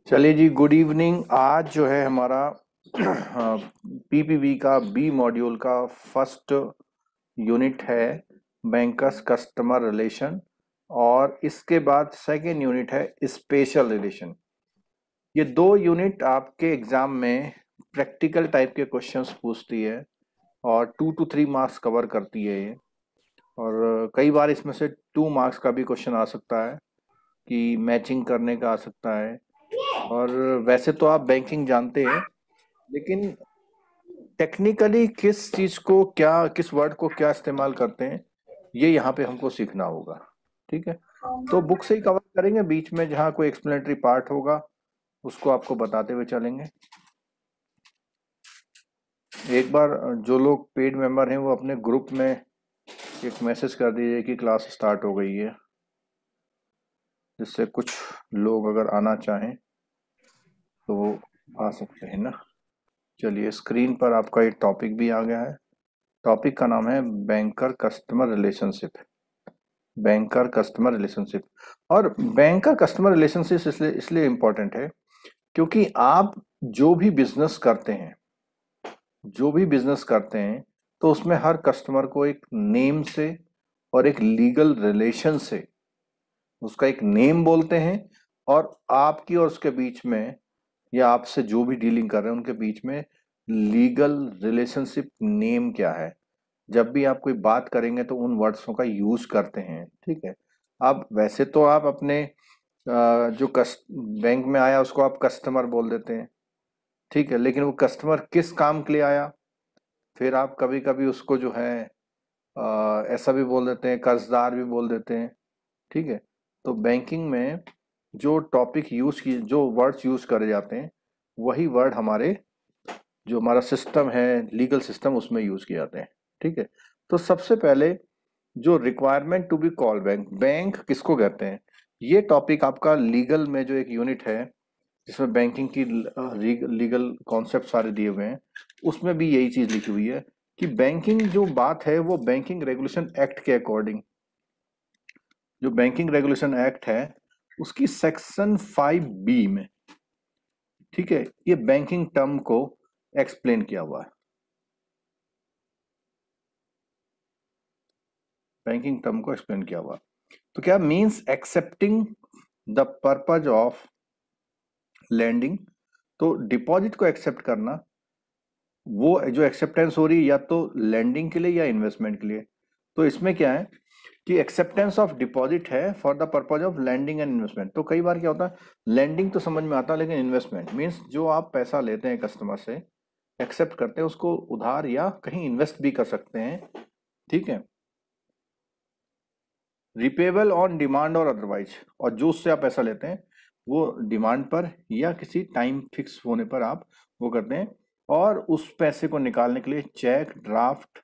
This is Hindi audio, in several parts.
चलिए जी, गुड इवनिंग। आज जो है हमारा पीपीवी का बी मॉड्यूल का फर्स्ट यूनिट है बैंकर्स कस्टमर रिलेशन, और इसके बाद सेकेंड यूनिट है स्पेशल रिलेशन। ये दो यूनिट आपके एग्जाम में प्रैक्टिकल टाइप के क्वेश्चंस पूछती है और 2 to 3 मार्क्स कवर करती है ये। और कई बार इसमें से 2 मार्क्स का भी क्वेश्चन आ सकता है कि मैचिंग करने का आ सकता है। और वैसे तो आप बैंकिंग जानते हैं, लेकिन टेक्निकली किस चीज को क्या, किस वर्ड को क्या इस्तेमाल करते हैं, ये यहाँ पे हमको सीखना होगा। ठीक है, तो बुक से ही कवर करेंगे, बीच में जहाँ कोई एक्सप्लेनेटरी पार्ट होगा उसको आपको बताते हुए चलेंगे। एक बार जो लोग पेड मेंबर हैं वो अपने ग्रुप में एक मैसेज कर दीजिए कि क्लास स्टार्ट हो गई है, जिससे कुछ लोग अगर आना चाहें तो वो आ सकते हैं ना। चलिए, स्क्रीन पर आपका एक टॉपिक भी आ गया है। टॉपिक का नाम है banker customer relationship. Banker customer relationship. और बैंकर कस्टमर रिलेशनशिप इसलिए इसलिए इम्पोर्टेंट है क्योंकि आप जो भी बिजनेस करते हैं, जो भी बिजनेस करते हैं, तो उसमें हर कस्टमर को एक नेम से और एक लीगल रिलेशन से, उसका एक नेम बोलते हैं, और आपकी और उसके बीच में, या आपसे जो भी डीलिंग कर रहे हैं उनके बीच में लीगल रिलेशनशिप नेम क्या है। जब भी आप कोई बात करेंगे तो उन वर्ड्सों का यूज करते हैं। ठीक है, अब वैसे तो आप अपने जो बैंक में आया उसको आप कस्टमर बोल देते हैं। ठीक है, लेकिन वो कस्टमर किस काम के लिए आया, फिर आप कभी कभी उसको जो है ऐसा भी बोल देते हैं, कर्जदार भी बोल देते हैं। ठीक है, तो बैंकिंग में जो टॉपिक यूज की, जो वर्ड्स यूज करे जाते हैं, वही वर्ड हमारे जो हमारा सिस्टम है, लीगल सिस्टम, उसमें यूज किए जाते हैं। ठीक है, तो सबसे पहले जो requirement to be call bank, bank किसको कहते हैं, ये टॉपिक आपका लीगल में जो एक यूनिट है जिसमें बैंकिंग की लीगल कॉन्सेप्ट सारे दिए हुए हैं, उसमें भी यही चीज लिखी हुई है कि बैंकिंग जो बात है वो बैंकिंग रेगुलेशन एक्ट के अकॉर्डिंग, जो बैंकिंग रेगुलेशन एक्ट है उसकी सेक्शन 5B में, ठीक है, ये बैंकिंग टर्म को एक्सप्लेन किया हुआ है। बैंकिंग टर्म को एक्सप्लेन किया हुआ, तो क्या means accepting the purpose of lending. तो डिपॉजिट को एक्सेप्ट करना, वो जो एक्सेप्टेंस हो रही है या तो लैंडिंग के लिए या इन्वेस्टमेंट के लिए। तो इसमें क्या है कि एक्सेप्टेंस ऑफ डिपॉजिट है for the purpose of lending and investment. तो कई बार क्या होता है, लैंडिंग तो समझ में आता है, लेकिन इन्वेस्टमेंट मीन्स जो आप पैसा लेते हैं कस्टमर से, एक्सेप्ट करते हैं उसको उधार या कहीं इन्वेस्ट भी कर सकते हैं। ठीक है, रिपेबल ऑन डिमांड और अदरवाइज, और जो उससे आप पैसा लेते हैं वो डिमांड पर या किसी टाइम फिक्स होने पर आप वो करते हैं, और उस पैसे को निकालने के लिए चेक, ड्राफ्ट,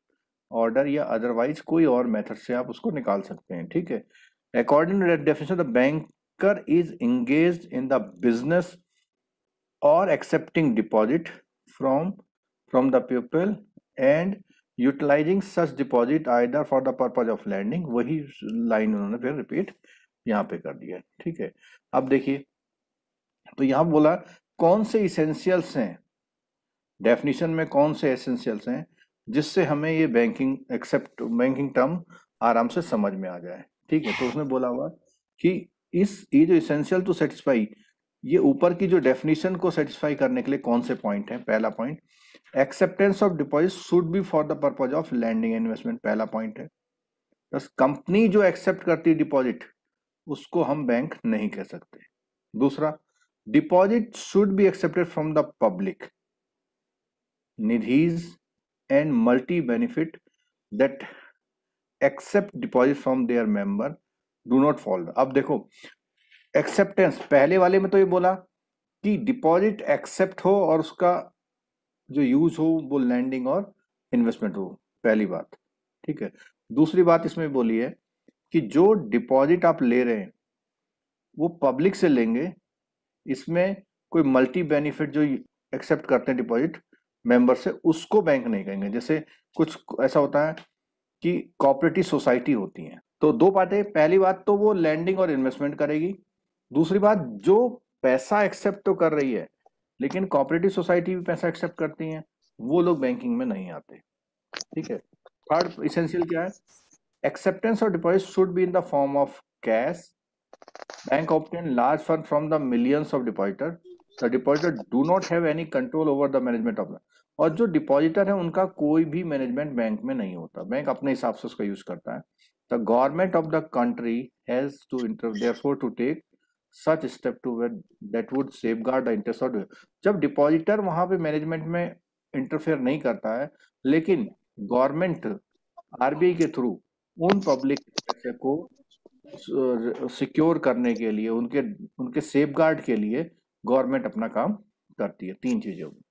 ऑर्डर या अदरवाइज कोई और मेथड से आप उसको निकाल सकते हैं। ठीक है, according to that definition the banker is engaged in the business or accepting deposit from from the people and utilising such deposit either for the purpose of lending. वही लाइन उन्होंने फिर रिपीट यहाँ पे कर दिया है। ठीक है, अब देखिए, तो यहाँ बोला कौन से इसेंशियल्स हैं, डेफिनेशन में कौन से एसेंशियल्स हैं जिससे हमें ये बैंकिंग एक्सेप्ट बैंकिंग टर्म आराम से समझ में आ जाए। ठीक है, तो उसने बोला हुआ कि ये जो इसेंशियल टू सेटिस्फाई, ये ऊपर की जो डेफिनेशन को सेटिस्फाई करने के लिए कौन से पॉइंट है। पहला point, acceptance of deposit should be for the purpose of lending investment, पहला पॉइंट है। बस कंपनी जो एक्सेप्ट करती है डिपॉजिट, उसको हम बैंक नहीं कह सकते। दूसरा, deposit should be accepted from the public, Nidhis and multi benefit that accept deposit from their member do not fall. अब देखो, एक्सेप्टेंस पहले वाले में तो ये बोला कि डिपॉजिट एक्सेप्ट हो और उसका जो यूज हो वो लैंडिंग और इन्वेस्टमेंट हो, पहली बात। ठीक है, दूसरी बात इसमें बोली है कि जो डिपॉजिट आप ले रहे हैं वो पब्लिक से लेंगे, इसमें कोई मल्टी बेनिफिट जो एक्सेप्ट करते हैं डिपॉजिट मेंबर से, उसको बैंक नहीं कहेंगे। जैसे कुछ ऐसा होता है कि कोऑपरेटिव सोसाइटी होती है, तो दो बातें, पहली बात तो वो लैंडिंग और इन्वेस्टमेंट करेगी, दूसरी बात जो पैसा एक्सेप्ट तो कर रही है, लेकिन कोऑपरेटिव सोसाइटी भी पैसा एक्सेप्ट करती हैं, वो लोग बैंकिंग में नहीं आते। ठीक है। थर्ड इसेंशियल क्या है? Acceptance of deposit should be in the form of cash. Bank obtain large funds from the millions of depositor. The depositor do not have any control over the management of the, और जो डिपॉजिटर है उनका कोई भी मैनेजमेंट बैंक में नहीं होता, बैंक अपने हिसाब से उसका यूज करता है। The government of the country has to therefore to take such step to that would safeguard the interest of, जब डिपॉजिटर वहां पे मैनेजमेंट में इंटरफेयर नहीं करता है, लेकिन गवर्नमेंट आरबीआई के थ्रू उन पब्लिक पैसे को सिक्योर करने के लिए, उनके उनके सेफगार्ड के लिए गवर्नमेंट अपना काम करती है। तीन चीजें होगी।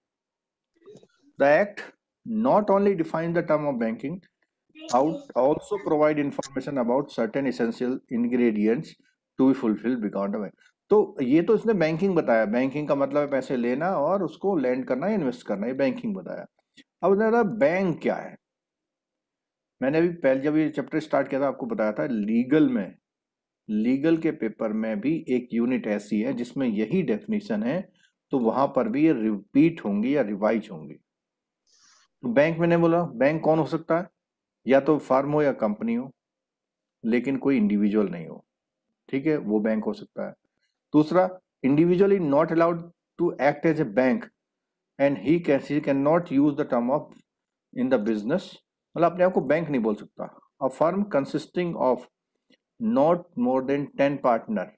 The act not only define the term of banking, also provide information about certain essential ingredients to be fulfilled beyond the bank। तो ये तो इसने बैंकिंग बताया, बैंकिंग का मतलब है पैसे लेना और उसको लैंड करना, इन्वेस्ट करना, ये बैंकिंग बताया। अब उसने बैंक क्या है? मैंने अभी पहले जब ये चैप्टर स्टार्ट किया था आपको बताया था, लीगल के पेपर में भी एक यूनिट ऐसी है जिसमें यही डेफिनेशन है, तो वहां पर भी ये रिपीट होंगी या रिवाइज होंगी। तो बैंक मैंने बोला, बैंक कौन हो सकता है? या तो फर्म हो या कंपनी हो, लेकिन कोई इंडिविजुअल नहीं हो। ठीक है, वो बैंक हो सकता है। दूसरा, individual is not allowed to act as a bank and he can not use the term of in the business, मतलब अपने आप को बैंक नहीं बोल सकता। A firm consisting of not more than 10 partner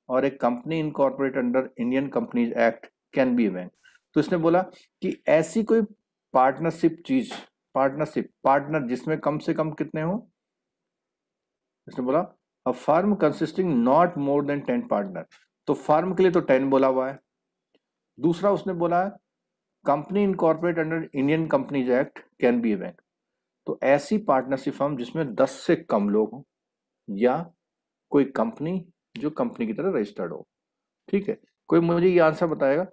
और एक company incorporate under Indian companies act can be a bank. तो इसने बोला कि ऐसी कोई पार्टनर जिसमें कम से कम कितने हो, इसने बोला अ firm consisting not more than 10 partner, तो फर्म के लिए तो 10 बोला हुआ है। दूसरा उसने बोला है company incorporate under Indian companies act can be a bank, तो ऐसी पार्टनरशिप फर्म जिसमें 10 से कम लोग हो या कोई कंपनी जो कंपनी की तरह रजिस्टर्ड हो। ठीक है, कोई मुझे ये आंसर बताएगा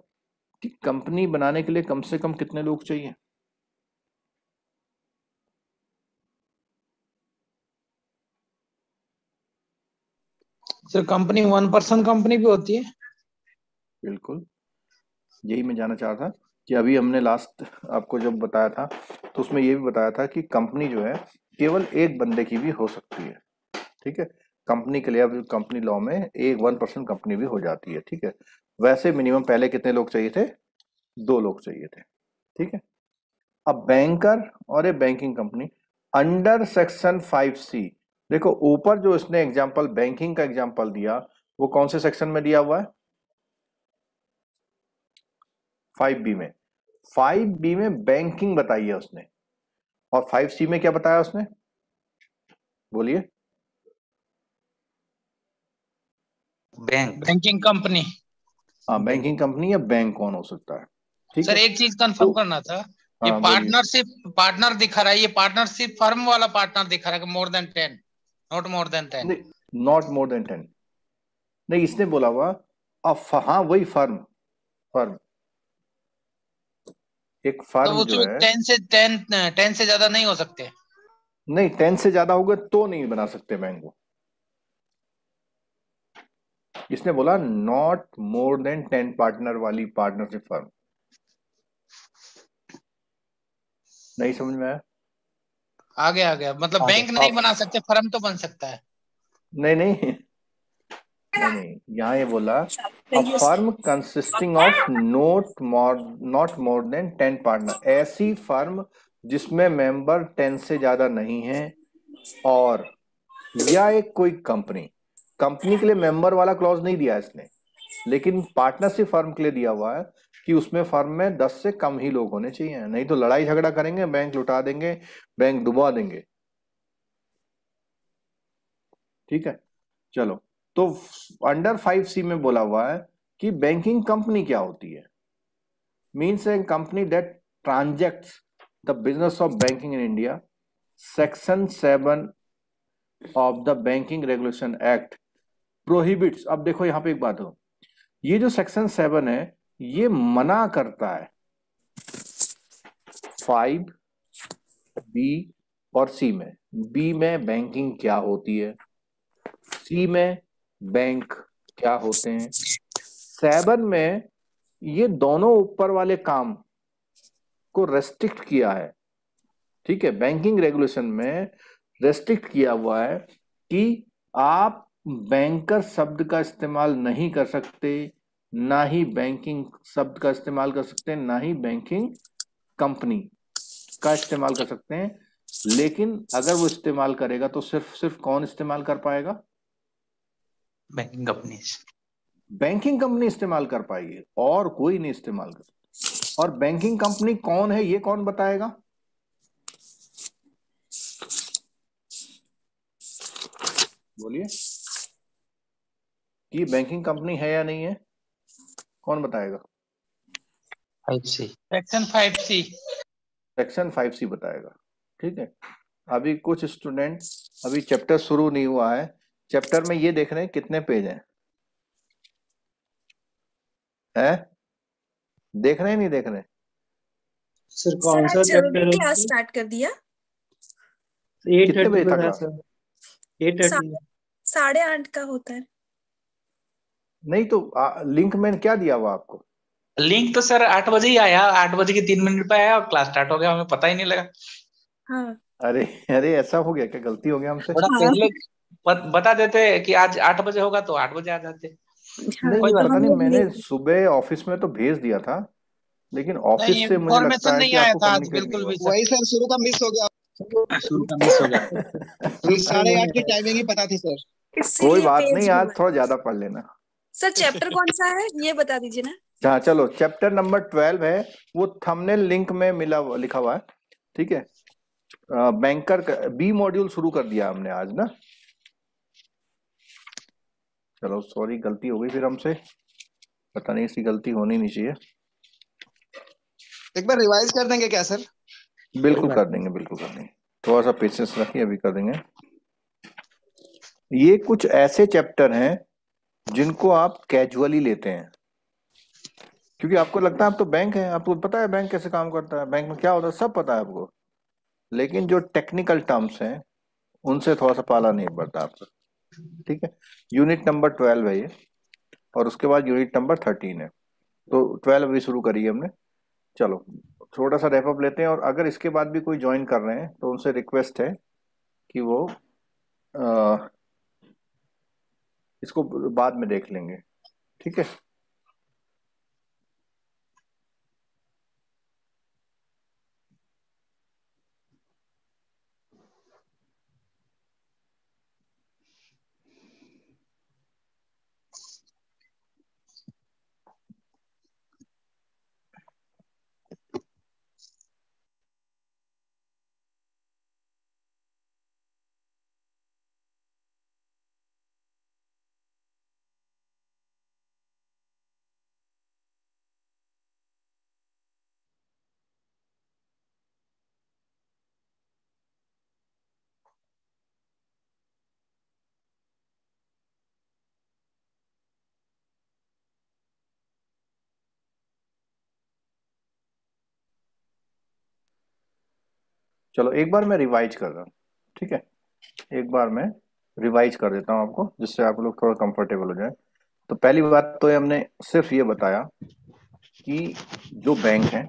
कि कंपनी बनाने के लिए कम से कम कितने लोग चाहिए? सर कंपनी 1 पर्सन कंपनी भी होती है। बिल्कुल, यही मैं जानना चाह रहा था कि अभी हमने लास्ट आपको जब बताया था तो उसमें ये भी बताया था कि कंपनी जो है केवल एक बंदे की भी हो सकती है। ठीक है, कंपनी के लिए अब कंपनी लॉ में एक 1% कंपनी भी हो जाती है। ठीक है, वैसे मिनिमम पहले कितने लोग चाहिए थे? 2 लोग चाहिए थे। ठीक है, अब बैंकर और a banking company under section 5C, देखो ऊपर जो इसने एग्जांपल बैंकिंग का एग्जांपल दिया वो कौन से सेक्शन में दिया हुआ है? 5B में। 5B में बैंकिंग बताई है उसने, और 5C में क्या बताया उसने? बोलिए। Banking company. हाँ, बैंकिंग कंपनी या बैंक कौन हो सकता है। ठीक सर है, एक चीज कंफर्म तो करना था, ये हाँ बोलिए। पार्टनर दिखा रहा है, ये पार्टनरशिप फर्म वाला पार्टनर दिखा रहा है मोर देन 10, नॉट मोर देन 10। नहीं, नॉट मोर देन 10 नहीं, इसने बोला हुआ हाँ वही फर्म, फर्म एक तो फर्म वो जो तो है, 10 से ज्यादा नहीं हो सकते। नहीं 10 से ज्यादा होगा तो नहीं बना सकते बैंक को। इसने बोला नॉट मोर देन 10 पार्टनर वाली पार्टनरशिप फर्म। नहीं समझ में आया? आ गया मतलब बैंक नहीं अब बना सकते, फर्म तो बन सकता है। नहीं नहीं नहीं, यहाँ ये बोला अ firm consisting of not more than 10 partner, ऐसी फर्म जिसमें मेंबर 10 से ज्यादा नहीं है, और या एक कोई कंपनी, कंपनी के लिए मेंबर वाला क्लॉज नहीं दिया इसने, लेकिन पार्टनरशिप फर्म के लिए दिया हुआ है कि उसमें फर्म में 10 से कम ही लोग होने चाहिए, नहीं तो लड़ाई झगड़ा करेंगे, बैंक लुटा देंगे, बैंक डुबा देंगे। ठीक है, चलो, तो अंडर 5C में बोला हुआ है कि बैंकिंग कंपनी क्या होती है? Means a company that transacts the business of banking in India. Section 7 of the banking regulation act prohibits, अब देखो यहां पे एक बात हो, ये जो सेक्शन 7 है ये मना करता है 5B और C में। B में बैंकिंग क्या होती है, C में बैंक क्या होते हैं, 7 में ये दोनों ऊपर वाले काम को रेस्ट्रिक्ट किया है। ठीक है, बैंकिंग रेगुलेशन में रेस्ट्रिक्ट किया हुआ है कि आप बैंकर शब्द का इस्तेमाल नहीं कर सकते, ना ही बैंकिंग शब्द का इस्तेमाल कर सकते हैं, ना ही बैंकिंग कंपनी का इस्तेमाल कर सकते हैं। लेकिन अगर वो इस्तेमाल करेगा तो सिर्फ सिर्फ कौन इस्तेमाल कर पाएगा? Banking company. बैंकिंग कंपनी इस्तेमाल कर पाएगी, और कोई नहीं इस्तेमाल कर। और बैंकिंग कंपनी कौन है ये कौन बताएगा? बोलिए कि बैंकिंग कंपनी है या नहीं है, कौन बताएगा? 5C, section 5C। Section 5C बताएगा। ठीक है, अभी कुछ स्टूडेंट, अभी चैप्टर शुरू नहीं हुआ है, चैप्टर में ये देख रहे हैं कितने पेज हैं? देख रहे हैं नहीं देख रहे? सर कौन सा चैप्टर है? क्लास स्टार्ट कर दिया। 8:30 कितने बजे पे था था क्लास? सर, 8:30। 8:30 का होता है। नहीं तो लिंक में क्या दिया हुआ आपको? लिंक तो सर 8 बजे ही आया, 8 बजे के 3 मिनट पे आया और क्लास स्टार्ट हो गया, हमें पता ही नहीं लगा। हाँ अरे अरे, ऐसा हो गया क्या? गलती हो गया हमसे। थोड़ा हाँ। पहले बता देते कि आज 8 बजे होगा तो 8 बजे आ जाते। नहीं कोई नहीं, बात पता हम नहीं, लोग मैंने नहीं- सुबह ऑफिस में तो भेज दिया था, लेकिन नहीं, ऑफिस से मुझे लगता इन्फॉर्मेशन है नहीं कि आया आपको था आज कम्युनिकेट नहीं बिल्कुल भी हुआ। सर। वही सर, शुरू का मिस हो गया। शुरू का मिस हो गया। ये 8:30 की टाइमिंग ही पता थी सर। इसीलिए कोई बात पेज नहीं, आज घुमा। थोड़ा ज्यादा पढ़ लेना। सर चैप्टर कौन सा है ये बता दीजिए ना। हाँ चलो, चैप्टर नंबर 12 है, वो थंबनेल लिंक में मिला लिखा हुआ है। ठीक है, बैंकर का बी मॉड्यूल शुरू कर दिया हमने आज ना। चलो सॉरी, गलती हो गई फिर हमसे, पता नहीं, इसकी गलती होनी नहीं चाहिए। एक बार रिवाइज कर देंगे क्या सर? बिल्कुल कर देंगे, बिल्कुल कर देंगे, थोड़ा सा पेशेंस रखिए, अभी कर देंगे। ये कुछ ऐसे चैप्टर हैं जिनको आप कैजुअली लेते हैं, क्योंकि आपको लगता है आप तो बैंक है, आपको पता है बैंक कैसे काम करता है, बैंक में क्या होता है, सब पता है आपको। लेकिन जो टेक्निकल टर्म्स हैं उनसे थोड़ा सा पाला नहीं पड़ता आपको। ठीक है, यूनिट नंबर 12 है ये, और उसके बाद यूनिट नंबर 13 है। तो 12 अभी शुरू करी है हमने। चलो थोड़ा सा रैप अप लेते हैं, और अगर इसके बाद भी कोई ज्वाइन कर रहे हैं तो उनसे रिक्वेस्ट है कि वो इसको बाद में देख लेंगे। ठीक है, चलो एक बार मैं रिवाइज कर रहा हूँ। ठीक है, एक बार मैं रिवाइज कर देता हूँ आपको, जिससे आप लोग थोड़ा कंफर्टेबल हो जाए। तो पहली बात तो हमने सिर्फ ये बताया कि जो बैंक है,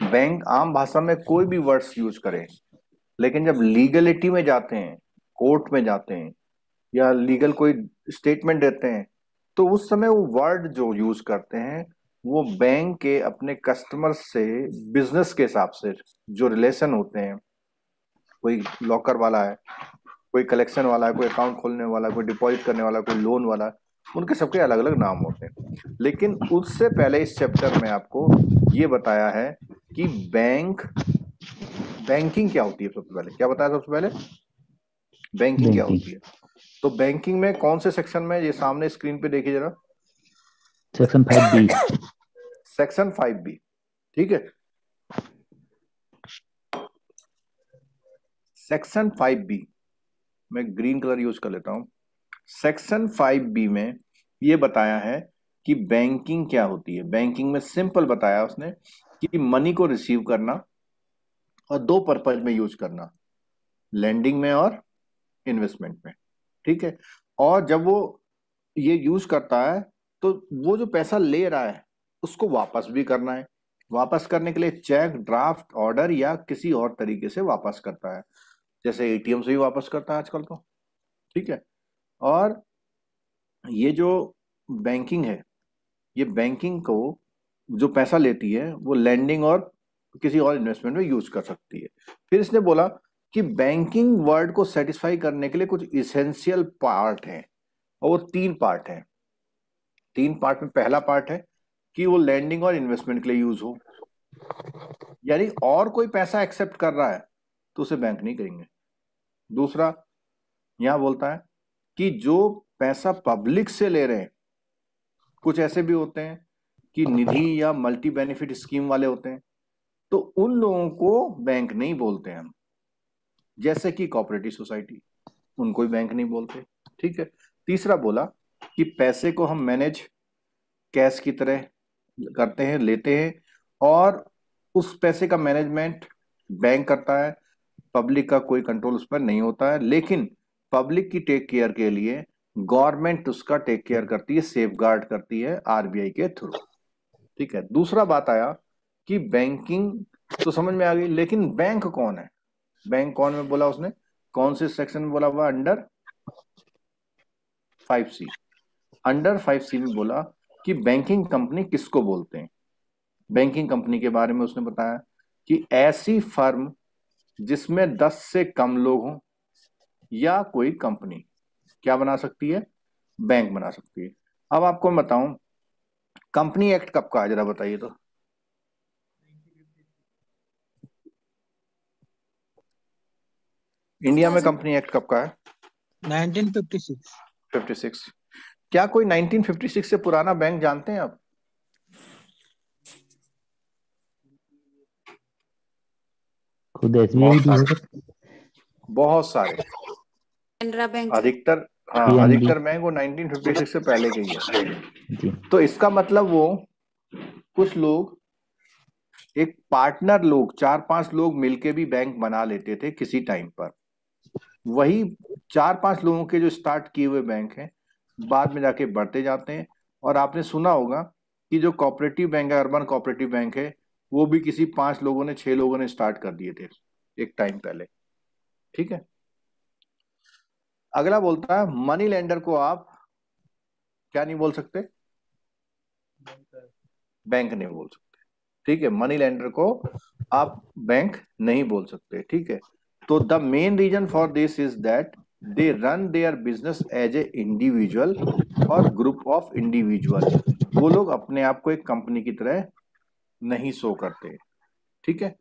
बैंक आम भाषा में कोई भी वर्ड्स यूज करें, लेकिन जब लीगलिटी में जाते हैं, कोर्ट में जाते हैं, या लीगल कोई स्टेटमेंट देते हैं, तो उस समय वो वर्ड जो यूज करते हैं वो बैंक के अपने कस्टमर से बिजनेस के हिसाब से जो रिलेशन होते हैं, कोई लॉकर वाला है, कोई कलेक्शन वाला है, कोई अकाउंट खोलने वाला, कोई डिपॉजिट करने वाला, कोई लोन वाला, उनके सबके अलग अलग नाम होते हैं। लेकिन उससे पहले इस चैप्टर में आपको ये बताया है कि बैंकिंग क्या होती है। सबसे पहले क्या बताया? सबसे पहले बैंकिंग क्या होती है। तो बैंकिंग में कौन से सेक्शन में, ये सामने स्क्रीन पे देखिए जरा, सेक्शन 5B। Section 5B। ठीक है, सेक्शन 5B, मैं ग्रीन कलर यूज कर लेता हूं। सेक्शन 5B में ये बताया है कि बैंकिंग क्या होती है। बैंकिंग में सिंपल बताया उसने कि मनी को रिसीव करना और दो पर्पज में यूज करना, लैंडिंग में और इन्वेस्टमेंट में। ठीक है, और जब वो ये यूज करता है तो वो जो पैसा ले रहा है उसको वापस भी करना है। वापस करने के लिए चेक, ड्राफ्ट, ऑर्डर या किसी और तरीके से वापस करता है, जैसे एटीएम से भी वापस करता है आजकल तो, ठीक है। और ये जो बैंकिंग है, ये बैंकिंग को जो पैसा लेती है वो लैंडिंग और किसी और इन्वेस्टमेंट में यूज कर सकती है। फिर इसने बोला कि बैंकिंग वर्ड को सेटिस्फाई करने के लिए कुछ इसेंशियल पार्ट हैं, और वो 3 पार्ट हैं। 3 पार्ट में पहला पार्ट है कि वो लैंडिंग और इन्वेस्टमेंट के लिए यूज हो, यानी और कोई पैसा एक्सेप्ट कर रहा है तो उसे बैंक नहीं करेंगे। दूसरा यहां बोलता है कि जो पैसा पब्लिक से ले रहे हैं, कुछ ऐसे भी होते हैं कि निधि या मल्टी बेनिफिट स्कीम वाले होते हैं, तो उन लोगों को बैंक नहीं बोलते हम, जैसे कि कोऑपरेटिव सोसाइटी, उनको भी बैंक नहीं बोलते, ठीक है। तीसरा बोला कि पैसे को हम मैनेज कैश की तरह करते हैं, लेते हैं, और उस पैसे का मैनेजमेंट बैंक करता है, पब्लिक का कोई कंट्रोल उस पर नहीं होता है, लेकिन पब्लिक की टेक केयर के लिए गवर्नमेंट उसका टेक केयर करती है, सेफ गार्ड करती है आरबीआई के थ्रू, ठीक है। दूसरा बात आया कि बैंकिंग तो समझ में आ गई, लेकिन बैंक कौन है? बैंक कौन में बोला उसने, कौन से सेक्शन में बोला हुआ? Under 5C। अंडर 5C में बोला कि बैंकिंग कंपनी किसको बोलते हैं। बैंकिंग कंपनी के बारे में उसने बताया कि ऐसी फर्म जिसमें 10 से कम लोग हों या कोई कंपनी क्या बना सकती है? बैंक बना सकती है। अब आपको मैं बताऊं कंपनी एक्ट कब का है, जरा बताइए तो। इंडिया में कंपनी एक्ट कब का है? 1956। 56। क्या कोई 1956 से पुराना बैंक जानते हैं आप? खुद एसबीआई भी है सर। बहुत सारे, कैनरा बैंक। अधिकतर, हाँ PNB अधिकतर बैंक वो 1956 से पहले के ही है। जी। तो इसका मतलब वो कुछ लोग, एक पार्टनर लोग, 4-5 लोग मिलके भी बैंक बना लेते थे किसी टाइम पर। वही 4-5 लोगों के जो स्टार्ट किए हुए बैंक हैं बाद में जाके बढ़ते जाते हैं। और आपने सुना होगा कि जो कोऑपरेटिव बैंक है, अर्बन कोऑपरेटिव बैंक है, वो भी किसी 5 लोगों ने, 6 लोगों ने स्टार्ट कर दिए थे एक टाइम पहले, ठीक है। अगला बोलता है मनी लेंडर को आप क्या नहीं बोल सकते? बैंक नहीं बोल सकते, ठीक है। मनी लेंडर को आप बैंक नहीं बोल सकते, ठीक है। तो the main reason for this is that they run their business as a individual और ग्रुप ऑफ इंडिविजुअल। वो लोग अपने आप को एक कंपनी की तरह नहीं शो करते, ठीक है।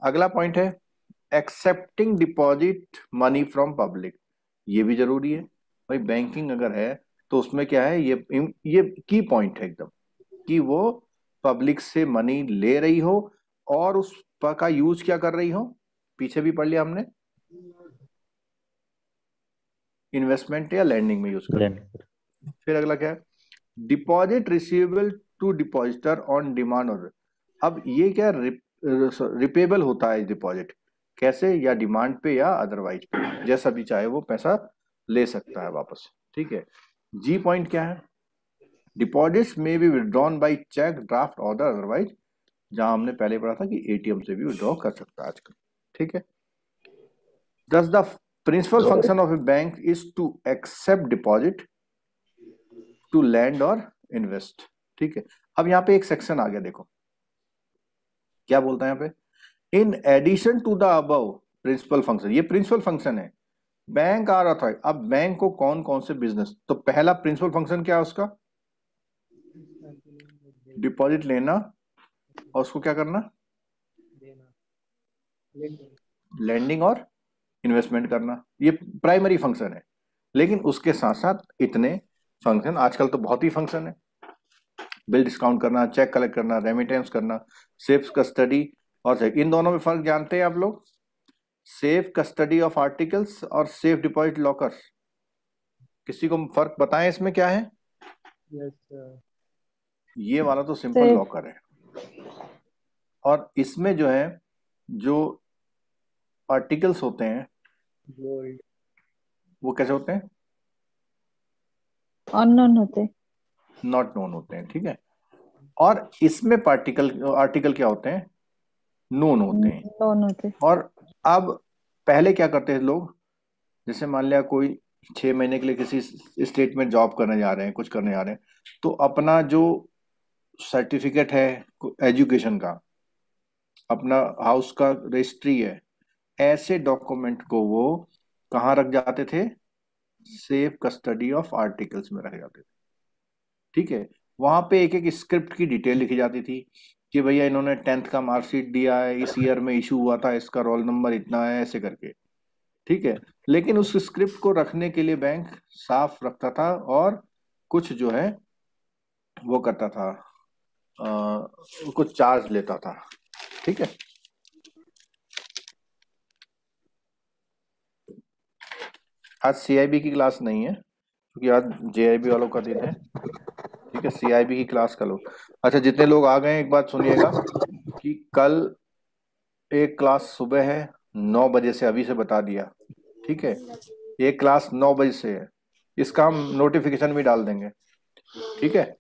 अगला पॉइंट है accepting deposit money from public. ये भी जरूरी है भाई, बैंकिंग अगर है तो उसमें क्या है, ये की पॉइंट है एकदम, कि वो पब्लिक से मनी ले रही हो और उस का यूज क्या कर रही हो, पीछे भी पढ़ लिया हमने, इन्वेस्टमेंट या लैंडिंग में यूज कर रही है। फिर अगला क्या है, deposit receivable to depositor on demand order. अब ये क्या रिपेबल होता है डिपॉजिट, कैसे? या डिमांड पे या अदरवाइज पे, जैसा भी चाहे वो पैसा ले सकता है वापस, ठीक है। जी पॉइंट क्या है, deposits may be withdrawn by cheque, draft, order, otherwise, जहां हमने पहले पढ़ा था कि एटीएम से भी विड्रॉ कर सकता है आजकल, ठीक है। Thus the principal function of a bank is to accept deposit, to lend or invest, ठीक है। अब यहाँ पे एक सेक्शन आ गया, देखो क्या बोलता है यहाँ पे, in addition to the above principal function. ये प्रिंसिपल फंक्शन है, बैंक आ रहा था। अब बैंक को कौन कौन से बिजनेस, तो पहला प्रिंसिपल फंक्शन क्या है उसका, डिपॉजिट लेना और उसको क्या करना, लैंडिंग और इन्वेस्टमेंट करना, ये प्राइमरी फंक्शन है। लेकिन उसके साथ साथ इतने फंक्शन, आजकल तो बहुत ही फंक्शन है, बिल डिस्काउंट करना, चेक कलेक्ट करना, रेमिटेंस करना, सेफ कस्टडी और चेक। इन दोनों में फर्क जानते हैं आप लोग? सेफ कस्टडी ऑफ आर्टिकल्स और सेफ डिपॉजिट लॉकर्स, किसी को फर्क बताएं इसमें क्या है? ये वाला तो सिंपल लॉकर है, और इसमें जो है, जो आर्टिकल्स होते हैं वो कैसे होते हैं? अननोन होते। नॉट नोन होते हैं, ठीक है। और इसमें आर्टिकल क्या होते हैं, नोन होते हैं। दोनों थे। और अब पहले क्या करते थे लोग, जैसे मान लिया कोई 6 महीने के लिए किसी स्टेट में जॉब करने जा रहे हैं, कुछ करने जा रहे हैं, तो अपना जो सर्टिफिकेट है एजुकेशन का, अपना हाउस का रजिस्ट्री है, ऐसे डॉक्यूमेंट को वो कहाँ रख जाते थे, सेफ कस्टडी ऑफ आर्टिकल्स में रख जाते थे, ठीक है। वहां पे एक एक स्क्रिप्ट की डिटेल लिखी जाती थी कि भैया इन्होंने 10th का मार्कशीट दिया है, इस ईयर में इशू हुआ था, इसका रोल नंबर इतना है, ऐसे करके, ठीक है। लेकिन उस स्क्रिप्ट को रखने के लिए बैंक साफ रखता था और कुछ जो है वो करता था, कुछ चार्ज लेता था, ठीक है। आज सीआईबी की क्लास नहीं है क्योंकि आज जेआईबी वालों का दिन है, ठीक है। सीआईबी की क्लास का लो। अच्छा, जितने लोग आ गए एक बात सुनिएगा कि कल एक क्लास सुबह है 9 बजे से, अभी से बता दिया, ठीक है। एक क्लास 9 बजे से है, इसका हम नोटिफिकेशन भी डाल देंगे, ठीक है।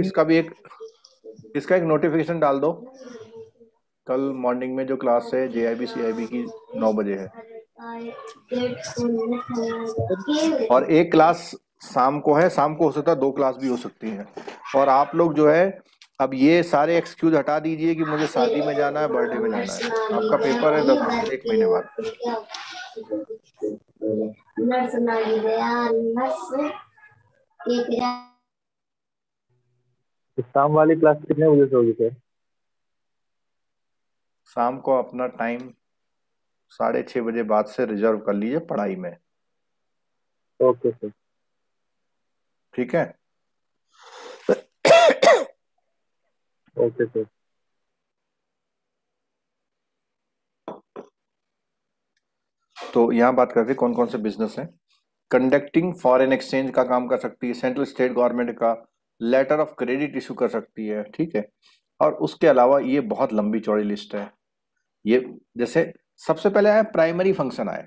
इसका एक नोटिफिकेशन डाल दो, कल मॉर्निंग में जो क्लास है जेआईबी सीआईबी की 9 बजे है। और एक क्लास शाम को है, शाम को हो सकता है 2 क्लास भी हो सकती है। और आप लोग जो है अब ये सारे एक्सक्यूज हटा दीजिए कि मुझे शादी में जाना है, बर्थडे में जाना है। आपका पेपर है 1 महीने बाद। शाम वाली क्लास कितने बजे से होगी सर? शाम को अपना टाइम 6:30 बजे बाद से रिजर्व कर लीजिए पढ़ाई में, ओके सर। ठीक है। Okay sir. तो यहाँ बात करते हैं कौन कौन से बिजनेस हैं। कंडक्टिंग फॉरेन एक्सचेंज का काम कर सकती है, सेंट्रल स्टेट गवर्नमेंट का लेटर ऑफ क्रेडिट इशू कर सकती है, ठीक है। और उसके अलावा ये बहुत लंबी चौड़ी लिस्ट है। ये जैसे सबसे पहले आया प्राइमरी फंक्शन आया,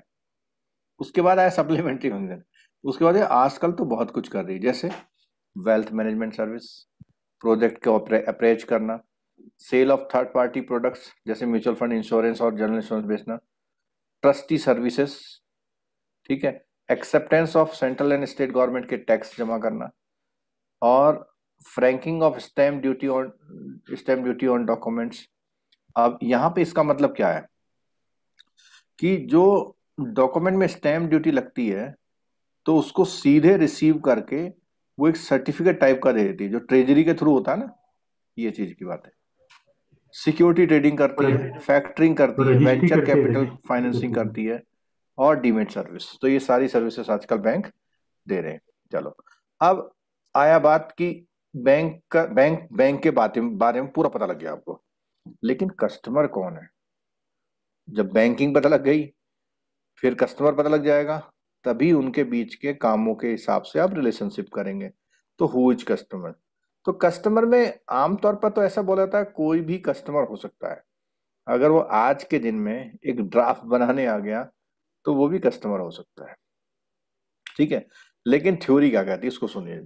उसके बाद आया सप्लीमेंट्री फंक्शन, उसके बाद आजकल तो बहुत कुछ कर रही है, जैसे वेल्थ मैनेजमेंट सर्विस, प्रोजेक्ट को अप्रोच करना, sale of third party products जैसे म्यूचुअल फंड, इंश्योरेंस और जनरल इंश्योरेंस बेचना, ट्रस्टी सर्विसेज, ठीक है, acceptance of central and state government के टैक्स जमा करना, और franking of stamp duty on documents. अब यहाँ पे इसका मतलब क्या है कि जो डॉक्यूमेंट में स्टैम्प ड्यूटी लगती है तो उसको सीधे रिसीव करके वो एक सर्टिफिकेट टाइप का दे देती है, जो ट्रेजरी के थ्रू होता है ना, ये चीज की बात है। सिक्योरिटी ट्रेडिंग करती है, फैक्टरिंग करती है, वेंचर कैपिटल फाइनेंसिंग करती है, और डीमेट सर्विस। तो ये सारी सर्विसेज आजकल बैंक दे रहे हैं। चलो, अब आया बात कि बैंक के बारे में पूरा पता लग गया आपको, लेकिन कस्टमर कौन है? जब बैंकिंग पता लग गई फिर कस्टमर पता लग जाएगा, तभी उनके बीच के कामों के हिसाब से आप रिलेशनशिप करेंगे। तो हु इज कस्टमर? तो कस्टमर में आमतौर पर तो ऐसा बोला जाता है कोई भी कस्टमर हो सकता है। अगर वो आज के दिन में एक ड्राफ्ट बनाने आ गया तो वो भी कस्टमर हो सकता है, ठीक है। लेकिन थ्योरी क्या कहती है, इसको सुनिए।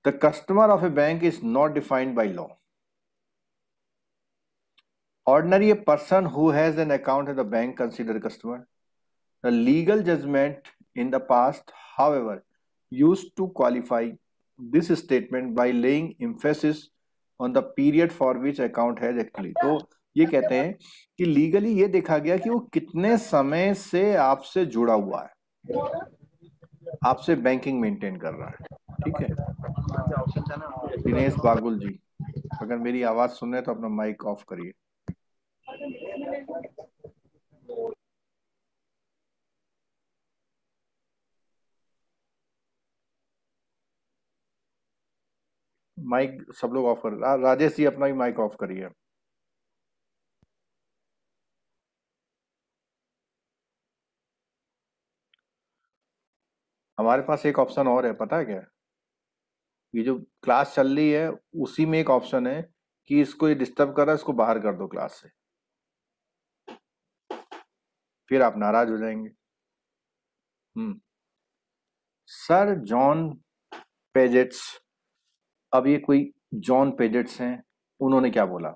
The customer of A bank is not defined by law. Ordinary, a person who has an account at the bank considered customer. The legal judgment in the past, however, used to qualify this statement by laying emphasis on the period for which account has actually. तो ये कहते हैं कि लीगली ये देखा गया कि वो कितने समय से आपसे जुड़ा हुआ है, आपसे बैंकिंग मेंटेन कर रहा है, ठीक है। दिनेश बागुल जी, अगर मेरी आवाज सुन रहे हैं तो अपना माइक ऑफ करिए। माइक सब लोग ऑफ कर, राजेश जी अपना ही माइक ऑफ करिए। हमारे पास एक ऑप्शन और है, पता है क्या? ये जो क्लास चल रही है उसी में एक ऑप्शन है कि इसको ये डिस्टर्ब कर रहा है, इसको बाहर कर दो क्लास से, फिर आप नाराज हो जाएंगे। सर जॉन पेजेट्स, अब ये कोई जॉन पेजेट्स हैं, उन्होंने क्या बोला?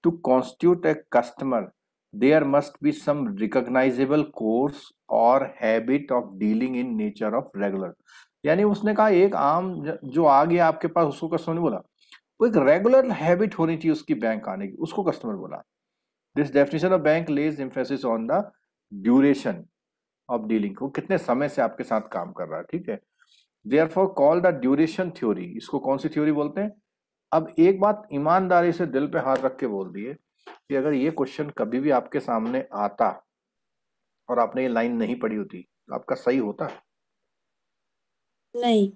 To constitute a customer there must be some recognisable course or habit of dealing in nature of regular. यानी उसने कहा एक आम जो आ गया आपके पास उसको कस्टमर नहीं बोला, वो एक रेगुलर हैबिट होनी चाहिए उसकी बैंक आने की, उसको कस्टमर बोला। This definition of bank lays emphasis on the duration of dealing, वो कितने समय से आपके साथ काम कर रहा है, ठीक है। Therefore call the duration theory, इसको कौन सी थ्योरी बोलते हैं? अब एक बात ईमानदारी से दिल पे हाथ रख के बोल दिए कि अगर ये क्वेश्चन कभी भी आपके सामने आता और आपने ये लाइन नहीं पढ़ी होती तो आपका सही होता? नहीं।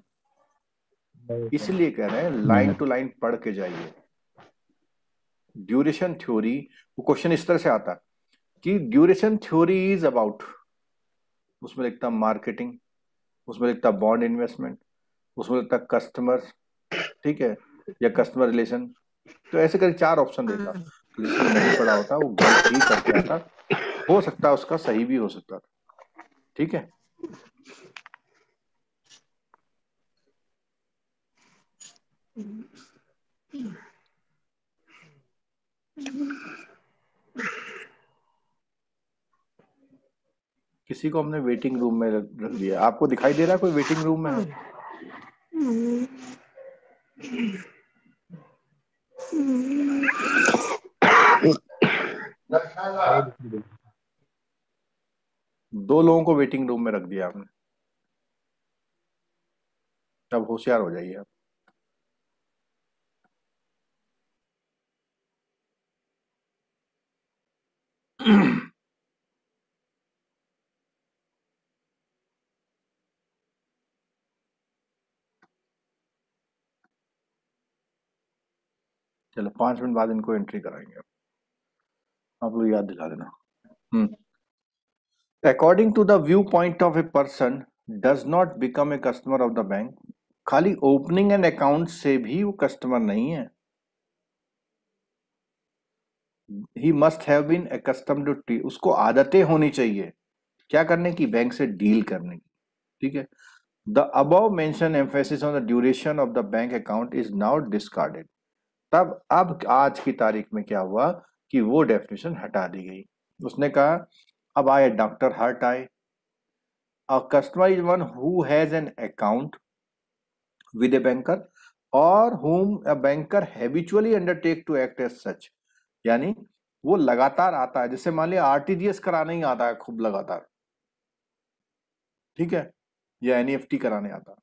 इसलिए कह रहे हैं लाइन टू लाइन पढ़ के जाइए। ड्यूरेशन थ्योरी, वो क्वेश्चन इस तरह से आता कि ड्यूरेशन थ्योरी इज अबाउट, उसमें लिखता मार्केटिंग, उसमें लिखता बॉन्ड इन्वेस्टमेंट, उसमें लिखता कस्टमर, ठीक है, या कस्टमर रिलेशन। तो ऐसे करके 4 ऑप्शन देता, जिसने नहीं पढ़ा होता वो गलत ही करके आता, हो सकता है उसका सही भी हो सकता था, ठीक है। किसी को हमने वेटिंग रूम में रख दिया, आपको दिखाई दे रहा है कोई वेटिंग रूम में है? दो लोगों को वेटिंग रूम में रख दिया आपने, अब होशियार हो जाइए आप। चलो 5 मिनट बाद इनको एंट्री कराएंगे, आप लोग याद दिला देना। According to the view point of a person does not become a customer of the bank, खाली ओपनिंग एंड अकाउंट से भी वो कस्टमर नहीं है। He must have been accustomed to, उसको आदतें होनी चाहिए क्या करने की? बैंक से डील करने की, ठीक है। The above mention emphasis on the duration of the bank account is now discarded. तब अब आज की तारीख में क्या हुआ कि वो डेफिनेशन हटा दी गई। उसने कहा अब आए डॉक्टर हर्ट आए, अ customer is one who has an account with a banker और whom a banker habitually undertake to act as such, यानी वो लगातार आता है, जैसे मान लिया आरटीजीएस कराने ही आता है खूब लगातार, ठीक है, या एनईएफटी कराने आता है।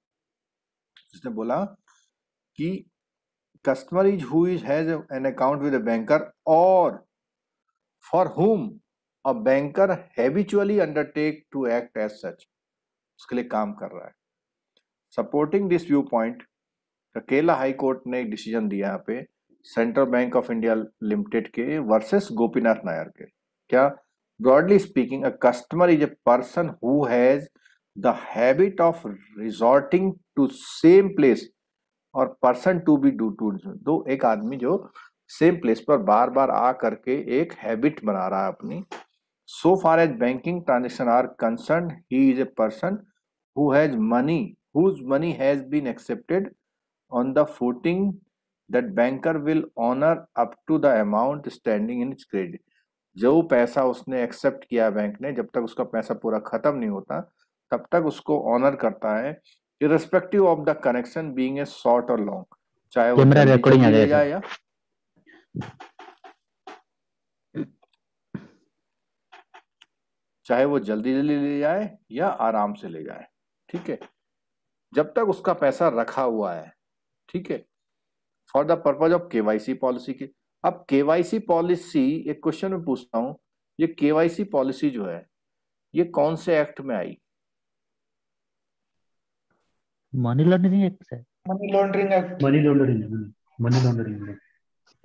उसने बोला कि customer is who is has an account with a banker और for whom a banker habitually undertake to act as such, उसके लिए काम कर रहा है। Supporting this view point, Kerala high court ने एक डिसीजन दिया यहाँ पे central bank of India limited के वर्सेस गोपीनाथ नायर के। क्या? Broadly speaking, a customer is a person who has the habit of resorting to same place or person to be do to, तो एक आदमी जो सेम प्लेस पर बार बार आ करके एक हैबिट बना रहा है अपनी। So far as banking transaction are concern, he is a person who has money, whose money has been accepted on the footing that banker will honor up to the amount standing in its credit। जो पैसा उसने एक्सेप्ट किया बैंक ने, जब तक उसका पैसा पूरा खत्म नहीं होता तब तक उसको ऑनर करता है, irrespective of the connection being a short or long, चाहे वो जल्दी ले जाए या चाहे वो जल्दी जल्दी ले जाए या आराम से ले जाए, ठीक है, जब तक उसका पैसा रखा हुआ है, ठीक है, for the purpose of KYC policy की। अब केवाईसी पॉलिसी, एक क्वेश्चन में पूछता हूं, ये केवाईसी पॉलिसी जो है ये कौन से एक्ट में आई? मनी लॉन्ड्रिंग एक्ट है। Money laundering act. Money laundering.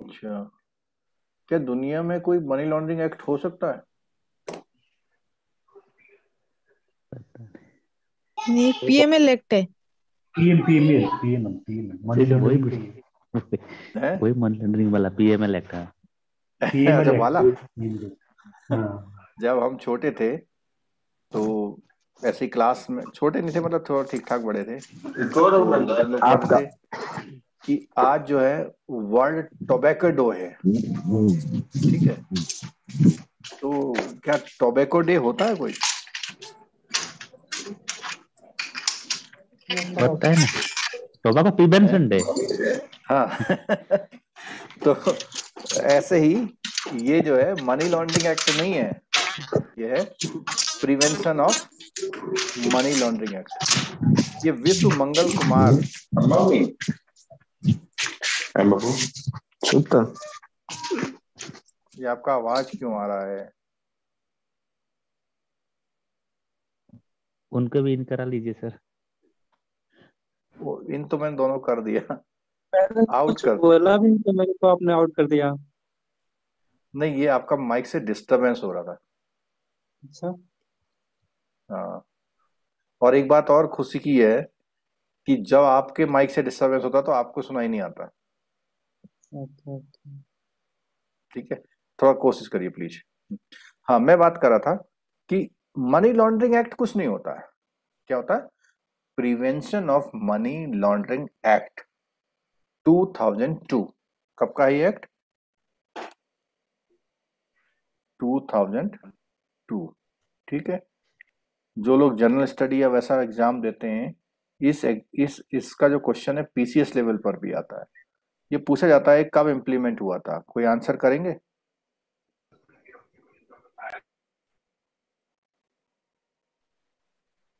अच्छा, क्या दुनिया में कोई मनी लॉन्ड्रिंग एक्ट हो सकता है? नहीं, पीएमएल एक्ट है। पीएमएल मनी लॉन्ड्रिंग है वही मनी लॉन्ड्रिंग वाला पीएमएल एक्ट है। अच्छा वाला। हाँ। जब हम छोटे थे तो ऐसे ही क्लास में छोटे नहीं थे, मतलब थोड़ा ठीक ठाक बड़े थे, तो जब लोग पढ़ते कि आज जो है वर्ल्ड टोबैको डे है, ठीक है, तो क्या टोबैको डे होता है कोई? होता है ना, टोबैको प्रिवेंशन डे। हाँ तो ऐसे ही ये जो है मनी लॉन्ड्रिंग एक्ट नहीं है, ये है prevention of money laundering act. ये विश्व मंगल कुमार, ये आपका आवाज क्यों आ रहा है? उनको भी इन करा लीजिए सर। वो इन तो मैंने दोनों कर दिया, मैंने आउट कुछ कर। बोला भी नहीं तो मेरे को आपने आउट कर दिया। नहीं, ये आपका माइक से डिस्टरबेंस हो रहा था। अच्छा हाँ, और एक बात और खुशी की है कि जब आपके माइक से डिस्टरबेंस होता तो आपको सुनाई नहीं आता। अच्छा अच्छा। ठीक है, थोड़ा कोशिश करिए प्लीज। हाँ, मैं बात कर रहा था कि मनी लॉन्ड्रिंग एक्ट कुछ नहीं होता है। क्या होता है? Prevention of money laundering act 2002। कब का है एक्ट? 2002। ठीक है, जो लोग जनरल स्टडी या वैसा एग्जाम देते हैं, इसका जो क्वेश्चन है पीसीएस लेवल पर भी आता है। ये पूछा जाता है कब इम्प्लीमेंट हुआ था। कोई आंसर करेंगे? है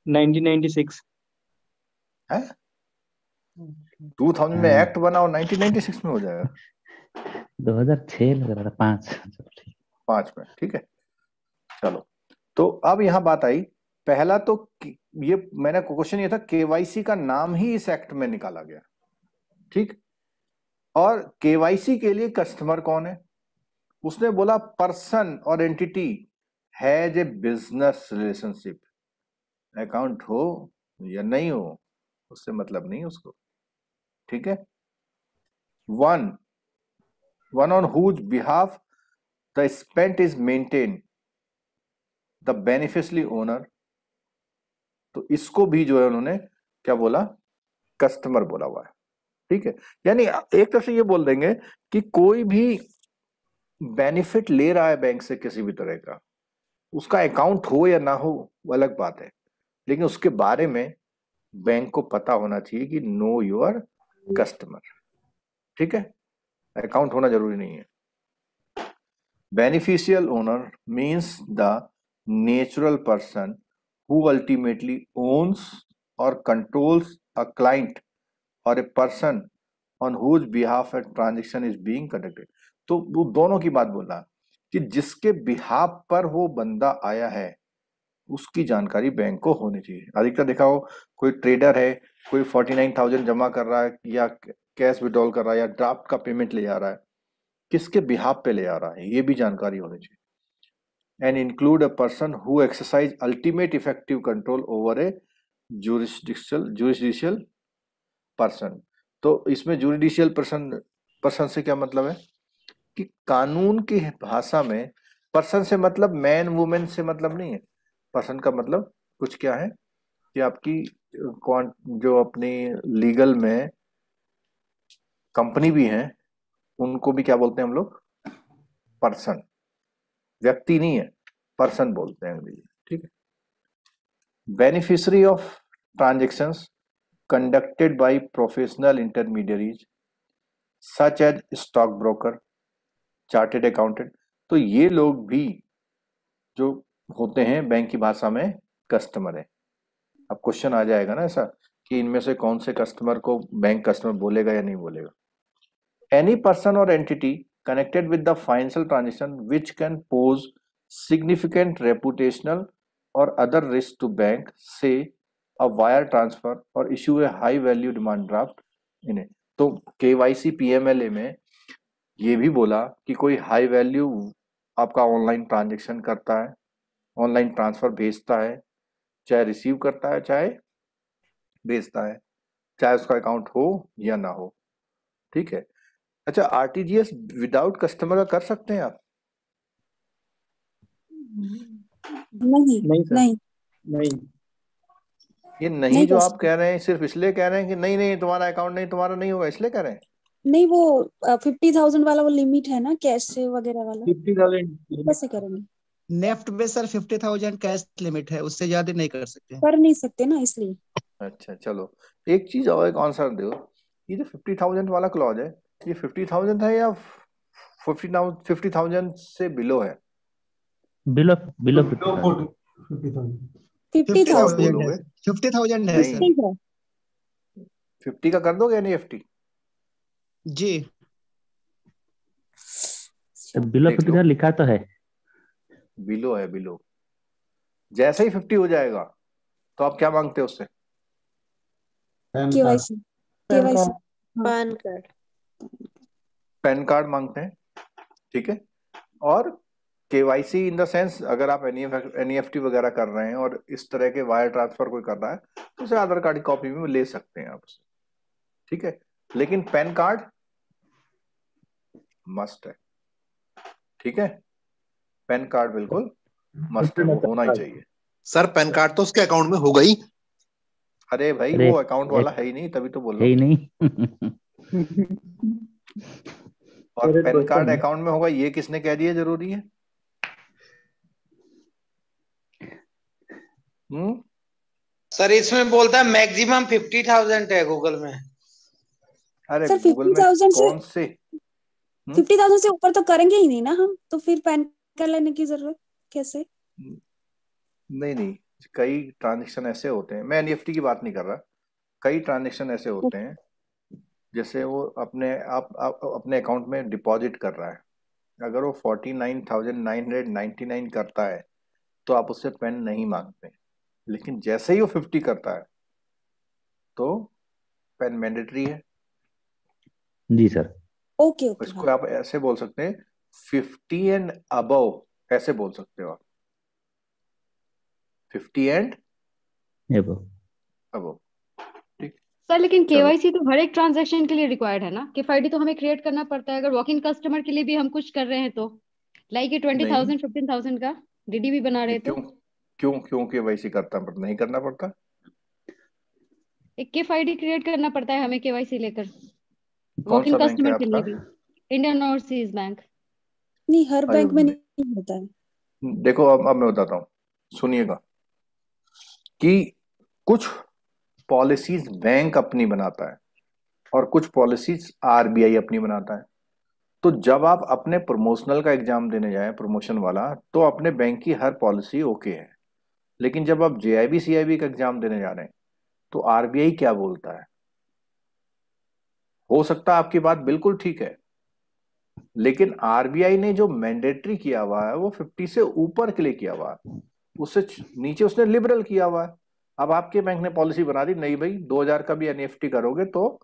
1996 है 2000 में एक्ट बना और 1996 में हो जाएगा? 2006 लग रहा था, 5। 5 में, ठीक है। चलो, तो अब यहां बात आई, पहला तो ये मैंने क्वेश्चन ये था, केवाईसी का नाम ही इस एक्ट में निकाला गया, ठीक। और केवाईसी के लिए कस्टमर कौन है? उसने बोला पर्सन और entity has a business relationship. Account हो या नहीं हो उससे मतलब नहीं उसको, ठीक है। One on whose behalf the spent is maintain the beneficiary owner. तो इसको भी जो है उन्होंने क्या बोला? कस्टमर बोला हुआ है, ठीक है। यानी एक तरफ से ये बोल देंगे कि कोई भी बेनिफिट ले रहा है बैंक से किसी भी तरह का, उसका अकाउंट हो या ना हो वो अलग बात है, लेकिन उसके बारे में बैंक को पता होना चाहिए कि नो योर कस्टमर, ठीक है। अकाउंट होना जरूरी नहीं है। Beneficial owner means the natural person who ultimately owns or controls a client or a person on whose behalf a transaction is being conducted। तो वो दोनों की बात बोला कि जिसके बिहाफ पर वो बंदा आया है उसकी जानकारी बैंक को होनी चाहिए। अधिकतर देखा हो, कोई ट्रेडर है, कोई 49,000 जमा कर रहा है या कैश विड्रॉल कर रहा है या ड्राफ्ट का पेमेंट ले जा रहा है, किसके बिहाफ पे ले जा रहा है ये भी जानकारी होनी चाहिए। and include a person who exercise ultimate effective control over a jurisdictional person। तो इसमें jurisdictional person से क्या मतलब है कि कानून की भाषा में पर्सन से मतलब मैन वुमेन से मतलब नहीं है। पर्सन का मतलब कुछ क्या है कि आपकी जो अपनी लीगल में कंपनी भी है उनको भी क्या बोलते हैं हम लोग? पर्सन। व्यक्ति नहीं है, पर्सन बोलते हैं अंग्रेजी, ठीक है। Beneficiary of transactions conducted by professional intermediaries such as stock broker, chartered accountant. तो ये लोग भी जो होते हैं बैंक की भाषा में कस्टमर है। अब क्वेश्चन आ जाएगा ना ऐसा कि इनमें से कौन से कस्टमर को बैंक कस्टमर बोलेगा या नहीं बोलेगा। एनी पर्सन और entity connected with the financial transaction which can pose significant reputational or other risk to bank, say a wire transfer or issue a high value demand draft in it। तो KYC PMLA में ये भी बोला कि कोई हाई वैल्यू आपका ऑनलाइन ट्रांजेक्शन करता है, ऑनलाइन ट्रांसफर भेजता है, चाहे रिसीव करता है चाहे भेजता है, चाहे उसका अकाउंट हो या ना हो, ठीक है। अच्छा, आरटीजीएस विदाउट कस्टमर का कर सकते हैं आप? नहीं नहीं सर नहीं नहीं। ये नहीं नहीं जो कर आप सकते। कह रहे हैं सिर्फ इसलिए कह रहे हैं कि नहीं नहीं तुम्हारा अकाउंट नहीं तुम्हारा नहीं होगा इसलिए कह रहे हैं? नहीं, वो 50,000 वाला वो लिमिट है ना, कैश से वगैरह वाला, 50,000 कैसे करेंगे? नेफ्ट में सर 50,000 कैश लिमिट है, उससे ज्यादा नहीं कर सकते। कर नहीं सकते ना, इसलिए। अच्छा चलो, एक चीज और एक आंसर दो, ये जो 50,000 वाला क्लॉज है ये 50,000 है या 50,000 से बिलो है? Below below below 50,000। 50,000। 50,000 50,000 बोलोगे? 50,000 है नहीं सर। ठीक है। 50 का कर दोगे एनईएफटी? जी। तो बिलो देख लो 50,000 लिखा तो है। बिलो है बिलो, जैसे ही 50 हो जाएगा तो आप क्या मांगते हो उससे? Pan card. KYC. KYC. Pan card. Pan card मांगते हैं, ठीक है। और केवाईसी इन द सेंस अगर आप एनईएफटी वगैरह कर रहे हैं और इस तरह के वायर ट्रांसफर कोई कर रहा है तो उसे आधार कार्ड की कॉपी में ले सकते हैं आप उसे, ठीक है। लेकिन पैन कार्ड मस्ट है, ठीक है। पैन कार्ड बिल्कुल मस्ट है, वो होना ही चाहिए। सर पैन कार्ड तो उसके अकाउंट में होगा ही। अरे भाई अरे वो अकाउंट वाला है ही नहीं, तभी तो बोल है रहा ही हूँ। नहीं। और Correct pan card question. Account में होगा ये किसने कह दिया जरूरी है? सर इसमें बोलता है मैक्सिमम 50,000 है गूगल में। अरे सर गूगल में 50,000 से कौन से 50,000 से ऊपर तो करेंगे ही नहीं ना हम, तो फिर पैन कार्ड लेने की जरूरत कैसे? नहीं नहीं, कई ट्रांजेक्शन ऐसे होते हैं, मैं एनईएफटी की बात नहीं कर रहा, कई ट्रांजेक्शन ऐसे होते हैं जैसे वो आप अपने अकाउंट में डिपॉजिट कर रहा है, अगर वो 49,999 करता है तो आप उससे पेन नहीं मांगते, लेकिन जैसे ही वो 50 करता है तो पेन मैंडेटरी है। जी सर। Okay okay. इसको आप ऐसे बोल सकते हैं 50 एंड अबव, ऐसे बोल सकते हो आप 50 एंड ये वो अबव। सर लेकिन चलो केवाईसी तो हर एक ट्रांजैक्शन के लिए रिक्वायर्ड है ना, केफआईडी तो हमें क्रिएट करना पड़ता है अगर वॉक इन कस्टमर के लिए भी हम कुछ कर रहे हैं तो, लाइक ये नहीं 20,000 15,000 का डीडी भी बना ये रहे क्यों तो क्यों क्यों केवाईसी करता नहीं करना पड़ता? एक केफआईडी क्रिएट करना पड़ता है हमें केवाईसी लेकर, कौन वॉक इन सा बैंक है कस्टमर के आपका? लिए भी। Indian overseas bank. नहीं, हर बैंक में नहीं, नहीं होता है। देखो अब मैं बताता हूँ, सुनिएगा कि कुछ पॉलिसीज बैंक अपनी बनाता है और कुछ पॉलिसीज आरबीआई अपनी बनाता है। तो जब आप अपने प्रमोशनल का एग्जाम देने जाएं, प्रमोशन वाला, तो अपने बैंक की हर पॉलिसी ओके है, लेकिन जब आप जेआईबी सीआईबी का एग्जाम देने जा रहे हैं तो आरबीआई क्या बोलता है, हो सकता है आपकी बात बिल्कुल ठीक है, लेकिन आरबीआई ने जो मैंडेटरी किया हुआ है वो 50 से ऊपर के लिए किया हुआ है, उससे नीचे उसने लिबरल किया हुआ है। अब आपके बैंक ने पॉलिसी बना दी, नहीं भाई 2,000 का भी एनईएफटी करोगे तो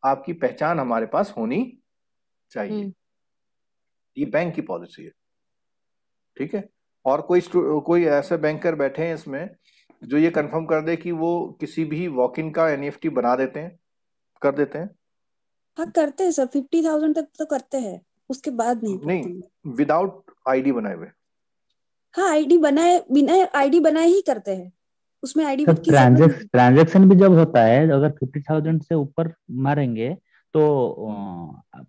आपकी पहचान हमारे पास होनी चाहिए, ये बैंक की पॉलिसी है, ठीक है। और कोई ऐसे बैंकर बैठे हैं इसमें जो ये कंफर्म कर दे कि वो किसी भी वॉक इन का एनईएफटी बना देते हैं, कर देते हैं? हाँ करते हैं सर, 50,000 तक तो करते हैं, उसके बाद नहीं करते हैं। नहीं, विदाउट आईडी बनाए हुए। हाँ आईडी बनाए, बिना आईडी बनाए ही करते हैं, उसमें आईडी तो की जरूरत नहीं। ट्रांजेक्शन भी जब होता है, अगर 50,000 से ऊपर मारेंगे तो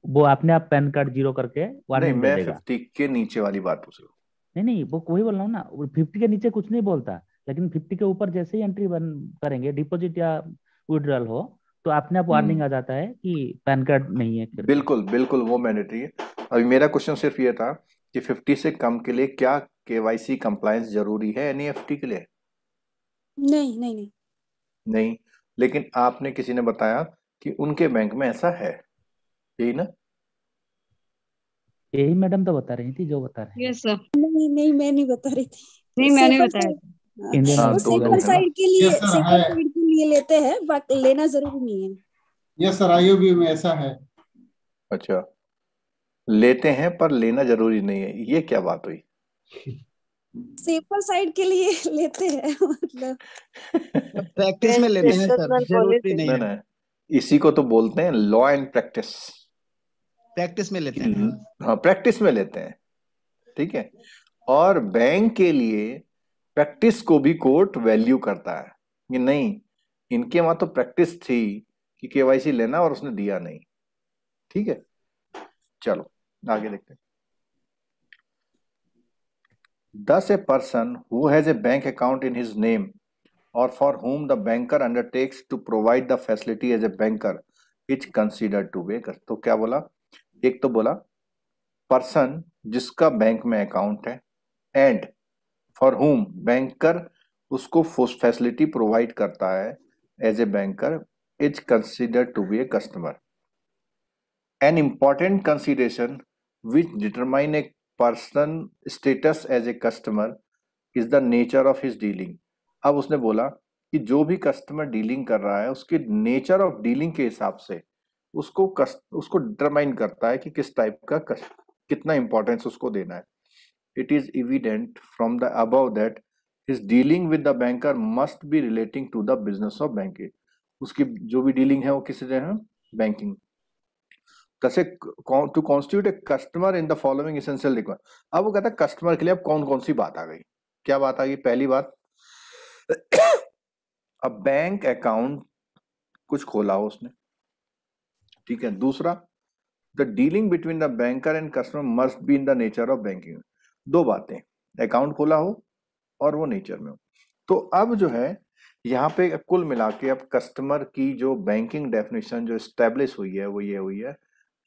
वो अपने आप पैन कार्ड जीरो करके नहीं, वार्निंग दे मैं देगा। 50 के नीचे वाली बात पूछ रहा हूँ। नहीं नहीं, वो वही बोल रहा हूँ ना, 50 के नीचे कुछ नहीं बोलता, लेकिन 50 के ऊपर जैसे ही एंट्री करेंगे, डिपॉजिट या विड्रॉल हो, तो अपने आप वार्निंग आ जाता है कि पैन कार्ड नहीं है करके। बिल्कुल बिल्कुल वो मैंडेटरी है। अभी मेरा क्वेश्चन सिर्फ ये था कि 50 से कम के लिए क्या केवाईसी कंप्लायंस जरूरी है एनईएफटी के लिए? नहीं नहीं नहीं। नहीं, लेकिन आपने किसी ने बताया कि उनके बैंक में ऐसा है, यही ना? यही मैडम तो बता रही थी जो बता रहे हैं। Yes sir. नहीं नहीं, मैं नहीं बता रही थी। नहीं मैंने सेफर बताया। साइड, हाँ, इंडियन हाँ वो तो सेफर है ना। साइड के लिए, Yes, sir, सेफर है। साइड के लिए लेते हैं, बाकी लेना जरूरी नहीं है। यस सर, आईओबी में ऐसा है। अच्छा, लेते हैं पर लेना जरूरी नहीं है, ये क्या बात हुई? सेफर साइड के लिए लेते हैं मतलब। प्रैक्टिस में लेते हैं सर, जरूरी नहीं ना है। ना, इसी को तो बोलते हैं लॉ एंड प्रैक्टिस। प्रैक्टिस में लेते हैं। हाँ प्रैक्टिस में लेते हैं, ठीक है। और बैंक के लिए प्रैक्टिस को भी कोर्ट वैल्यू करता है, ये नहीं इनके वहां तो प्रैक्टिस थी कि केवाईसी लेना और उसने दिया नहीं। ठीक है, चलो आगे देखते हैं। Thus, a person who has a bank account in his name or for whom the banker undertakes to provide the facility as a banker is considered to be। तो क्या बोला, एक तो बोला पर्सन जिसका बैंक में अकाउंट है एंड फॉर whom बैंकर उसको फैसिलिटी प्रोवाइड करता है as a banker is considered to be a customer. An important consideration which determine a person status as a customer is the nature of his dealing। अब उसने बोला कि जो भी कस्टमर डीलिंग कर रहा है उसके नेचर ऑफ डीलिंग के हिसाब से उसको डिटरमाइन करता है कि किस टाइप का कितना इंपॉर्टेंस उसको देना है। It is evident from the above that his dealing with the banker must be relating to the business of banking. उसकी जो भी डीलिंग है वो किससे है, बैंकिंग। कैसे to constitute a customer in the following essential requirement. अब वो कहता है कस्टमर के लिए अब कौन कौन सी बात आ गई। क्या बात आ गई, पहली बात अब बैंक अकाउंट कुछ खोला हो उसने, ठीक है। दूसरा, the dealing between the banker and customer must be in the nature of banking. दो बातें, अकाउंट खोला हो और वो नेचर में हो। तो अब जो है यहाँ पे कुल मिला के अब कस्टमर की जो बैंकिंग डेफिनेशन जो एस्टेब्लिश हुई है वो ये हुई है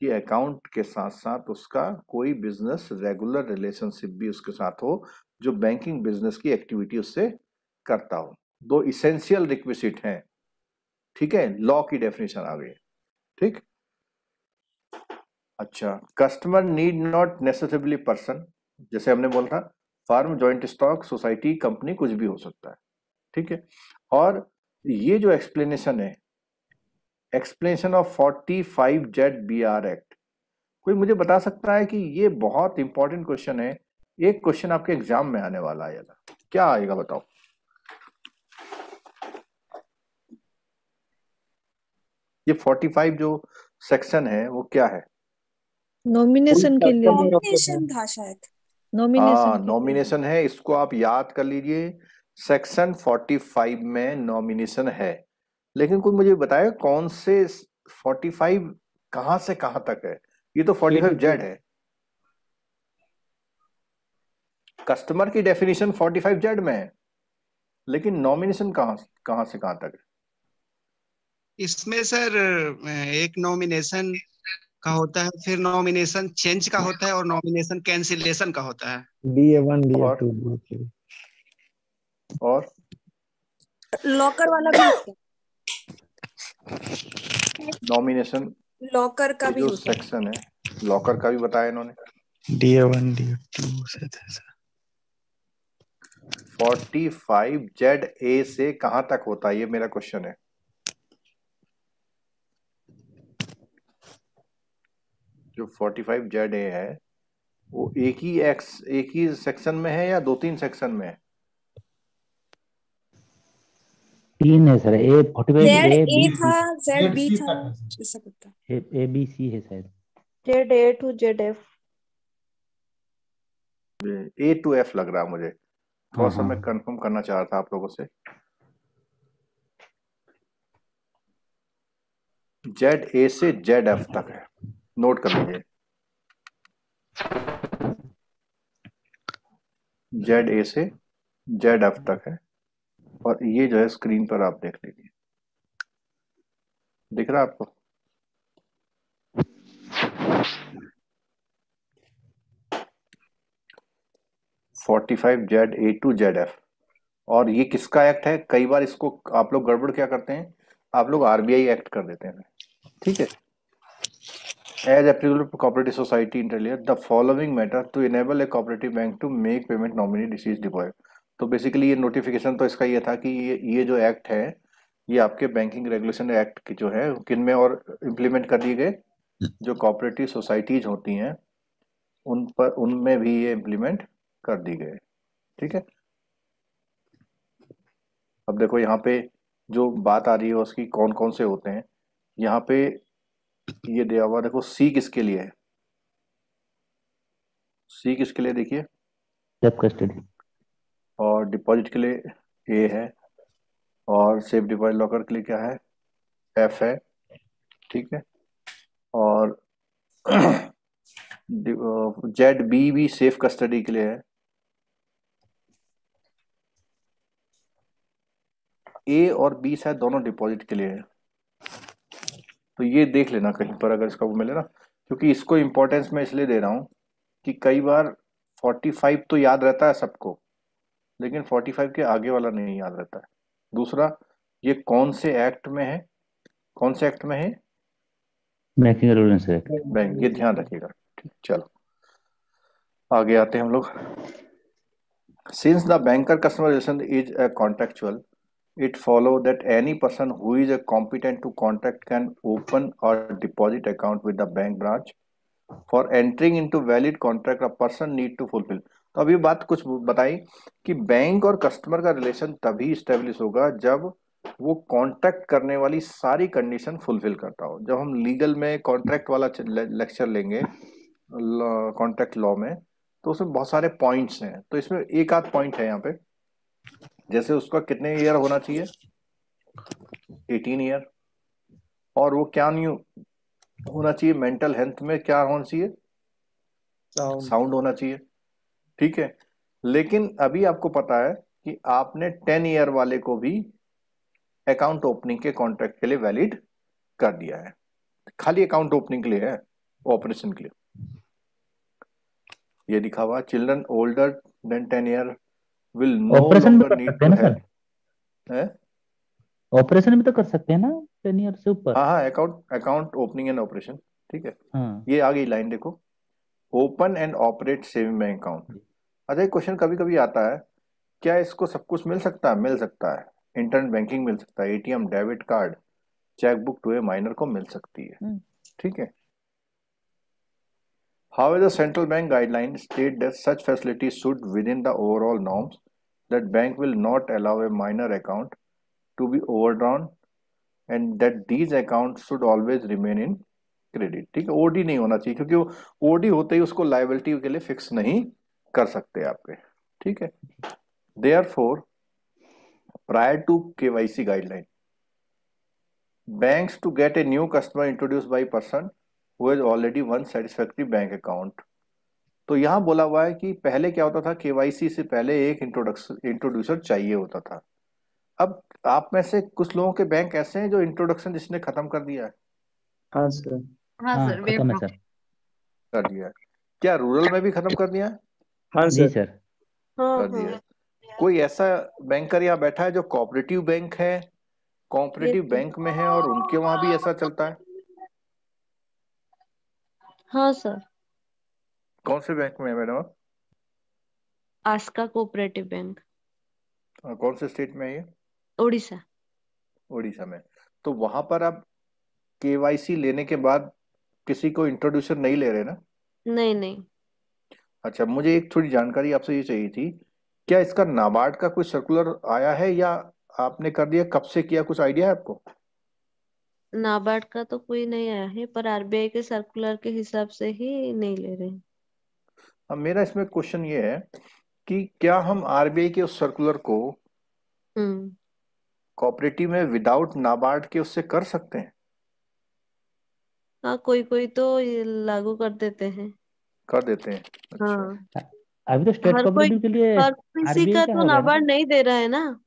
कि अकाउंट के साथ साथ उसका कोई बिजनेस रेगुलर रिलेशनशिप भी उसके साथ हो जो बैंकिंग बिजनेस की एक्टिविटी उससे करता हो। दो इसेंशियल रिक्विजिट हैं, ठीक है, लॉ की डेफिनेशन आ गई। ठीक, अच्छा, customer need not necessarily person, जैसे हमने बोला था firm, joint stock, society, company, कुछ भी हो सकता है। ठीक है, और ये जो एक्सप्लेनेशन है, एक्सप्लेनेशन ऑफ 45ZBR एक्ट, कोई मुझे बता सकता है कि ये बहुत इंपॉर्टेंट क्वेश्चन है, एक क्वेश्चन आपके एग्जाम में आने वाला है, क्या आएगा बताओ। ये 45 जो सेक्शन है वो क्या है, नॉमिनेशन के लिए, नॉमिनेशन था शायद, नॉमिनेशन नॉमिनेशन है, इसको आप याद कर लीजिए। सेक्शन 45 में नॉमिनेशन है, लेकिन कोई मुझे बताएगा कौन से 45 कहां से कहां तक है। ये तो 45Z है, कस्टमर की डेफिनेशन 45Z में है, लेकिन नॉमिनेशन कहां से कहां तक है। इसमें सर एक नॉमिनेशन का होता है, फिर नॉमिनेशन चेंज का होता है और नॉमिनेशन कैंसिलेशन का होता है। DA1 DA2 DA3 और लॉकर वाला भी होता है, नॉमिनेशन लॉकर का भी जो होता है। सेक्शन है, लॉकर का भी बताया इन्होंने। DA1 DA2 से था 45ZA से कहां तक होता है, ये मेरा क्वेश्चन है। जो 45ZA है वो एक ही सेक्शन में है या 2-3 सेक्शन में है। 3 है sir, A 45 ZA A B था, C, ZB ZC था, तक है। ऐसा कुछ था। A B C है शायद। ZA to ZF। A to F लग रहा है मुझे, थोड़ा हाँ सा मैं हाँ, कंफर्म करना चाह रहा था आप लोगों से। ZA से ZF तक है, नोट कर लीजिए। ZA से ZF तक है, और ये जो है स्क्रीन पर आप देख लीजिए, दिख रहा है आपको। ZA to ZF, और ये किसका एक्ट है। कई बार इसको आप लोग गड़बड़ क्या करते हैं, आप लोग RBI एक्ट कर देते हैं, ठीक है। As applicable to cooperative society enter the following matter to enable a cooperative bank to make payment nominee deceased deposit. तो बेसिकली ये नोटिफिकेशन तो इसका ये था कि ये जो एक्ट है ये आपके बैंकिंग रेगुलेशन एक्ट की जो है किन में और इम्प्लीमेंट कर दिए गए, जो कोऑपरेटिव सोसाइटीज होती हैं उन पर, उनमें भी ये इम्प्लीमेंट कर दी गए, ठीक है। अब देखो यहाँ पे जो बात आ रही है उसकी कौन कौन से होते हैं, यहाँ पे ये दिया हुआ देखो, सी किसके लिए है, सी किसके लिए देखिए, सेल्फ कस्टडी। और डिपॉजिट के लिए ए है, और सेफ डिपॉजिट लॉकर के लिए क्या है, एफ है, ठीक है। और जेड बी भी सेफ कस्टडी के लिए है। ए और बी शायद दोनों डिपॉजिट के लिए है, तो ये देख लेना कहीं पर अगर इसका वो मिले ना, क्योंकि इसको इम्पोर्टेंस मैं इसलिए दे रहा हूँ कि कई बार 45 तो याद रहता है सबको, लेकिन 45 के आगे वाला नहीं याद रहता है। दूसरा, ये कौन से एक्ट में है, कौन से एक्ट में है, बैंकिंग रूल्स एक्ट। बैंक, ये ध्यान रखिएगा। ठीक, चलो आगे आते हैं हम लोग। Since the banker customer relation is a contractual, it follow that any person who is a competent to contract can open or deposit account with the bank branch. For entering into valid contract, a person need to fulfill. तो अभी बात कुछ बताई कि बैंक और कस्टमर का रिलेशन तभी स्टेब्लिश होगा जब वो कॉन्ट्रैक्ट करने वाली सारी कंडीशन फुलफिल करता हो। जब हम लीगल में कॉन्ट्रैक्ट वाला लेक्चर लेंगे कॉन्ट्रैक्ट लॉ में, तो उसमें बहुत सारे पॉइंट्स हैं, तो इसमें एक आध पॉइंट है यहाँ पे, जैसे उसका कितने ईयर होना चाहिए, 18 ईयर, और वो क्या नहीं होना चाहिए, मेंटल हेल्थ में क्या होना चाहिए, साउंड होना चाहिए, ठीक है। लेकिन अभी आपको पता है कि आपने 10 ईयर वाले को भी अकाउंट ओपनिंग के कॉन्ट्रैक्ट के लिए वैलिड कर दिया है, खाली अकाउंट ओपनिंग के लिए है, ऑपरेशन के लिए। ये लिखा हुआ, children older than 10 year will no operation भी longer कर need सकते to हैं ना have सर, ऑपरेशन भी तो कर सकते हैं ना 10 ईयर से ऊपर। हाँ, अकाउंट ओपनिंग एंड ऑपरेशन, ठीक है। हाँ, ये आ गई लाइन, देखो, open and operate saving bank account. अच्छा, एक क्वेश्चन कभी कभी आता है, क्या इसको सब कुछ मिल सकता है? मिल सकता है, इंटरनेट बैंकिंग मिल सकता है, ATM, debit card, chequebook to a minor को मिल सकती है, ठीक है। However, the central bank guidelines state that such facilities should within the overall norms that bank will not allow a minor account to be overdrawn and that these accounts should always remain in credit, ठीक है। ओडी नहीं होना चाहिए, क्योंकि ओडी होते ही उसको लायबिलिटी के लिए फिक्स नहीं कर सकते आपके, ठीक है। Therefore, prior to KYC guideline, banks to get a new customer introduced by person who has already one satisfactory bank account। तो यहाँ बोला हुआ है कि पहले क्या होता था, केवाईसी से पहले एक इंट्रोड्यूसर चाहिए होता था। अब आप में से कुछ लोगों के बैंक ऐसे हैं जो इंट्रोडक्शन जिसने खत्म कर दिया है। हाँ सर। हाँ हाँ सर, खत्म है सर। कर दिया है, क्या रूरल में भी खत्म कर दिया है? हाँ जी सर। सर। हाँ कर दिया हाँ है। कोई ऐसा बैंकर यहाँ बैठा है जो कोऑपरेटिव बैंक है, ये कोऑपरेटिव तो बैंक में है और उनके वहां भी ऐसा चलता है? हाँ सर, कौन से बैंक में है मैडम आप? आस्का कोऑपरेटिव बैंक, कौन से स्टेट में है ये? उड़ीसा। उड़ीसा में। तो वहां पर आप केवाईसी लेने के बाद किसी को इंट्रोड्यूसर नहीं ले रहे ना? नहीं नहीं, अच्छा, मुझे एक थोड़ी जानकारी आपसे ये चाहिए थी, क्या इसका नाबार्ड का कोई सर्कुलर आया है या आपने कर दिया, कब से किया, कुछ आइडिया है आपको? नाबार्ड का तो कोई नहीं आया है, पर आरबीआई के सर्कुलर के हिसाब से ही नहीं ले रहे हैं। अब मेरा इसमें क्वेश्चन ये है कि क्या हम आरबीआई के उस सर्कुलर को हम्म, कोऑपरेटिव में विदाउट नाबार्ड के उससे कर सकते हैं? हाँ कोई कोई तो ये लागू कर देते हैं। कर देते हैं, अच्छा। हाँ, अभी तो स्टेट हर कोई, कोऑपरेटिव के लिए हर किसी आरबीआई का का तो हो गया ना नाबार्ड सर। नहीं दे रहा है ना,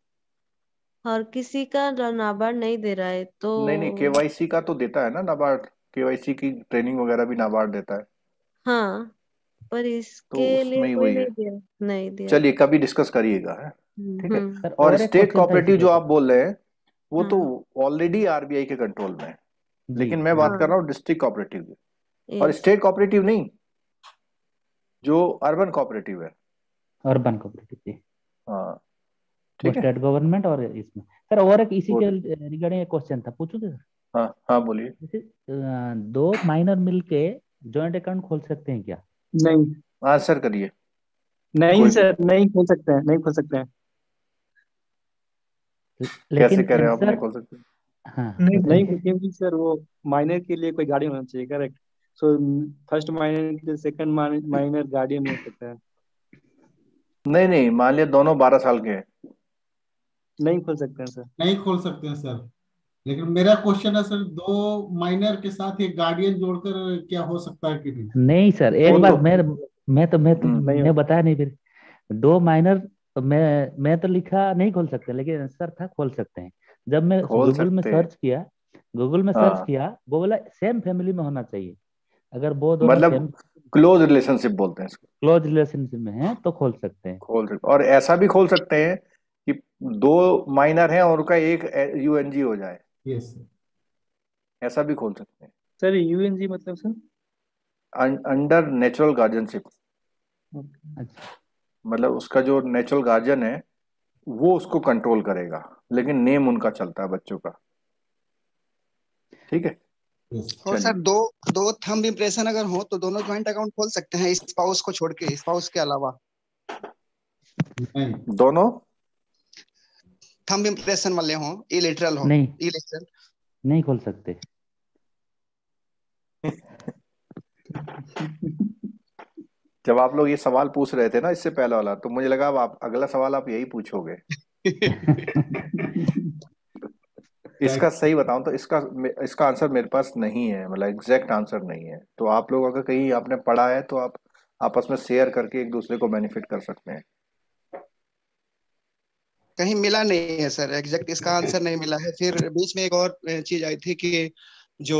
हर किसी का नाबार्ड नहीं दे रहा है नहीं, तो। केवाईसी का तो देता है ना नाबार्ड, केवाईसी की ट्रेनिंग वगैरह भी नाबार्ड देता है, हाँ, पर तो इसके लिए उसमें ही कोई वही नहीं है। दिया, नहीं दिया चलिए अभी। कभी डिस्कस करिएगा, है, ठीक है। हम्म, सर और और एक स्टेट क्वेश्चन था इसी कोऑपरेटिव जो पे आप बोल रहे हैं वो तो हाँ ऑलरेडी आरबीआई के कंट्रोल में है, जी लेकिन मैं बात कर हाँ, रहा हूँ डिस्ट्रिक्ट कोऑपरेटिव की, और यस, स्टेट कोऑपरेटिव नहीं, जो अर्बन कोऑपरेटिव है। अर्बन कोऑपरेटिव जी, हाँ, वो ठीक है। स्टेट गवर्नमेंट और इसमें। सर और एक इसी वो के रिगार्डिंग एक क्वेश्चन था, पूछूं क्या सर? हाँ हाँ, बोलिए। जैसे दो माइनर मिलके जॉइंट अकाउंट खोल सकते हैं क्या? नहीं आंसर करिए नहीं कोई भी। सर, नहीं खोल सकते हैं, नहीं खोल सकते हैं। कैसे लेकिन कह रहे हैं आप, नहीं सर, खोल सकते? हाँ नहीं बताइए। क्योंकि सर वो माइनर के लिए कोई गार्डियन होना चाहिए, करेक्ट। सो फर्स्ट माइनर के सेकंड माइनर गार्डियन नहीं हो सकता है। नहीं नहीं, मान लिया दोनों 12 साल के हैं, नहीं खोल सकते हैं सर। नहीं खोल सकते हैं सर। लेकिन मेरा क्वेश्चन है सर, 2 माइनर के साथ एक गार्डियन जोड़कर क्या हो सकता है कि नहीं? नहीं सर, एक वो बात तो नहीं मैं बताया नहीं फिर। 2 माइनर तो मैं तो लिखा नहीं खोल सकते, लेकिन सर था खोल सकते हैं। जब मैं खोल सकते हैं। गूगल में सर्च हाँ, किया, वो बोला सेम फैमिली में होना चाहिए। अगर वो दोनों मतलब सेम क्लोज रिलेशनशिप बोलते हैं इसको। क्लोज रिलेशनशिप में हैं तो खोल सकते हैं। खोल सकते, और ऐसा भी खोल सकते हैं कि 2 माइनर हैं और उनका एक यूएनजी हो जाए, यस सर। ऐसा भी खोल सकते हैं। सर यूएनजी मतलब सर? अंडर नेचुरल गार्जियनशिप, अच्छा, मतलब उसका जो नेचुरल गार्जियन है वो उसको कंट्रोल करेगा, लेकिन नेम उनका चलता है बच्चों का। ठीक है, यस। और सर चलिए। दो दो थंब इम्प्रेशन अगर हो तो दोनों ज्वाइंट अकाउंट खोल सकते हैं, स्पाउस को छोड़ के, स्पाउस के अलावा। नहीं। दोनों थंब इम्प्रेशन वाले हों, इलिटरल हो, नहीं इलिटरल। नहीं खोल सकते। जब आप लोग ये सवाल पूछ रहे थे ना इससे पहले वाला, तो मुझे लगा अब आप अगला सवाल आप यही पूछोगे। इसका सही बताऊं तो इसका इसका आंसर मेरे पास नहीं है, मतलब एग्जैक्ट आंसर नहीं है। तो आप लोग अगर कहीं आपने पढ़ा है तो आप आपस में शेयर करके एक दूसरे को बेनिफिट कर सकते हैं। कहीं मिला नहीं है सर, एग्जैक्ट इसका आंसर नहीं मिला है। फिर बीच में एक और चीज आई थी कि जो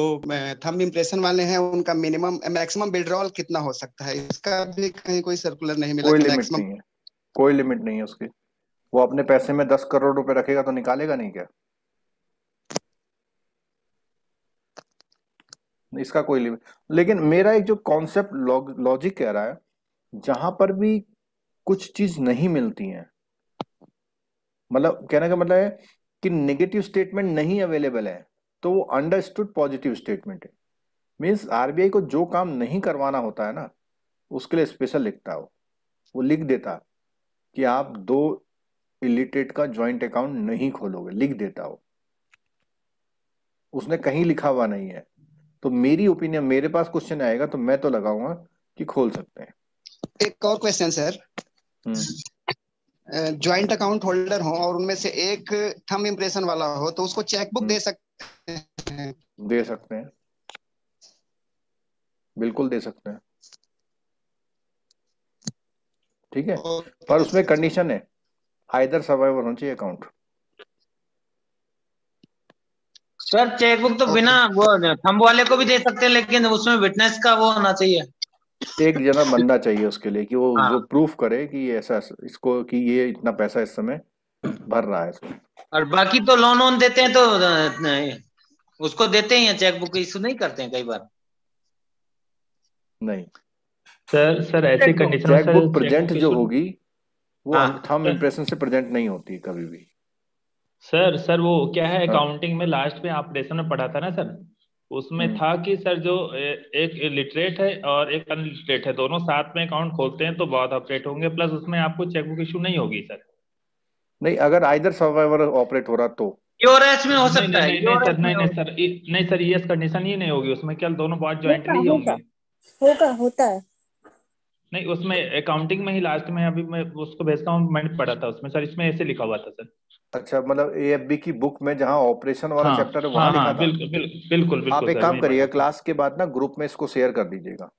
थंब इम्प्रेशन वाले हैं उनका मिनिमम मैक्सिमम विड्रॉल कितना हो सकता है, इसका भी कहीं कोई सर्कुलर नहीं मिला कोई कि लिमिट मैक्सिमम। नहीं है, कोई लिमिट नहीं है उसकी। वो अपने पैसे में 10 करोड़ रुपए रखेगा तो निकालेगा नहीं क्या? इसका कोई लिमिट। लेकिन मेरा एक जो कॉन्सेप्ट लॉजिक कह रहा है, जहां पर भी कुछ चीज नहीं मिलती है, मतलब कहने का मतलब है कि नेगेटिव स्टेटमेंट नहीं अवेलेबल है, तो वो अंडरस्टूड पॉजिटिव स्टेटमेंट है। मीन्स आरबीआई को जो काम नहीं करवाना होता है ना, उसके लिए स्पेशल लिखता हो। वो लिख देता कि आप 2 इलिटरेट का ज्वाइंट अकाउंट नहीं खोलोगे, लिख देता हो। उसने कहीं लिखा हुआ नहीं है। तो मेरी ओपिनियन, मेरे पास क्वेश्चन आएगा तो मैं तो लगाऊंगा कि खोल सकते हैं। एक और question sir, joint account holder हो और उनमें से एक थंब इम्प्रेशन वाला हो तो उसको चेकबुक दे सकते हैं? दे सकते हैं, बिल्कुल दे सकते हैं। ठीक है, पर उसमें कंडीशन है, आइदर सर्वाइवर होना चाहिए अकाउंट। सर चेकबुक तो बिना वो थंब वाले को भी दे सकते हैं, लेकिन उसमें विटनेस का वो होना चाहिए। एक जना बंदा चाहिए उसके लिए कि वो हाँ। जो प्रूफ करे कि ये ऐसा, इसको कि ये इतना पैसा इस समय भर रहा है इसमें। और बाकी तो लोन वोन देते हैं तो उसको देते ही हैं, चेकबुक इशू नहीं करते हैं कई बार। नहीं, सर ऐसे कंडीशन में सर चेकबुक प्रेजेंट चेकबुक जो इशू। होगी वो हाँ थंब सर, इम्प्रेशन से प्रेजेंट नहीं होती कभी भी। सर वो क्या है, हाँ, अकाउंटिंग में लास्ट में ऑपरेशन में पढ़ा था ना सर, उसमें था कि सर जो एक लिटरेट है और एक अनलिटरेट है, दोनों साथ में अकाउंट खोलते हैं तो बहुत ऑपरेट होंगे, प्लस उसमें आपको चेकबुक इशू नहीं होगी सर। नहीं, अगर आइदर सर्वाइवर ऑपरेट हो रहा तो। यूआरएस में हो नहीं सकता नहीं है, नहीं नहीं यूआरएस सर, नहीं में नहीं सर, नहीं सर, ये कंडीशन ही नहीं होगी उसमें, क्या दोनों बहुत होगा ज्वाइंटली ही होगा होंगे। होगा होता है। नहीं उसमें अकाउंटिंग में ही लास्ट में, अभी मैं उसको भेजता हूँ, मैंने पढ़ा था उसमें सर, इसमें ऐसे लिखा हुआ था सर। अच्छा, मतलब एएफबी की बुक में जहां ऑपरेशन वाला हाँ चैप्टर है हाँ वहां लिखा हाँ, था। बिल्कुल बिल्कुल आप बिल्कुल एक सर, काम वही पढ़ा करिएगा, था। क्लास के बाद ना ग्रुप में इसको शेयर कर दीजिएगा।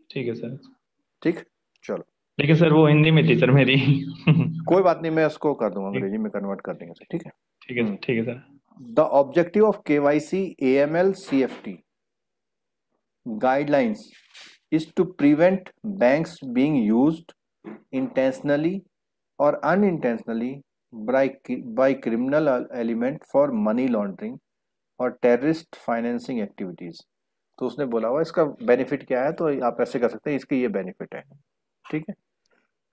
ठीक है सर। ठीक, चलो। लेकिन सर वो हिंदी में थी सर मेरी। कोई बात नहीं, मैं उसको कर दूंगा, अंग्रेजी में कन्वर्ट कर देंगे सर। ठीक है। ठीक है sir. The objective of KYC AML CFT guidelines is to prevent banks being used intentionally or unintentionally by criminal element for money laundering और टेररिस्ट फाइनेंसिंग एक्टिविटीज। तो उसने बोला हुआ इसका बेनिफिट क्या है, तो आप ऐसे कर सकते हैं, इसके ये बेनिफिट है। ठीक है,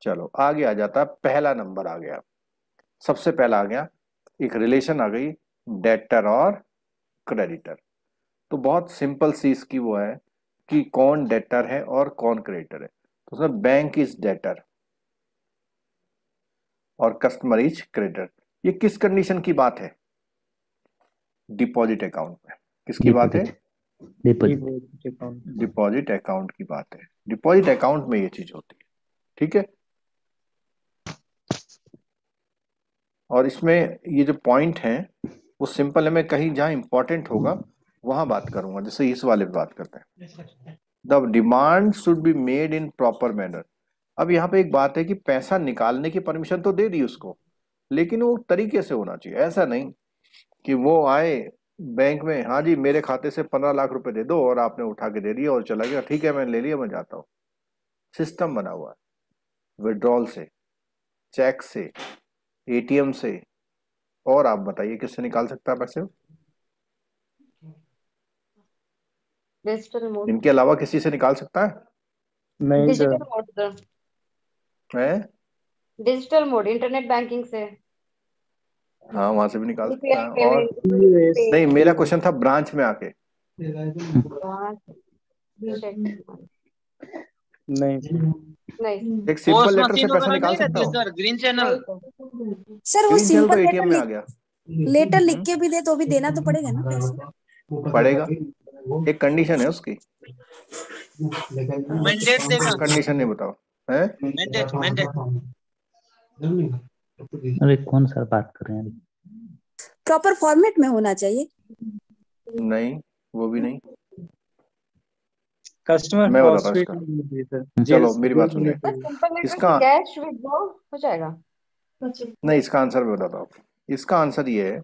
चलो आगे आ जाता है। पहला नंबर आ गया, सबसे पहला आ गया, एक रिलेशन आ गई डेटर और क्रेडिटर। तो बहुत सिंपल सी इसकी वो है कि कौन डेटर है और कौन क्रेडिटर है। तो उसमें बैंक इज डेटर और कस्टमर इज क्रेडिटर। ये किस कंडीशन की बात है? डिपॉजिट अकाउंट में। किसकी बात है? डिपॉजिट अकाउंट की बात है। डिपॉजिट अकाउंट में ये चीज होती है। ठीक है, और इसमें ये जो पॉइंट है वो सिंपल है, मैं कहीं जहाँ इंपॉर्टेंट होगा वहां बात करूंगा, जैसे इस वाले पे बात करते हैं। The demand should be made in proper manner. अब यहाँ पे एक बात है कि पैसा निकालने की परमिशन तो दे दी उसको, लेकिन वो तरीके से होना चाहिए। ऐसा नहीं कि वो आए बैंक में, हाँ जी मेरे खाते से 15 लाख रुपए दे दो, और आपने उठा के दे दिया और चला गया, ठीक है मैंने ले लिया मैं जाता हूँ। सिस्टम बना हुआ है विड्रॉल से, चेक से, एटीएम से, और आप बताइए किससे निकाल सकता है पैसे? डिजिटल मोड, इनके अलावा किसी से निकाल सकता है? नहीं सर। डिजिटल मोड सर, है? डिजिटल मोड इंटरनेट बैंकिंग से, हाँ वहां से भी निकाल सकता यूपीआई है। और पेमेंट, नहीं, मेरा क्वेश्चन था ब्रांच में आके। नहीं नहीं एक सिंपल पोस्ट लेटर से मशीन पैसा वगैरह निकाल नहीं सकता रहती हो? Sir, green channel. सर वो ग्रीन चैनल तो सिंपल एटीएम में आ गया। लेटर लिख के भी दे तो भी देना तो पड़ेगा ना पैसे। पड़ेगा, एक कंडीशन है उसकी। मैंडेट देगा, कंडीशन नहीं बताओ है? Mandate mandate. अरे कौन सर बात कर रहे हैं अभी? प्रॉपर फॉर्मेट में होना चाहिए। नहीं, वो भी नहीं। कस्टमर मैं बताता फॉस्फेट हूँ नहीं इसका। सर। चलो मेरी बात सुनिए। सिंपल लेटर इसका से कैश विड्रॉ हो जाएगा। नहीं, इसका आंसर मैं बताता हूँ। इसका आंसर ये है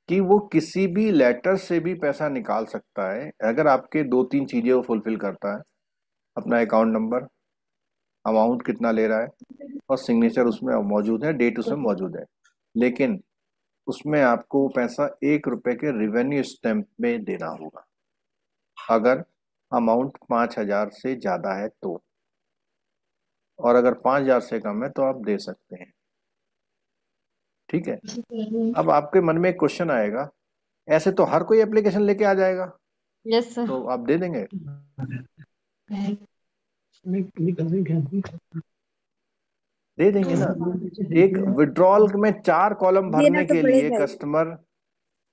कि वो किसी भी लेटर से भी पैसा निकाल सकता है अगर आपके 2-3 चीजें वो फुलफिल करता है। अपना अकाउंट नंबर, अमाउंट कितना ले रहा है, और सिग्नेचर उसमें मौजूद है, डेट उसमें मौजूद है। लेकिन उसमें आपको पैसा 1 रुपए के रेवेन्यू स्टैंप में देना होगा अगर अमाउंट 5,000 से ज्यादा है तो, और अगर 5,000 से कम है तो आप दे सकते हैं। ठीक है। अब आपके मन में एक क्वेश्चन आएगा, ऐसे तो हर कोई एप्लीकेशन लेके आ जाएगा, यस सर, तो आप दे देंगे? दे देंगे ना। एक विड्रॉल में 4 कॉलम देना भरने तो के लिए पड़ेगा ही। कस्टमर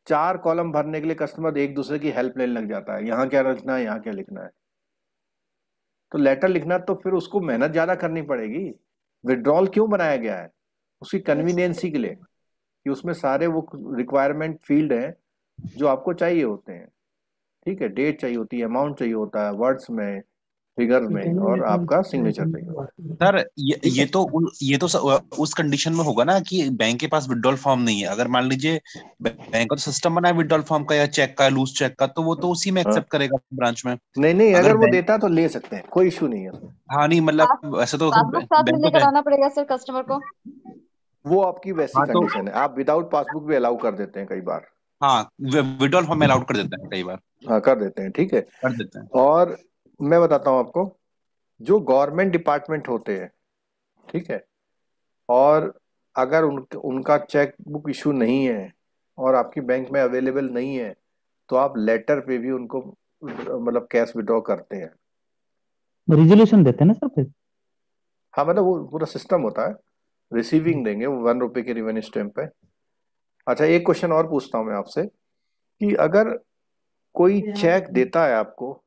4 कॉलम भरने के लिए कस्टमर एक दूसरे की हेल्प लेने लग जाता है, यहाँ क्या लिखना है, यहाँ क्या लिखना है। तो लेटर लिखना तो फिर उसको मेहनत ज्यादा करनी पड़ेगी। विड्रॉल क्यों बनाया गया है? उसकी कन्वीनियंसी के लिए, कि उसमें सारे वो रिक्वायरमेंट फील्ड हैं जो आपको चाहिए होते हैं। ठीक है, डेट चाहिए होती है, अमाउंट चाहिए होता है, वर्ड्स में, फिगर में, और आपका सिग्नेचर चाहिए होता है। सर ये तो उस कंडीशन में होगा ना कि बैंक के पास विड्रॉल फॉर्म नहीं है। अगर मान लीजिए बैंक का तो सिस्टम बना है विड्रॉल फॉर्म का या चेक का, लूज चेक का, तो वो तो उसी में एक्सेप्ट करेगा ब्रांच में। नहीं, अगर वो बैंक देता तो ले सकते हैं, कोई इशू नहीं है। हाँ नहीं मतलब वैसे तो पासबुक साथ में बैंक लेकर आना पड़ेगा सर कस्टमर को। वो आपकी वैसी हाँ तो कंडीशन है, आप विदाउट पासबुक भी अलाउ कर देते हैं कई बार। हाँ विड्रॉल फॉर्म में अलाउड कर देते हैं कई बार, हाँ कर देते हैं, ठीक है। कर देते हैं। और मैं बताता हूँ आपको, जो गवर्नमेंट डिपार्टमेंट होते हैं, ठीक है, और अगर उनका चेक बुक इशू नहीं है और आपकी बैंक में अवेलेबल नहीं है, तो आप लेटर पे भी उनको मतलब कैश विड्रॉ करते हैं। रिजोल्यूशन देते हैं ना सर फिर? हाँ मतलब वो पूरा सिस्टम होता है। रिसीविंग देंगे वो 1 रुपए के रेवेन्यू स्टैंप पे। अच्छा, एक क्वेश्चन और पूछता हूँ मैं आपसे कि अगर कोई चेक देता है आपको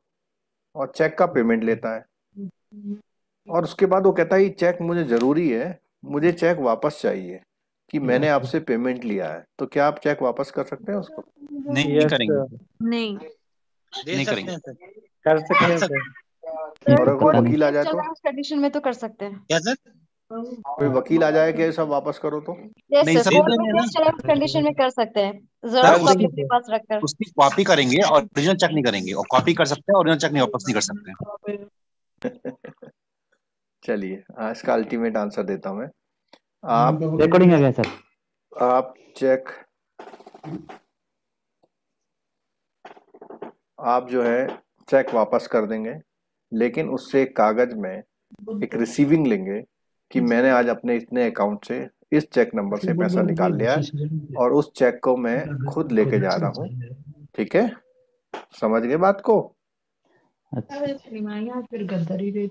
और चेक का पेमेंट लेता है, और उसके बाद वो कहता है ये चेक मुझे जरूरी है, मुझे चेक वापस चाहिए कि मैंने आपसे पेमेंट लिया है, तो क्या आप चेक वापस कर सकते हैं उसको? नहीं करेंगे, नहीं नहीं करेंगे। कर सकते हैं सर। और अगर कोई वकील आ जाए तो? उस कंडीशन में तो कर सकते हैं। क्या सर? कोई वकील आ जाए कि सब वापस करो तो? यस नहीं सर, सर, कोर्ट में केस चला उस कंडीशन में कर सकते हैं, जेरॉक्स कॉपी अपने पास रखकर। उसकी कॉपी करेंगे और ओरिजिनल चेक नहीं करेंगे, और कॉपी कर सकते हैं, ओरिजिनल चेक नहीं वापस नहीं कर सकते। चलिए इसका अल्टीमेट आंसर देता हूं मैं। आप रिकॉर्डिंग आ गया सर। आप चेक, आप जो है चेक वापस कर देंगे, लेकिन उससे एक कागज में एक रिसीविंग लेंगे कि मैंने आज अपने इतने अकाउंट से इस चेक नंबर से पैसा निकाल लिया है और उस चेक को मैं खुद लेके जा रहा हूँ। ठीक है, समझ गए बात को? फिर गद्दारी रही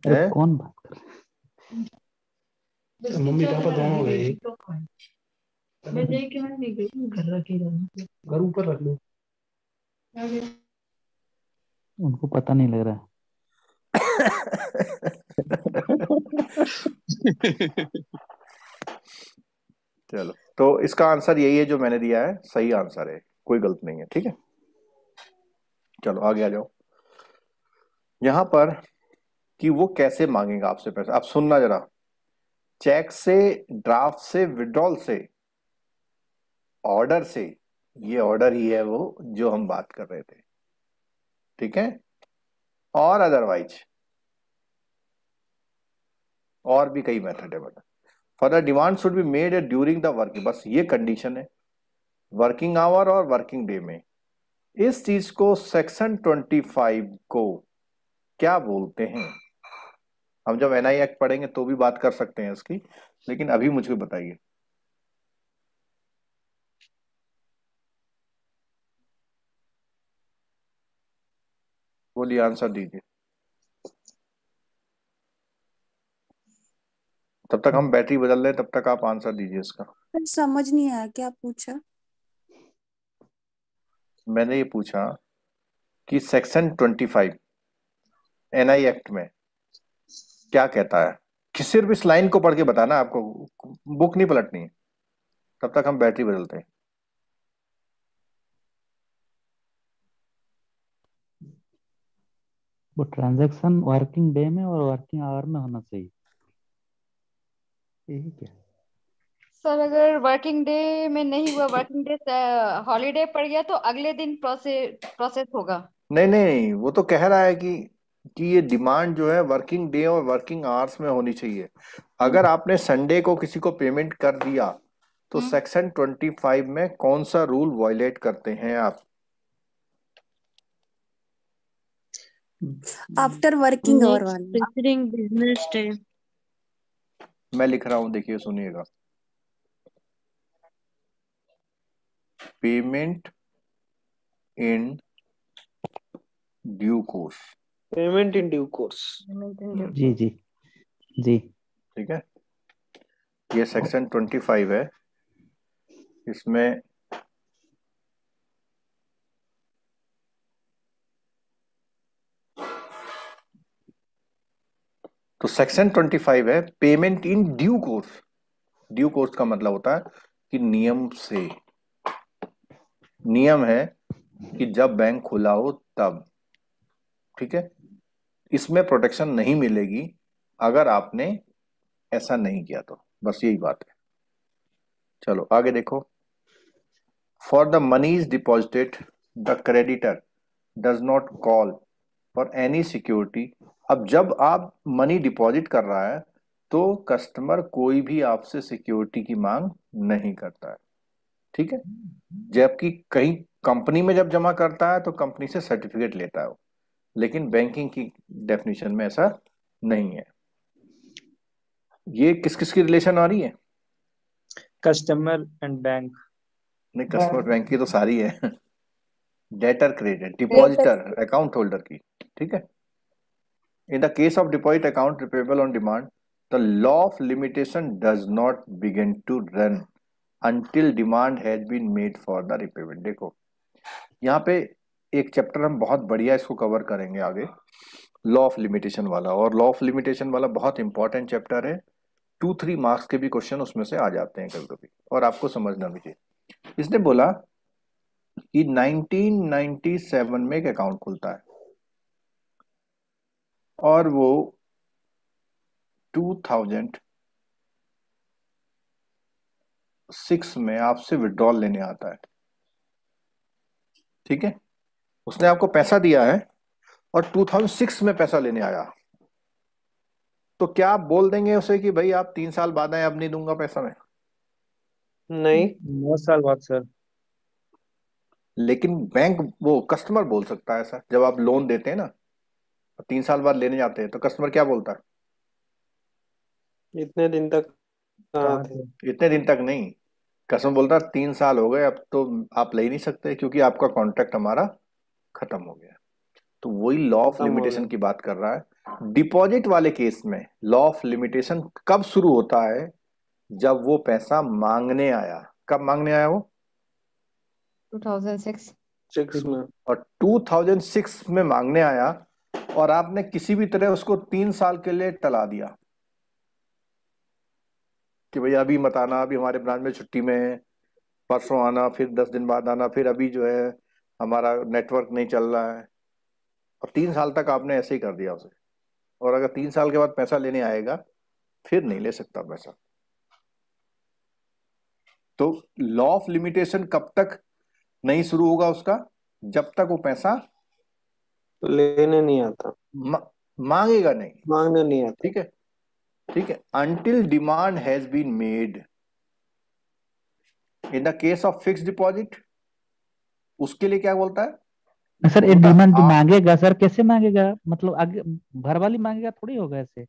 अरे कौन बात कर थी? मम्मी पापा दोनों गए। मैं देख के मैं नहीं गई, घर रखी रहना, घर ऊपर रख लो। उनको पता नहीं लग रहा है। चलो, तो इसका आंसर यही है जो मैंने दिया है, सही आंसर है, कोई गलत नहीं है। ठीक है, चलो आगे आ जाओ। यहां पर कि वो कैसे मांगेगा आपसे पैसा, आप सुनना जरा। चेक से, ड्राफ्ट से, विड्रॉल से, ऑर्डर से, ये ऑर्डर ही है वो जो हम बात कर रहे थे। ठीक है, और अदरवाइज और भी कई मेथड है बेटा। For the demand should be made during the working, बस ये कंडीशन है, वर्किंग आवर और वर्किंग डे में। इस चीज को सेक्शन 25 को क्या बोलते हैं? हम जब एनआई एक्ट पढ़ेंगे तो भी बात कर सकते हैं इसकी, लेकिन अभी मुझे बताइए। बोलिए, आंसर दीजिए। तब तक हम बैटरी बदल रहे हैं, तब तक आप आंसर दीजिए इसका। समझ नहीं आया क्या पूछा। मैंने ये पूछा कि सेक्शन 25 एनआई एक्ट में क्या कहता है, कि सिर्फ इस लाइन को पढ़ के बताना, आपको बुक नहीं पलटनी है। तब तक हम बैटरी बदलते हैं। वो ट्रांजैक्शन वर्किंग डे में और वर्किंग आवर में होना चाहिए, यही क्या? सर अगर वर्किंग डे में नहीं हुआ, वर्किंग डे हॉलीडे पड़ गया, तो अगले दिन प्रोसेस होगा। नहीं नहीं, वो तो कह रहा है कि ये डिमांड जो है वर्किंग डे और वर्किंग आवर्स में होनी चाहिए। अगर आपने संडे को किसी को पेमेंट कर दिया तो सेक्शन 25 में कौन सा रूल वायलेट करते हैं आप? आफ्टर वर्किंग आवर वाला। Preceding business day. मैं लिख रहा हूं, देखिए सुनिएगा। Payment in due course. Payment in due course. जी जी जी। ठीक है, ये सेक्शन 25 है। इसमें तो सेक्शन 25 है payment in due course. Due course का मतलब होता है कि नियम से, नियम है कि जब बैंक खुला हो तब। ठीक है, इसमें प्रोटेक्शन नहीं मिलेगी अगर आपने ऐसा नहीं किया तो, बस यही बात है। चलो आगे देखो। For the money is deposited the creditor does not call for any security. अब जब आप मनी डिपॉजिट कर रहा है तो कस्टमर कोई भी आपसे सिक्योरिटी की मांग नहीं करता है। ठीक है, जबकि कहीं कंपनी में जब जमा करता है तो कंपनी से सर्टिफिकेट लेता है वो, लेकिन बैंकिंग की डेफिनेशन में ऐसा नहीं है। ये किस किस की रिलेशन आ रही है? Customer and bank. नहीं, कस्टमर बैंक की तो सारी है। Debtor, credit, depositor, account holder की। ठीक है, in the case of deposit account repayable on demand the law of limitation does not begin to run until demand has been made for the repayment। देखो यहाँ पे एक चैप्टर हम बहुत बढ़िया इसको कवर करेंगे आगे, लॉ ऑफ लिमिटेशन वाला। और लॉ ऑफ लिमिटेशन वाला बहुत इंपॉर्टेंट चैप्टर है, 2-3 मार्क्स के भी क्वेश्चन उसमें से आ जाते हैं कभी कभी, और आपको समझना भी चाहिए। इसने बोला कि 1997 में एक अकाउंट खुलता है और वो 2006 में आपसे विड्रॉल लेने आता है। ठीक है, उसने आपको पैसा दिया है और 2006 में पैसा लेने आया, तो क्या आप बोल देंगे उसे कि भाई आप 3 साल बाद आए, अब नहीं दूंगा पैसा मैं? नहीं, 9 साल बाद सर। लेकिन बैंक, वो कस्टमर बोल सकता है ऐसा। जब आप लोन देते हैं ना, 3 साल बाद लेने जाते हैं, तो कस्टमर क्या बोलता है? इतने दिन तक कहाँ थे? इतने दिन तक नहीं, कस्टमर बोलता है 3 साल हो गए, अब तो आप ले नहीं सकते क्योंकि आपका कॉन्ट्रैक्ट हमारा खत्म हो गया। तो वही लॉ ऑफ लिमिटेशन की बात कर रहा है। डिपॉजिट वाले केस में लॉ ऑफ लिमिटेशन कब शुरू होता है? जब वो पैसा मांगने आया। कब मांगने आया वो? 2006 में। और 2006 में मांगने आया और आपने किसी भी तरह उसको 3 साल के लिए टला दिया, कि भैया अभी मत आना, अभी हमारे ब्रांच में छुट्टी में है, परसों आना, फिर 10 दिन बाद आना, फिर अभी जो है हमारा नेटवर्क नहीं चल रहा है। और 3 साल तक आपने ऐसे ही कर दिया उसे, और अगर 3 साल के बाद पैसा लेने आएगा फिर नहीं ले सकता पैसा। तो लॉ ऑफ लिमिटेशन कब तक नहीं शुरू होगा उसका? जब तक वो पैसा लेने नहीं आता, मांगेगा नहीं, मांगने नहीं आता। ठीक है, ठीक है। Until demand has been made. In the case of fix deposit उसके लिए क्या बोलता है सर? ये डिमांड मांगेगा सर, कैसे मांगेगा? मतलब आगे भर वाली मांगेगा थोड़ी होगा ऐसे।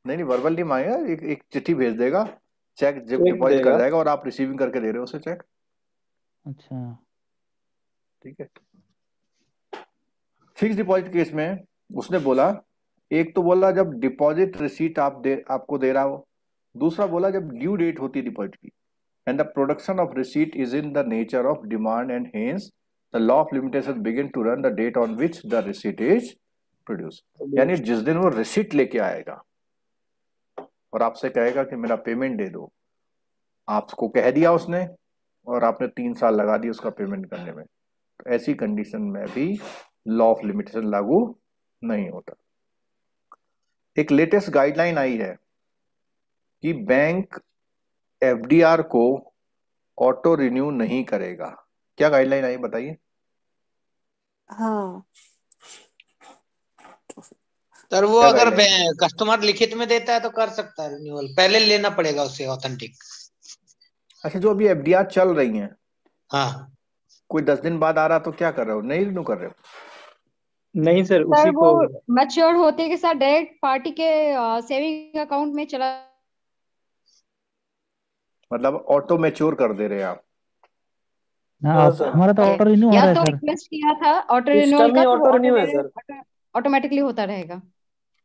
नहीं वर्बल नहीं मांगेगा, एक चिट्ठी भेज देगा, चेक जब डिपॉजिट कर जाएगा और आप रिसीविंग करके दे रहे हो उसे चेक। अच्छा, ठीक है। फिक्स डिपॉजिट केस में उसने बोला, एक तो बोला जब डिपॉजिट रिसीट आपको दे रहा हो, दूसरा बोला जब ड्यू डेट होती है डिपॉजिट की, and the production of receipt is in the nature of demand and hence the law of limitation begin to run the date on which the receipt is produce. यानी जिस दिन वो रिसीट लेके आएगा और आपसे कहेगा कि मेरा पेमेंट दे दो, आपको कह दिया उसने और आपने 3 साल लगा दिए उसका पेमेंट करने में, तो ऐसी कंडीशन में भी लॉ ऑफ लिमिटेशन लागू नहीं होता। एक लेटेस्ट गाइडलाइन आई है कि बैंक एफडीआर को ऑटो रिन्यू नहीं करेगा। क्या गाइडलाइन आई बताइए? हाँ सर वो क्या अगर guideline? कस्टमर लिखित में देता है तो कर सकता है रिन्यूअल, पहले लेना पड़ेगा उससे ऑथेंटिक। अच्छा, जो अभी एफडीआर चल रही हैं, हाँ, कोई 10 दिन बाद आ रहा तो क्या कर रहे हो? नहीं रिन्यू कर रहे हो? नहीं सर, सर उसी वो को मैच्योर होते के साथ डायरेक्ट पार्टी के सेविंग अकाउंट में चला, मतलब ऑटो मैच्योर कर दे रहे हैं आप? हाँ, हमारा तो ऑटो रिन्यू हो या रहा है तो सर। रिक्वेस्ट किया था ऑटो रिन्यूअल सिस्टम का, ही तो ऑटो रिन्यू है सर। ऑटोमेटिकली होता रहेगा।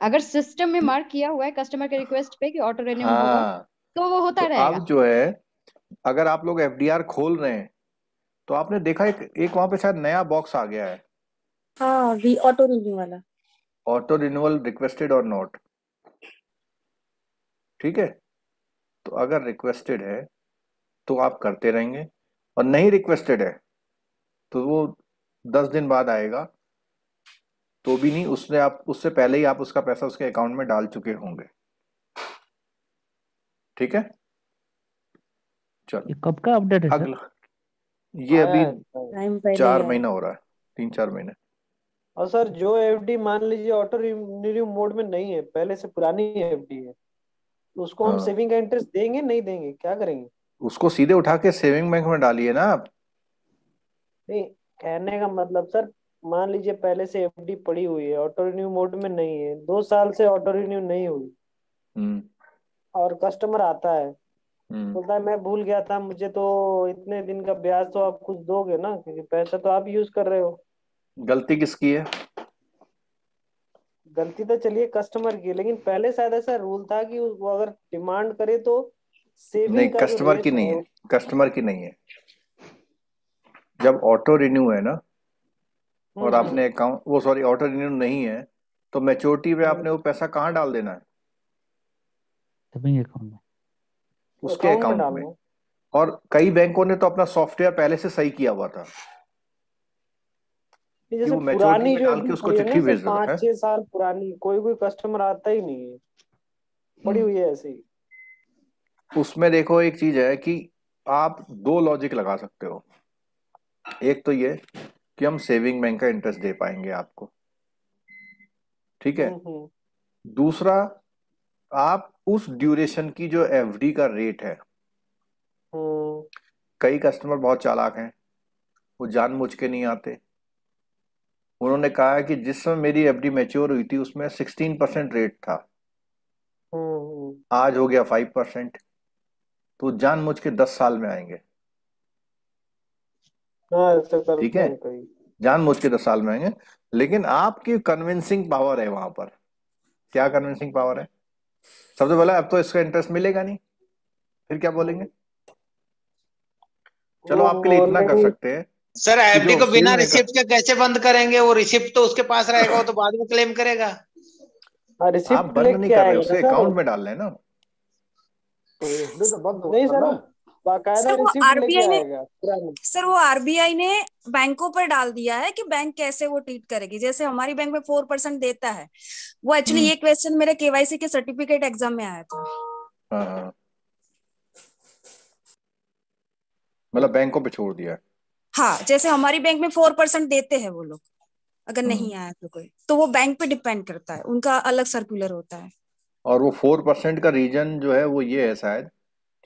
अगर सिस्टम में मार्क किया हुआ है कस्टमर के रिक्वेस्ट पे कि ऑटो रिन्यू होगा, हाँ, तो वो होता तो रहेगा। अब जो है अगर आप लोग एफडीआर खोल रहे हैं तो आपने देखा एक वहां पे शायद नया बॉक्स आ गया है, हाँ भी ऑटो रिन्यू वाला, ऑटो रिन्यूअल रिक्वेस्टेड और नॉट। ठीक है, तो अगर रिक्वेस्टेड है तो आप करते रहेंगे, और नहीं रिक्वेस्टेड है तो वो 10 दिन बाद आएगा तो भी नहीं, उससे पहले ही आप उसका पैसा उसके अकाउंट में डाल चुके होंगे। ठीक है, चलो। ये कब का अपडेट है सर? अगला, ये अभी टाइम पहले 4 है। महीना हो रहा है, 3-4 महीने। और सर जो एफडी मान लीजिए ऑटो रिन्यू मोड में नहीं है, पहले से पुरानी एफडी है, तो उसको हम हाँ, सेविंग का इंटरेस्ट देंगे नहीं देंगे, क्या करेंगे? उसको सीधे उठा के सेविंग बैंक में डालिए ना आप। नहीं, कहने का मतलब सर, मान लीजिए पहले से एफडी पड़ी हुई है, ऑटो रिन्यू मोड में नहीं है, 2 साल से ऑटो रिन्यू नहीं हुई, और कस्टमर आता है बोलता है मैं भूल गया था, मुझे तो इतने दिन का ब्याज तो आप कुछ दोगे ना, क्योंकि पैसा तो आप यूज कर रहे हो। गलती किसकी है? गलती तो चलिए कस्टमर की, लेकिन पहले शायद ऐसा रूल था कि वो अगर डिमांड करे तो नहीं, सेविंग का जो कस्टमर की रेट नहीं है है, कस्टमर की नहीं है। जब ऑटो रिन्यू है ना और आपने अकाउंट, वो सॉरी ऑटो रिन्यू नहीं है, तो मैच्योरिटी पे आपने वो पैसा कहाँ डाल देना है? सेविंग अकाउंट में, उसके अकाउंट में अकाउंट में। डालना। और कई बैंकों ने तो अपना सॉफ्टवेयर पहले से सही किया हुआ था कि जैसे वो मैच्योरिटी पुरानी में जो डाल के उसको पड़ी है चिट्ठी ना, भेज देता है। 5-6 साल पुरानी, कोई कस्टमर आता ही नहीं है, पड़ी हुई है ऐसे ही। उसमें देखो एक चीज है कि आप 2 लॉजिक लगा सकते हो। एक तो ये कि हम सेविंग बैंक का इंटरेस्ट दे पाएंगे आपको, ठीक है। दूसरा, आप उस ड्यूरेशन की जो एफडी का रेट है, कई कस्टमर बहुत चालाक हैं, वो जानबूझ के नहीं आते। उन्होंने कहा कि जिस समय मेरी एफडी मैच्योर हुई थी उसमें 16% रेट था, आज हो गया 5%, तो जानबूझ के 10 साल में आएंगे। ठीक है, जानबूझ के 10 साल में आएंगे, लेकिन आपकी कन्विंसिंग पावर है वहां पर। क्या कन्विंसिंग पावर है? सबसे पहले अब तो इसका इंटरेस्ट मिलेगा नहीं, फिर क्या बोलेंगे? चलो आपके लिए इतना कर सकते हैं सर एफडी को बिना रिसिप्ट के कैसे बंद करेंगे? वो रिसिप्ट तो उसके पास रहेगा, वो तो बाद में क्लेम करेगा। आप बंद नहीं कर रहे, उसके अकाउंट में डाल रहे हैं ना। तो एफडी तो बंद नहीं होगा सर, ना। वो बाकायदा सर वो रिसिप्ट लेके आरबीआई ने आएगा पूरा। सर वो आरबीआई ने बैंकों पर डाल दिया है कि बैंक कैसे वो ट्रीट करेगी। जैसे हमारी बैंक में 4% देता है, वो एक्चुअली ये क्वेश्चन मेरे केवाईसी के सर्टिफिकेट एग्जाम में आया था। हाँ, मतलब बैंकों पे छोड़ दिया। हाँ, जैसे हमारी बैंक में 4% देते हैं वो लोग, अगर नहीं आया तो कोई, तो वो बैंक पे डिपेंड करता है, उनका अलग सर्कुलर होता है। और वो 4% का रीजन जो है वो ये है शायद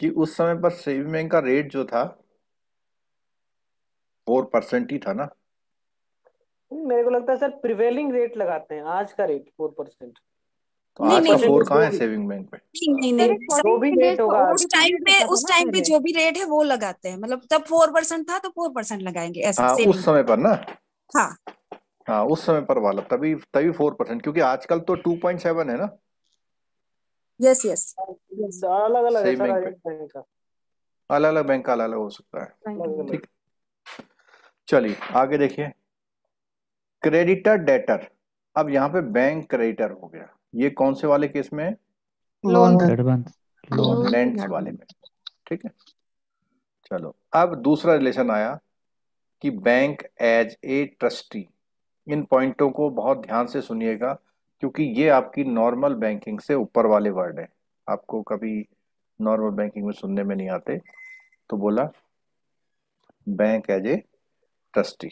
कि उस समय पर सेविंग बैंक का रेट जो था 4% ही था ना। मेरे को लगता है सर प्रिवेलिंग रेट लगाते हैं, आज का रेट 4%। तो आज का 4 कहाँ है सेविंग बैंक पे? नहीं नहीं सर जो भी रेट होगा उस टाइम पे जो भी रेट है वो लगाते हैं। मतलब तब 4% था तो 4% लगाएंगे ऐसा। हाँ, उस समय पर ना। हाँ हाँ, उस समय पर वाला तभी 4%, क्योंकि आजकल तो 2.7 है ना। यस यस अलग अलग है सेम सर, बैंक हर पे एक बैंक का अलग अलग बैंक का अलग अलग हो सकता है। ठीक, चलिए आगे देखिए। क्रेडिटर डेटर, अब यहाँ पे बैंक क्रेडिटर हो गया। ये कौन से वाले केस में है? लोन लेंड्स वाले में। ठीक है, चलो अब दूसरा रिलेशन आया कि बैंक एज ए ट्रस्टी। इन पॉइंटों को बहुत ध्यान से सुनिएगा क्योंकि ये आपकी नॉर्मल बैंकिंग से ऊपर वाले वर्ड है, आपको कभी नॉर्मल बैंकिंग में सुनने में नहीं आते। तो बोला bank as a trustee,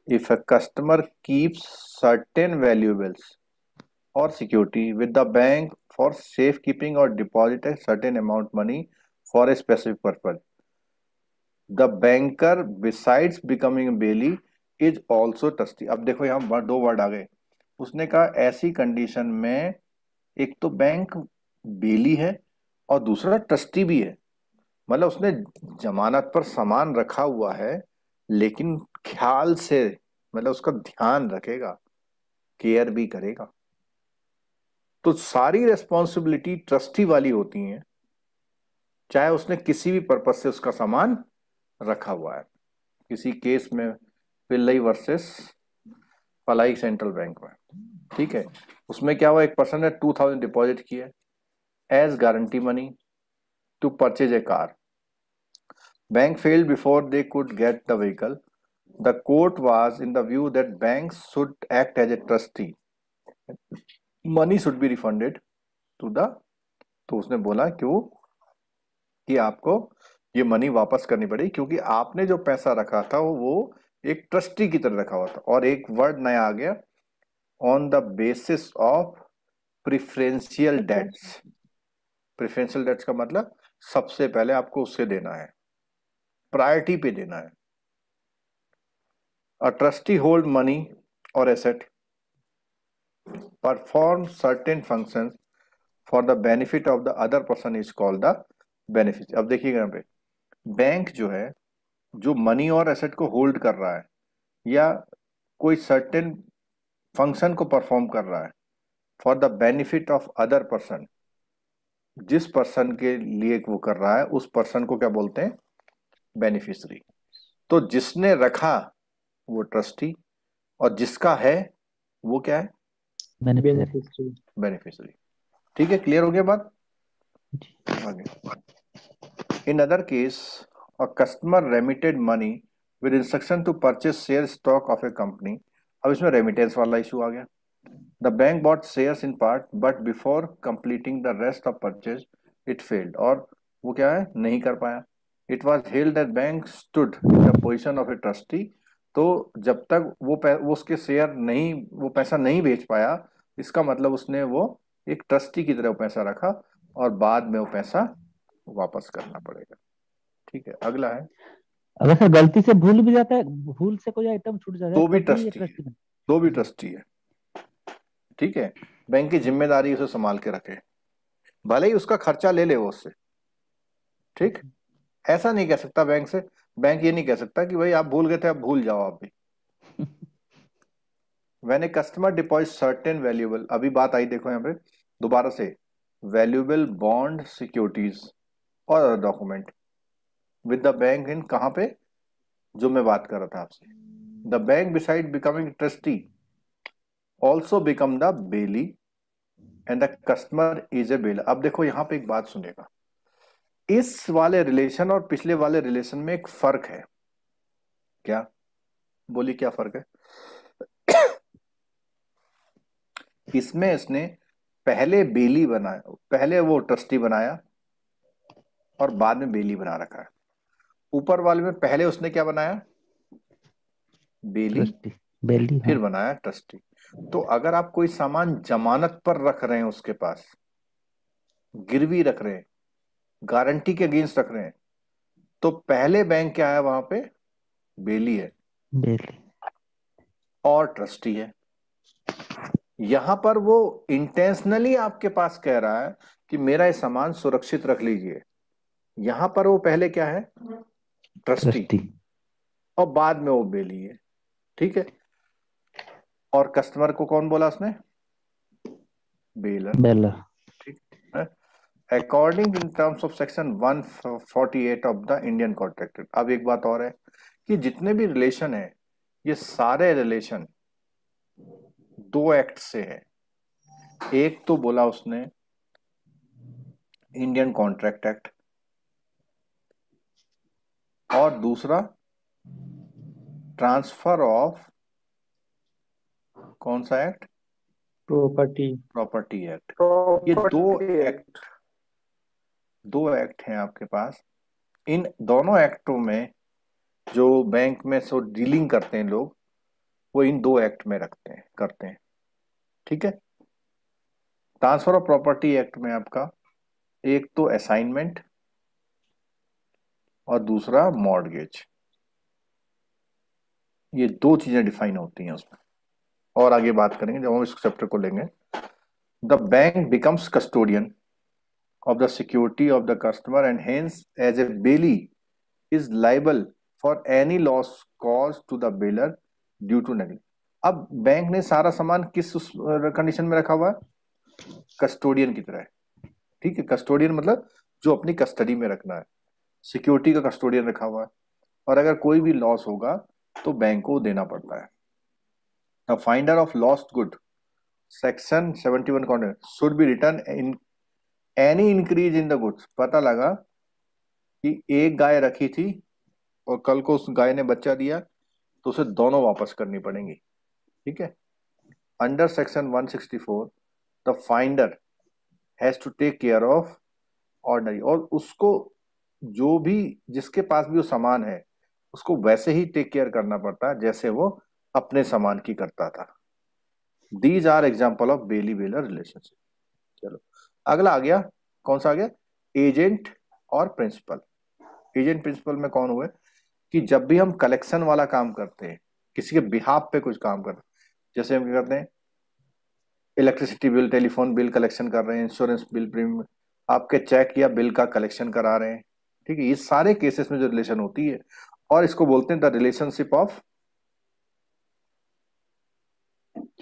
if a customer keeps certain valuables or security with the bank for safekeeping or deposit a certain amount money for a specific purpose, the banker besides becoming a bailey is also trustee। अब देखो यहाँ दो वर्ड आ गए। उसने कहा ऐसी कंडीशन में एक तो बैंक बेली है और दूसरा ट्रस्टी भी है। मतलब उसने जमानत पर सामान रखा हुआ है लेकिन ख्याल से, मतलब उसका ध्यान रखेगा, केयर भी करेगा। तो सारी रेस्पॉन्सिबिलिटी ट्रस्टी वाली होती हैं, चाहे उसने किसी भी पर्पज से उसका सामान रखा हुआ है। किसी केस में पिल्लई वर्सेस पलाई सेंट्रल बैंक में, ठीक है, उसमें क्या हुआ, एक पर्सन ने 2000 डिपॉजिट किया as guarantee money to purchase a car. Bank failed before they could get the vehicle. The court was in the view that bank should act as a trustee, money should be refunded to the. तो उसने बोला क्यों कि आपको ये मनी वापस करनी पड़ी क्योंकि आपने जो पैसा रखा था वो एक ट्रस्टी की तरह रखा हुआ था। और एक वर्ड नया आ गया, on the basis of preferential debts. Preferential debts का मतलब सबसे पहले आपको उससे देना है, प्रायोरिटी पे देना है। अ ट्रस्टी होल्ड मनी और asset, perform certain functions for the benefit of the other person is called the benefit. अब देखिएगा यहाँ पे बैंक जो है जो मनी और एसेट को होल्ड कर रहा है या कोई सर्टेन फंक्शन को परफॉर्म कर रहा है for the benefit of other person, जिस पर्सन के लिए वो कर रहा है उस पर्सन को क्या बोलते हैं, बेनिफिशियरी। तो जिसने रखा वो ट्रस्टी और जिसका है वो क्या है, बेनिफिशियरी। ठीक है, क्लियर हो गया बात? आगे। In other case a customer remitted money with instruction to purchase share stock of a company. अब इसमें रेमिटेंस वाला इशू आ गया। The bank bought shares in part but before completing the rest of purchase it failed, और वो क्या है, नहीं कर पाया। It was held that bank stood in the position of a trustee. तो जब तक वो उसके शेयर नहीं, वो पैसा नहीं बेच पाया, इसका मतलब उसने वो एक ट्रस्टी की तरह पैसा रखा और बाद में वो पैसा वापस करना पड़ेगा। ठीक है, अगला है, अगर सर गलती से भूल भी जाता है, भूल से कोई आइटम छूट जाता है तो भी तब ट्रस्टी है, तो भी ट्रस्टी है। ठीक है, बैंक की जिम्मेदारी उसे संभाल के रखे, भले ही उसका खर्चा ले ले वो उससे। ठीक, ऐसा नहीं कह सकता बैंक से, बैंक ये नहीं कह सकता कि भाई आप भूल गए थे, आप भूल जाओ आप भी। When a customer deposits certain valuable, अभी बात आई देखो यहाँ पे दोबारा से, valuable bond securities और other document with the bank in कहाँ पे, जो मैं बात कर रहा था आपसे, the bank beside becoming trustee also become the bailey and the customer is A baler. अब देखो यहाँ पे एक बात सुनेगा, इस वाले रिलेशन और पिछले वाले रिलेशन में एक फर्क है। क्या बोली, क्या फर्क है? इसमें इसने पहले बेली बनाया, पहले वो ट्रस्टी बनाया और बाद में बेली बना रखा है। ऊपर वाले में पहले उसने क्या बनाया? बेली, बेली, फिर बनाया ट्रस्टी। तो अगर आप कोई सामान जमानत पर रख रहे हैं, उसके पास गिरवी रख रहे हैं, गारंटी के अगेंस्ट रख रहे हैं, तो पहले बैंक क्या है वहां पे? बेली है, बेली और ट्रस्टी है। यहां पर वो इंटेंशनली आपके पास कह रहा है कि मेरा ये सामान सुरक्षित रख लीजिए। यहां पर वो पहले क्या है? ट्रस्टी, और बाद में वो बेली है। ठीक है। और कस्टमर को कौन बोला उसने? बेलर। ठीक है। According in terms of section 148 of the Indian contract act. अब एक बात और है कि जितने भी रिलेशन है, ये सारे रिलेशन 2 एक्ट से है। एक तो बोला उसने इंडियन कॉन्ट्रैक्ट एक्ट, और दूसरा ट्रांसफर ऑफ कौन सा एक्ट? Property act. ये दो एक्ट हैं आपके पास। इन दोनों एक्टों में जो बैंक में सो डीलिंग करते हैं लोग, वो इन 2 एक्ट में करते हैं। ठीक है। ट्रांसफर ऑफ प्रॉपर्टी एक्ट में आपका एक तो असाइनमेंट और दूसरा मॉर्गेज, ये 2 चीजें डिफाइन होती हैं उसमें। और आगे बात करेंगे जब हम इस चैप्टर को लेंगे। The bank becomes custodian of the security of the customer and hence as a bailey is liable for any loss caused to the bailor due to negligence। अब बैंक ने सारा सामान किस कंडीशन में रखा हुआ है? कस्टोडियन की तरह। ठीक है। कस्टोडियन मतलब जो अपनी कस्टडी में रखना है, सिक्योरिटी का कस्टोडियन रखा हुआ है। और अगर कोई भी लॉस होगा तो बैंक को देना पड़ता है। The finder of lost good section 71 contract should be return in any increase in the goods. पता लगा कि एक गाय रखी थी और कल को उस गाय ने बच्चा दिया, तो उसे दोनों वापस करनी पड़ेंगी। ठीक है। Under section 164 the finder has to take care of ordinary, और उसको जो भी जिसके पास भी वो सामान है उसको वैसे ही टेक केयर करना पड़ता है जैसे वो अपने सामान की करता था। These are example of bailee bailor relationship. चलो अगला आ गया, कौन सा आ गया? एजेंट और प्रिंसिपल। एजेंट प्रिंसिपल में कौन हुए कि जब भी हम कलेक्शन वाला काम करते हैं, किसी के बिहाफ पे कुछ काम करते हैं, जैसे हम क्या करते हैं, electricity bill, telephone bill collection कर रहे हैं, इंश्योरेंस बिल, प्रीमियम, आपके चेक या बिल का कलेक्शन करा रहे हैं। ठीक है। ये सारे केसेस में जो रिलेशन होती है, और इसको बोलते हैं द रिलेशनशिप ऑफ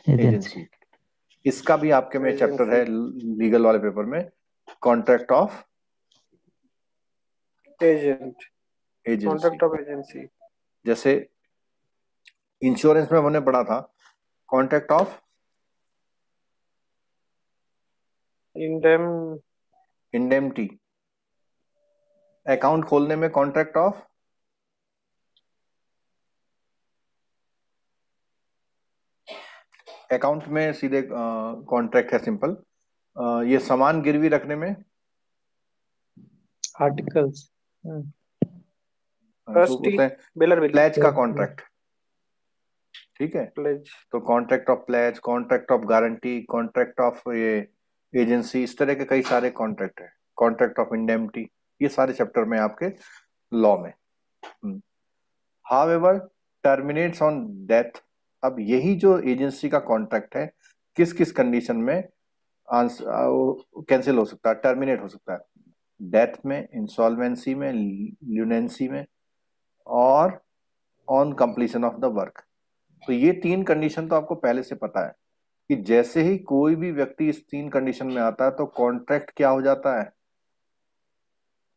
एजेंसी। इसका भी आपके में चैप्टर है लीगल वाले पेपर में, कॉन्ट्रैक्ट ऑफ एजेंसी। जैसे इंश्योरेंस में हमने पढ़ा था कॉन्ट्रैक्ट ऑफ इंडेमनिटी। अकाउंट खोलने में कॉन्ट्रैक्ट ऑफ अकाउंट में सीधे कॉन्ट्रैक्ट है सिंपल। ये सामान गिरवी रखने में आर्टिकल्स, प्लेज का कॉन्ट्रैक्ट। ठीक है। तो contract of pledge, contract of guarantee, contract of ये एजेंसी, इस तरह के कई सारे कॉन्ट्रैक्ट है। कॉन्ट्रैक्ट ऑफ इंडेमनिटी, ये सारे चैप्टर में आपके लॉ में। However terminates on death. अब यही जो एजेंसी का कॉन्ट्रैक्ट है किस किस कंडीशन में कैंसिल हो सकता है, टर्मिनेट हो सकता है? डेथ में, इंसॉल्वेंसी में, ल्यूनेंसी में, और on completion of the work. तो ये 3 कंडीशन तो आपको पहले से पता है कि जैसे ही कोई भी व्यक्ति इस 3 कंडीशन में आता है तो कॉन्ट्रैक्ट क्या हो जाता है?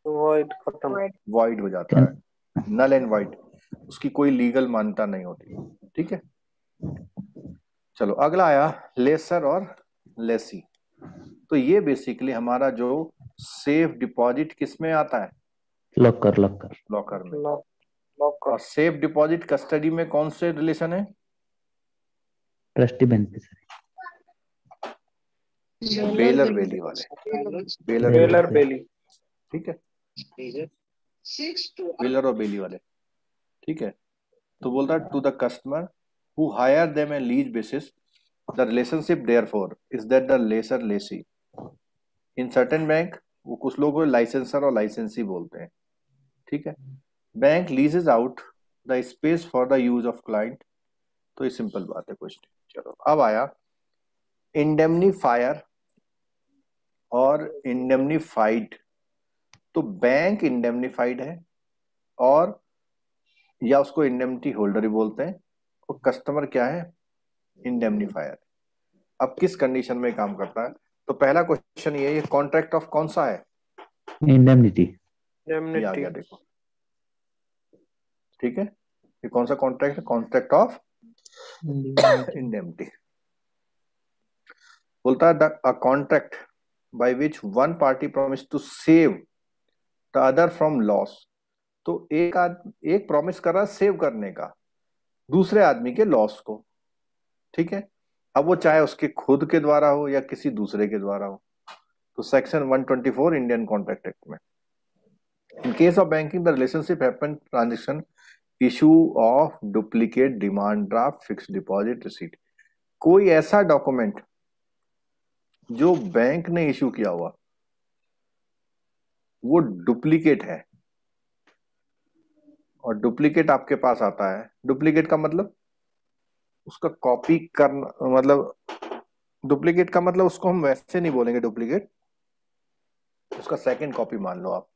वॉइड हो जाता है, नल एंड वॉइड, उसकी कोई लीगल मान्यता नहीं होती। ठीक है। चलो अगला आया लेसर और लेसी। तो ये बेसिकली हमारा जो सेफ डिपॉजिट किस में आता है, लॉकर लॉकर लॉकर में। लॉकर और सेफ डिपॉजिट कस्टडी में कौन से रिलेशन है, ट्रस्टी बेनिफिशियरी बेलर बेली वाले, बेलर बेली, ठीक है, बेलर और बेली वाले, ठीक है। तो बोलता है to the customer who hire them on lease basis the relationship therefore is that the lessor lessee. In certain bank, वो कुछ लोग लाइसेंसर और लाइसेंसी बोलते हैं, ठीक है। Bank लीजेस out the space for the use of client. तो ये सिंपल बात है, कुछ नहीं। चलो अब आया इंडेमनीफायर और इंडेमनीफाइड। तो बैंक इंडेमनीफाइड है और या उसको इंडेमनिटी होल्डर ही बोलते हैं, और कस्टमर क्या है, इंडेमनीफायर। अब किस कंडीशन में काम करता है, तो पहला क्वेश्चन ये कॉन्ट्रैक्ट ऑफ कौन सा है, इंडेमनिटी ये आ गया, देखो, ठीक है। ये कौन सा कॉन्ट्रैक्ट है, कॉन्ट्रैक्ट ऑफ इंडेमनिटी। बोलता है a contract by which one party promise to save the other from loss. तो एक प्रॉमिस कर रहा है सेव करने का दूसरे आदमी के लॉस को, ठीक है। अब वो चाहे उसके खुद के द्वारा हो या किसी दूसरे के द्वारा हो। तो सेक्शन 124 इंडियन कॉन्ट्रैक्ट एक्ट में, in case of banking the relationship happen transaction issue of duplicate demand draft fixed deposit receipt. कोई ऐसा डॉक्यूमेंट जो बैंक ने इशू किया हुआ वो डुप्लीकेट है और डुप्लीकेट आपके पास आता है। डुप्लीकेट का मतलब उसका कॉपी करना, मतलब डुप्लीकेट का मतलब उसको हम वैसे नहीं बोलेंगे डुप्लीकेट, उसका सेकंड कॉपी मान लो आप,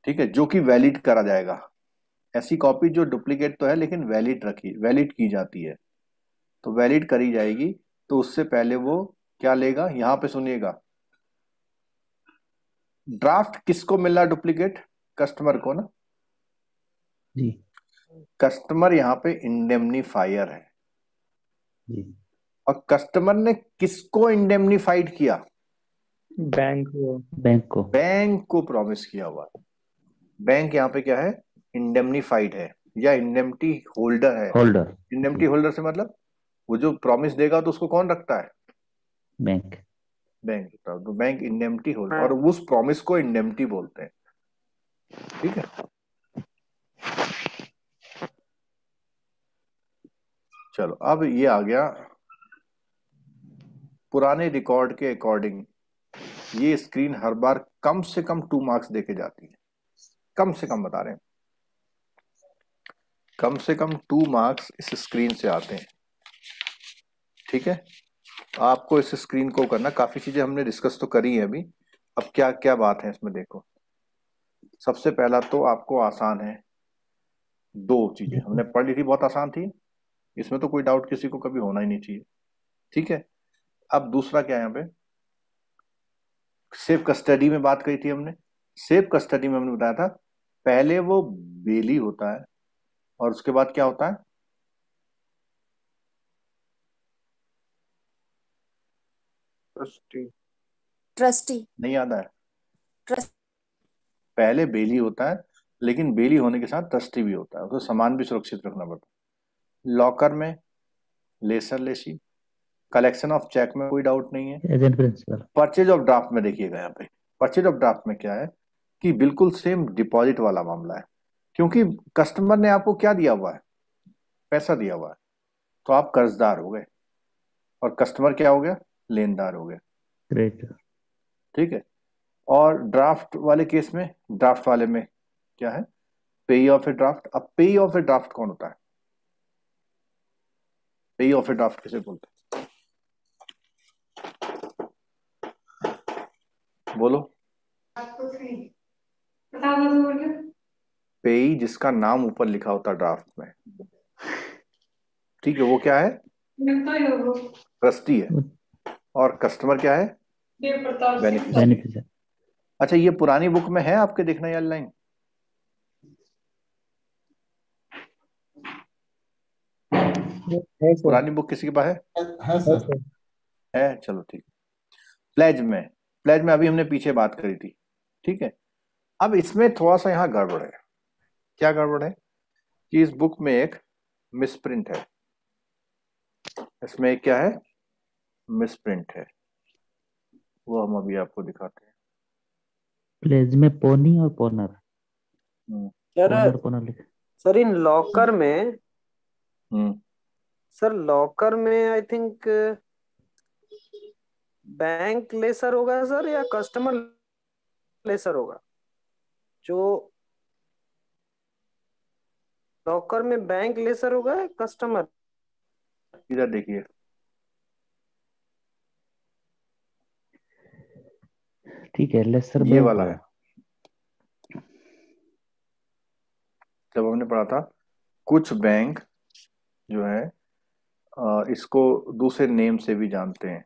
ठीक है, जो कि वैलिड करा जाएगा। ऐसी कॉपी जो डुप्लीकेट तो है लेकिन वैलिड की जाती है, तो वैलिड करी जाएगी। तो उससे पहले वो क्या लेगा, यहां पे सुनिएगा, ड्राफ्ट किसको मिल रहा है डुप्लीकेट, कस्टमर को ना जी, कस्टमर यहाँ पे इंडेमनीफायर है जी। और कस्टमर ने किसको इंडेमनीफाइड किया, बैंक को प्रॉमिस किया हुआ। बैंक यहाँ पे क्या है, इंडेमनीफाइड है या इंडेमनिटी होल्डर है। इंडेमनिटी होल्डर से मतलब वो जो प्रॉमिस देगा तो उसको कौन रखता है, बैंक तो बैंक इंडेमनिटी होल्डर, और उस प्रॉमिस को इंडेमनिटी बोलते हैं, ठीक है। चलो अब ये आ गया पुराने रिकॉर्ड के अकॉर्डिंग। ये स्क्रीन हर बार कम से कम 2 मार्क्स देके जाती है, कम से कम बता रहे हैं, कम से कम 2 मार्क्स इस स्क्रीन से आते हैं, ठीक है। आपको इस स्क्रीन को करना, काफी चीजें हमने डिस्कस तो करी है अभी। अब क्या क्या बात है इसमें, देखो सबसे पहला तो आपको आसान है, 2 चीजें हमने पढ़ ली थी, बहुत आसान थी, इसमें तो कोई डाउट किसी को कभी होना ही नहीं चाहिए, ठीक है। अब दूसरा क्या है, यहाँ पे सेफ कस्टडी में बात करी थी हमने। सेफ कस्टडी में हमने बताया था पहले वो बेली होता है और उसके बाद क्या होता है, ट्रस्टी नहीं याद है, पहले बेली होता है लेकिन बेली होने के साथ ट्रस्टी भी होता है, उसको सामान भी सुरक्षित रखना पड़ता है। लॉकर में lessor lessee, collection of cheque में कोई डाउट नहीं है। Agent principal. Purchase of draft में देखिएगा, यहाँ पे परचेज ऑफ ड्राफ्ट में क्या है कि बिल्कुल सेम डिपॉजिट वाला मामला है, क्योंकि कस्टमर ने आपको क्या दिया हुआ है, पैसा दिया हुआ है, तो आप कर्जदार हो गए और कस्टमर क्या हो गया, लेनदार हो गया, ठीक है। और ड्राफ्ट वाले केस में, ड्राफ्ट वाले में क्या है, पेई ऑफ ए ड्राफ्ट। अब पेई ऑफ ए ड्राफ्ट कौन होता है, पेई ऑफ ए ड्राफ्ट किसे बोलते हैं, बोलो। पेई जिसका नाम ऊपर लिखा होता ड्राफ्ट में, ठीक है, वो क्या है, ट्रस्टी है, और कस्टमर क्या है, बेनिफिशियरी। अच्छा, ये पुरानी बुक में है आपके, देखना ये लाइन पुरानी बुक किसी के पास है सर। है, चलो ठीक। प्लेज में अभी हमने पीछे बात करी थी, ठीक है। अब इसमें थोड़ा सा यहाँ गड़बड़ है। क्या गड़बड़ है कि इस बुक में एक मिसप्रिंट है, इसमें एक क्या है, मिसप्रिंट है, वो हम अभी आपको दिखाते हैं। प्लेज में पोनी और पोनर, सर पोनर लिखा। सर इन लॉकर में, हम्म सर लॉकर में आई थिंक बैंक लेसर होगा सर या कस्टमर लेसर होगा? जो लॉकर में बैंक लेसर होगा या कस्टमर? इधर देखिए, ठीक है, लेसर ये बैंक वाला होगा। है। जब हमने पढ़ा था कुछ बैंक जो है इसको दूसरे नेम से भी जानते हैं,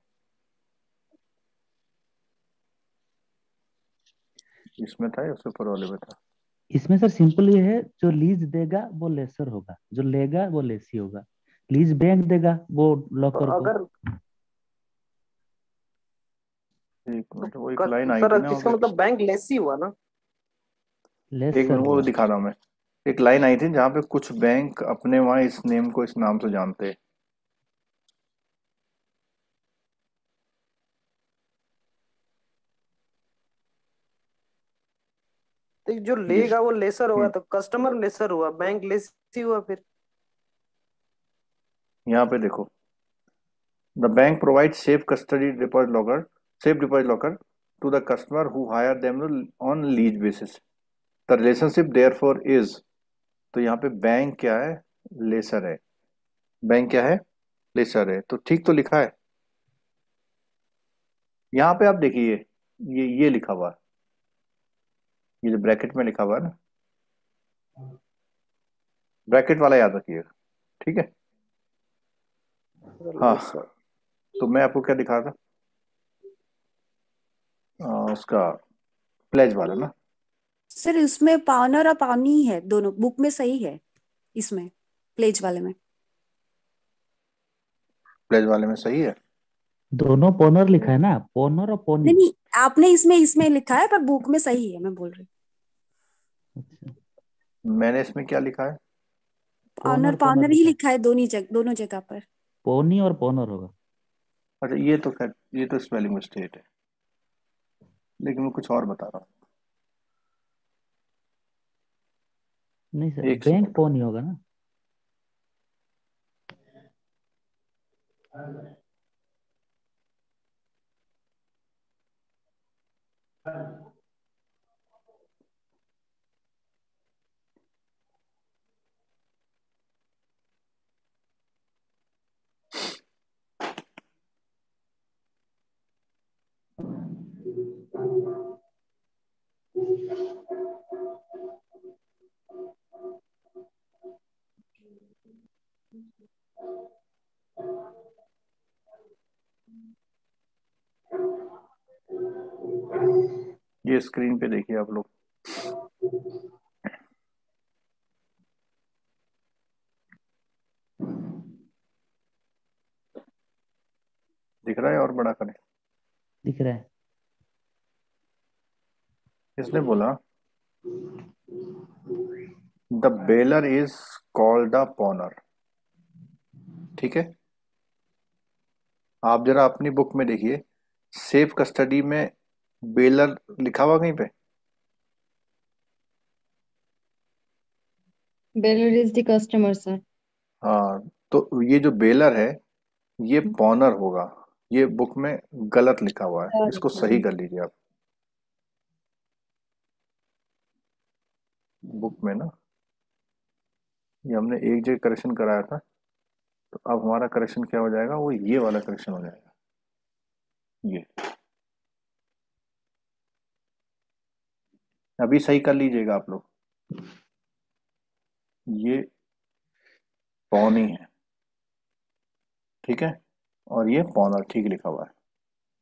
इसमें था या उससे ऊपर वाले में था? इसमें सर सिंपल ये है, जो लीज देगा वो लेसर होगा, जो लेगा वो लेसी होगा। लीज बैंक देगा वो लॉकर को। अगर एक मिनट, वो एक लाइन आई सर थी ना, इसका मतलब बैंक लेसी हुआ ना? एक लेसर मिनट वो हुआ। दिखा रहा हूँ मैं। एक लाइन आई थी जहाँ पे कुछ बैंक अपने वहाँ इस नेम को इस नाम से जानते हैं। तो जो लेगा वो लेसर होगा, तो कस्टमर लेसर हुआ, बैंक लेसी हुआ फिर। यहाँ पे देखो, the bank provide safe custody deposit locker, safe deposit locker to the customer who hire them on lease basis, the relationship therefore is. तो यहाँ पे बैंक क्या है, लेसर है। बैंक क्या है, लेसर है। तो ठीक तो लिखा है। यहाँ पे आप देखिए, ये लिखा हुआ है, ये जो ब्रैकेट में लिखा हुआ है ना, ब्रैकेट वाला याद रखिएगा, ठीक है। हाँ, तो मैं आपको क्या दिखा रहा था, उसका प्लेज वाला ना। सर इसमें पावनर और पावनी है, दोनों बुक में सही है, इसमें प्लेज वाले में। प्लेज वाले में सही है, दोनों पोनर लिखा है ना, पोनर और पोनी। नहीं आपने इसमें लिखा है, पर बुक में सही है, मैं बोल रही हूँ। मैंने इसमें क्या लिखा है, पावनर पावनर ही लिखा है दोनों जगह पर। पोनी और पोनर होगा। अच्छा, ये तो स्पेलिंग मिस्टेक है, लेकिन मैं कुछ और बता रहा हूँ। नहीं सर, बैंक पोनी होगा ना। ये स्क्रीन पे देखिए आप लोग, दिख रहा है और बड़ा करें? दिख रहा है। इसने बोला the baler is called the पॉनर, ठीक है। आप जरा अपनी बुक में देखिए, सेफ कस्टडी में बेलर लिखा हुआ कहीं पे? Baler is the customer sir. हाँ, तो ये जो बेलर है ये पॉनर होगा। ये बुक में गलत लिखा हुआ है, इसको सही कर लीजिए आप बुक में ना। ये हमने एक जगह करेक्शन कराया था, तो अब हमारा करेक्शन क्या हो जाएगा, वो ये वाला करेक्शन हो जाएगा। ये अभी सही कर लीजिएगा आप लोग, ये पौनी है, ठीक है, और ये पॉनर ठीक लिखा हुआ है।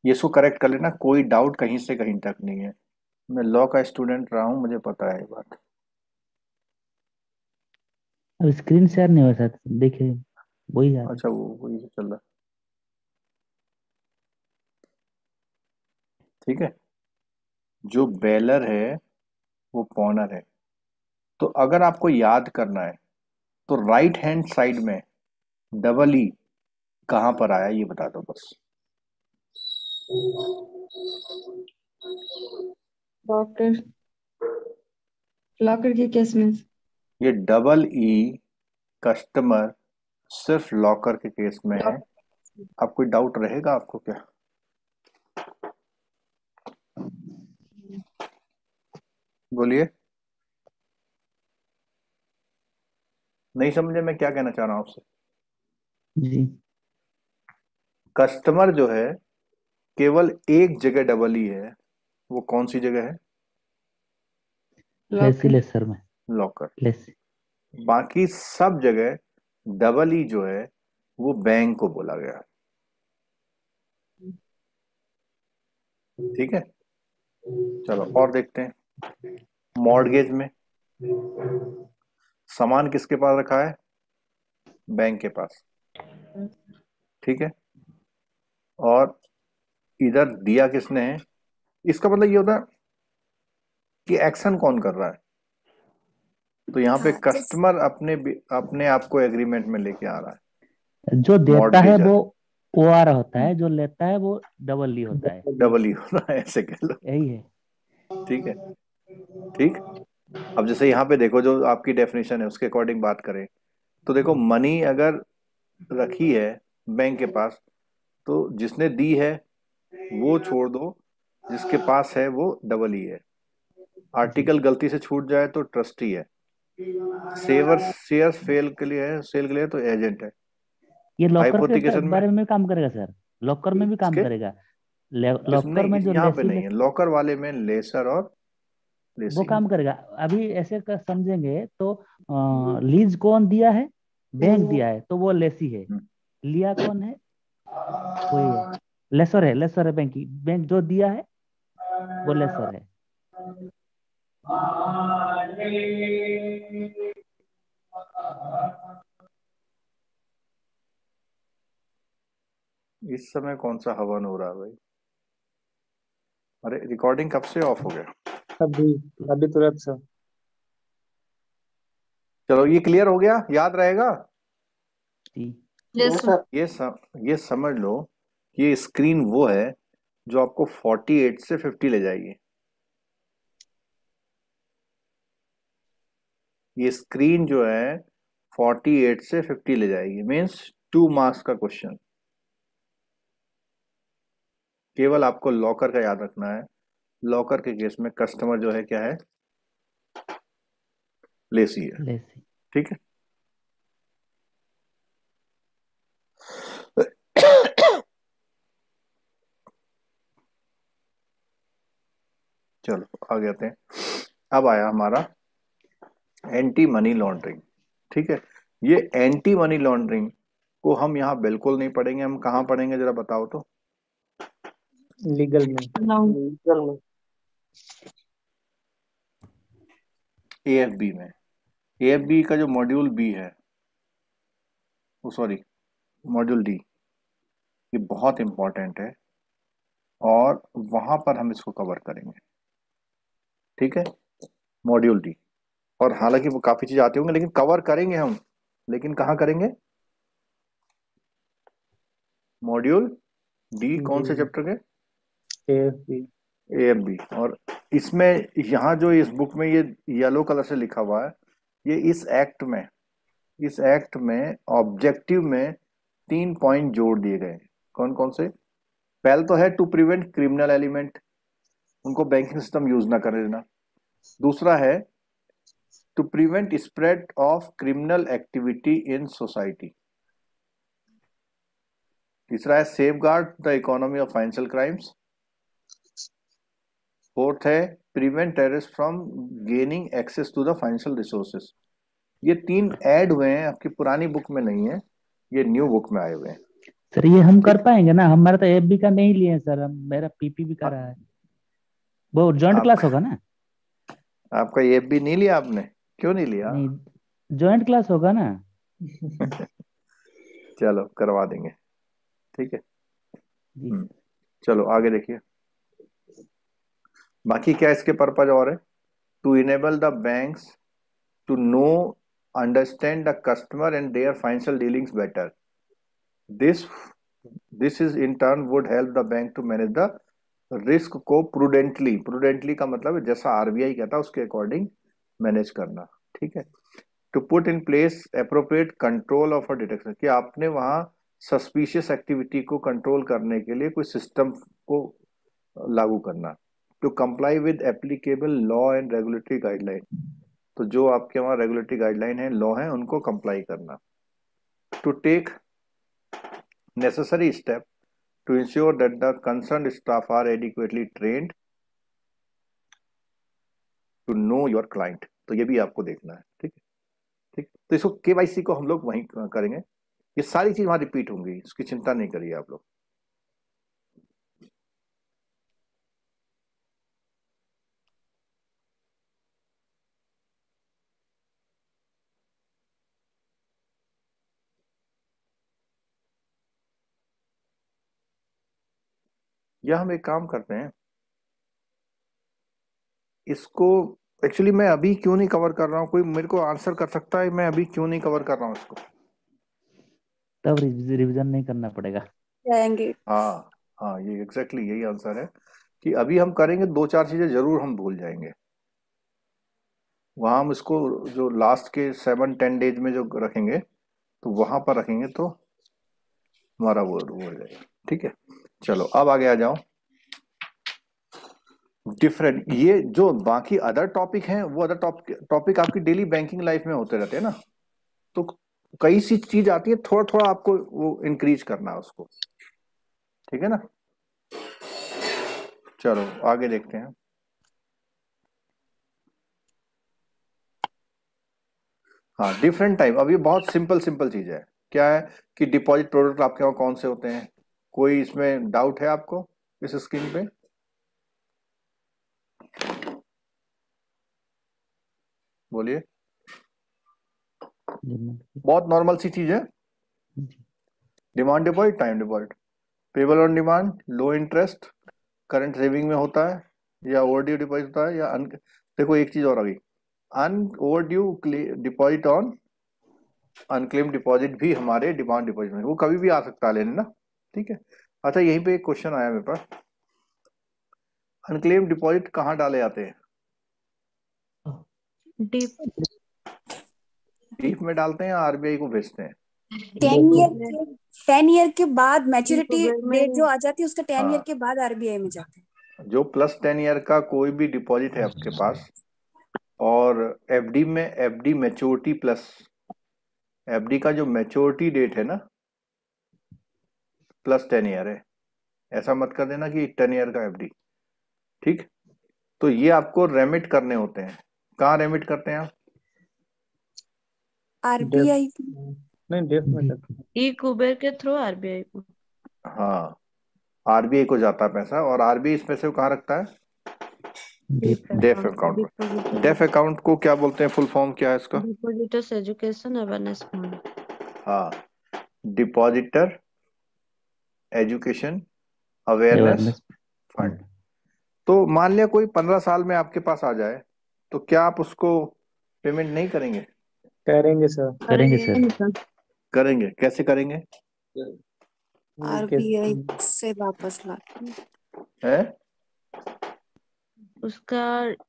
ये इसको करेक्ट कर लेना, कोई डाउट कहीं से कहीं तक नहीं है। मैं लॉ का स्टूडेंट रहा हूं, मुझे पता है ये बात। अब स्क्रीन शेयर नहीं हो सकता, देखिए वही आ रहा है। अच्छा, वही से चल रहा है। ठीक है, जो बेलर है वो पॉनर है। तो अगर आपको याद करना है तो राइट हैंड साइड में डबल ई कहां पर आया ये बता दो बस। लॉकर, लॉकर के केस में ये डबल ई कस्टमर सिर्फ लॉकर के केस में है। अब कोई डाउट रहेगा आपको क्या? बोलिए। नहीं समझे मैं क्या कहना चाह रहा हूं आपसे? जी कस्टमर जो है केवल एक जगह डबल ई है, वो कौन सी जगह है? लेसी लेसर में लॉकर। लेसी। बाकी सब जगह डबल ई जो है वो बैंक को बोला गया। ठीक है, चलो और देखते हैं। मॉर्गेज में सामान किसके पास रखा है? बैंक के पास। ठीक है, और इधर दिया किसने है? इसका मतलब ये होता है कि एक्शन कौन कर रहा है। तो यहाँ पे कस्टमर अपने आप को एग्रीमेंट में लेके आ रहा है। जो देता है Mortgage वो OR होता है, जो लेता है वो डबल ई होता है। डबल ई होता है, ऐसे कह लो। यही है। ठीक है, ठीक। अब जैसे यहाँ पे देखो जो आपकी डेफिनेशन है उसके अकॉर्डिंग बात करें तो देखो मनी अगर रखी है बैंक के पास तो जिसने दी है वो छोड़ दो, जिसके पास है वो डबल ई है। आर्टिकल गलती से छूट जाए तो ट्रस्टी है। शेयर्स सेल के लिए तो एजेंट है। ये लॉकर के हाइपोथिकेशन बारे में में काम करेगा सर, लॉकर में भी काम इसके करेगा। लॉकर में जो यहाँ पे लेसी नहीं है, लॉकर वाले में लेसर और वो लेसी। काम करेगा। अभी ऐसे समझेंगे तो लीज कौन दिया है? बैंक दिया है तो वो लेसी है। लिया कौन है? वही है, लेसर है। बैंक जो दिया है वो लेसर है। इस समय कौन सा हवन हो रहा है भाई? अरे रिकॉर्डिंग कब से ऑफ हो गया? अभी तुरंत सर। चलो ये क्लियर हो गया, याद रहेगा। Yes sir. ये समझ लो कि ये स्क्रीन वो है जो आपको 48 से 50 ले जाएगी। ये स्क्रीन जो है 48 से 50 ले जाएगी, मीन्स 2 मार्क्स का क्वेश्चन। केवल आपको लॉकर का याद रखना है। लॉकर के केस में कस्टमर जो है क्या है? लेसी है। लेसी। ठीक है, चलो आगे आते हैं। अब आया हमारा एंटी मनी लॉन्ड्रिंग। ठीक है, ये एंटी मनी लॉन्ड्रिंग को हम यहाँ बिल्कुल नहीं पढ़ेंगे। हम कहाँ पढ़ेंगे जरा बताओ तो? लीगल में। AFB में। AFB का जो मॉड्यूल बी है, सॉरी मॉड्यूल डी, ये बहुत इंपॉर्टेंट है और वहां पर हम इसको कवर करेंगे। ठीक है, मॉड्यूल डी। और हालांकि वो काफी चीज आती होंगी लेकिन कवर करेंगे हम। लेकिन कहाँ करेंगे? Module D. कौन से चैप्टर के? AFB। और इसमें यहाँ जो इस बुक में ये येलो कलर से लिखा हुआ है, ये इस एक्ट में ऑब्जेक्टिव में 3 पॉइंट जोड़ दिए गए। कौन कौन से? पहले तो है टू प्रिवेंट क्रिमिनल एलिमेंट, उनको बैंकिंग सिस्टम यूज ना कर देना। दूसरा है to prevent spread of criminal activity in society. तीसरा है safeguard the economy of financial crimes. Fourth है prevent terrorist from gaining access to the financial resources. ये 3 ऐड हुए हैं, आपकी पुरानी बुक में नहीं है, ये न्यू बुक में आए हुए हैं। सर ये हम कर पाएंगे ना? हमारा तो AFB का नहीं लिए सर, मेरा PP का रहा है। वो जॉइंट क्लास होगा ना? आपका AFB नहीं लिया आपने? क्यों नहीं लिया? नहीं, जॉइंट क्लास होगा ना। चलो करवा देंगे। ठीक है, चलो आगे देखिए। बाकी क्या इसके पर्पज और है? To enable the banks to know understand the customer and their financial dealings better. This is in turn would help the bank to manage the risk को प्रूडेंटली का मतलब है जैसा आरबीआई कहता है उसके अकॉर्डिंग मैनेज करना. ठीक है. To put in place appropriate control of a detection, कि आपने वहां सस्पिशियस एक्टिविटी को कंट्रोल करने के लिए कोई सिस्टम को लागू करना. To comply with applicable law and regulatory guideline, तो जो आपके वहां रेगुलेटरी गाइडलाइन है, लॉ है, उनको कंप्लाई करना. To take necessary step to ensure that the concerned staff are adequately trained to know your client. तो ये भी आपको देखना है. ठीक है. ठीक. तो इसको केवाईसी को हम लोग वहीं करेंगे. ये सारी चीज वहां रिपीट होंगी, इसकी चिंता नहीं करिए आप लोग. या हम एक काम करते हैं, इसको एक्चुअली मैं अभी क्यों नहीं कवर कर रहा हूँ, कोई मेरे को आंसर कर सकता है मैं अभी क्यों नहीं कवर कर रहा हूँ इसको? तब रिवीजन नहीं करना पड़ेगा. जाएंगे. हाँ हाँ, ये एग्जैक्टली यही आंसर है कि अभी हम करेंगे, 2-4 चीजें जरूर हम भूल जाएंगे. वहां हम इसको जो लास्ट के 7-10 डेज में जो रखेंगे तो वहां पर रखेंगे तो हमारा वो हो जाएगा. ठीक है. चलो अब आगे आ जाओ. डिफरेंट, ये जो बाकी अदर टॉपिक हैं वो अदर टॉपिक आपकी डेली बैंकिंग लाइफ में होते रहते हैं ना, तो कई सी चीज आती है, थोड़ा थोड़ा आपको वो इंक्रीज करना है उसको. ठीक है ना. चलो आगे देखते हैं. हाँ, डिफरेंट टाइप. अब ये बहुत सिंपल चीज है. क्या है कि डिपॉजिट प्रोडक्ट आपके वहां कौन से होते हैं? कोई इसमें डाउट है आपको इस स्क्रीन पे? बोलिए. बहुत नॉर्मल सी चीज है. Demand deposit, time deposit, payable on demand, low interest, current saving में होता है या ओवरड्यू डिपॉजिट होता है, या देखो एक चीज और आ गई, overdue deposit on unclaim deposit भी हमारे डिमांड डिपॉजिट में, वो कभी भी आ सकता है लेने ना. ठीक है. अच्छा, यहीं पे एक क्वेश्चन आया मेरे पास, अनक्लेम डिपॉजिट कहाँ डाले जाते हैं? डीप में डालते हैं या आरबीआई को भेजते हैं? 10 ईयर के बाद मैच्योरिटी डेट जो आ जाती है उसका 10 ईयर के बाद आरबीआई में जाते हैं. जो प्लस 10 ईयर का कोई भी डिपॉजिट है आपके पास, और एफडी में एफडी मैच्योरिटी प्लस एफडी का जो मैच्योरिटी डेट है ना प्लस 10 ईयर है, ऐसा मत कर देना कि 10 ईयर का एफडी. ठीक. तो ये आपको रेमिट करने होते हैं. कहाँ रेमिट करते हैं आप? आरबीआई नहीं, डेफ में करते हैं. ई कुबेर के थ्रू आरबीआई को. हाँ, आरबीआई को जाता है पैसा, और आरबीआई इस पैसे को कहाँ रखता है? डेफ अकाउंट में. डेफ अकाउंट को क्या बोलते हैं? फुल फॉर्म क्या है इसका? Depositors education awareness fund. हाँ, डिपॉजिटर एजुकेशन अवेयरनेस फंड. तो मान लिया कोई 15 साल में आपके पास आ जाए, तो क्या आप उसको पेमेंट नहीं करेंगे? करेंगे सर. करेंगे सर. करेंगे. कैसे करेंगे? आरबीआई से वापस ला है, उसका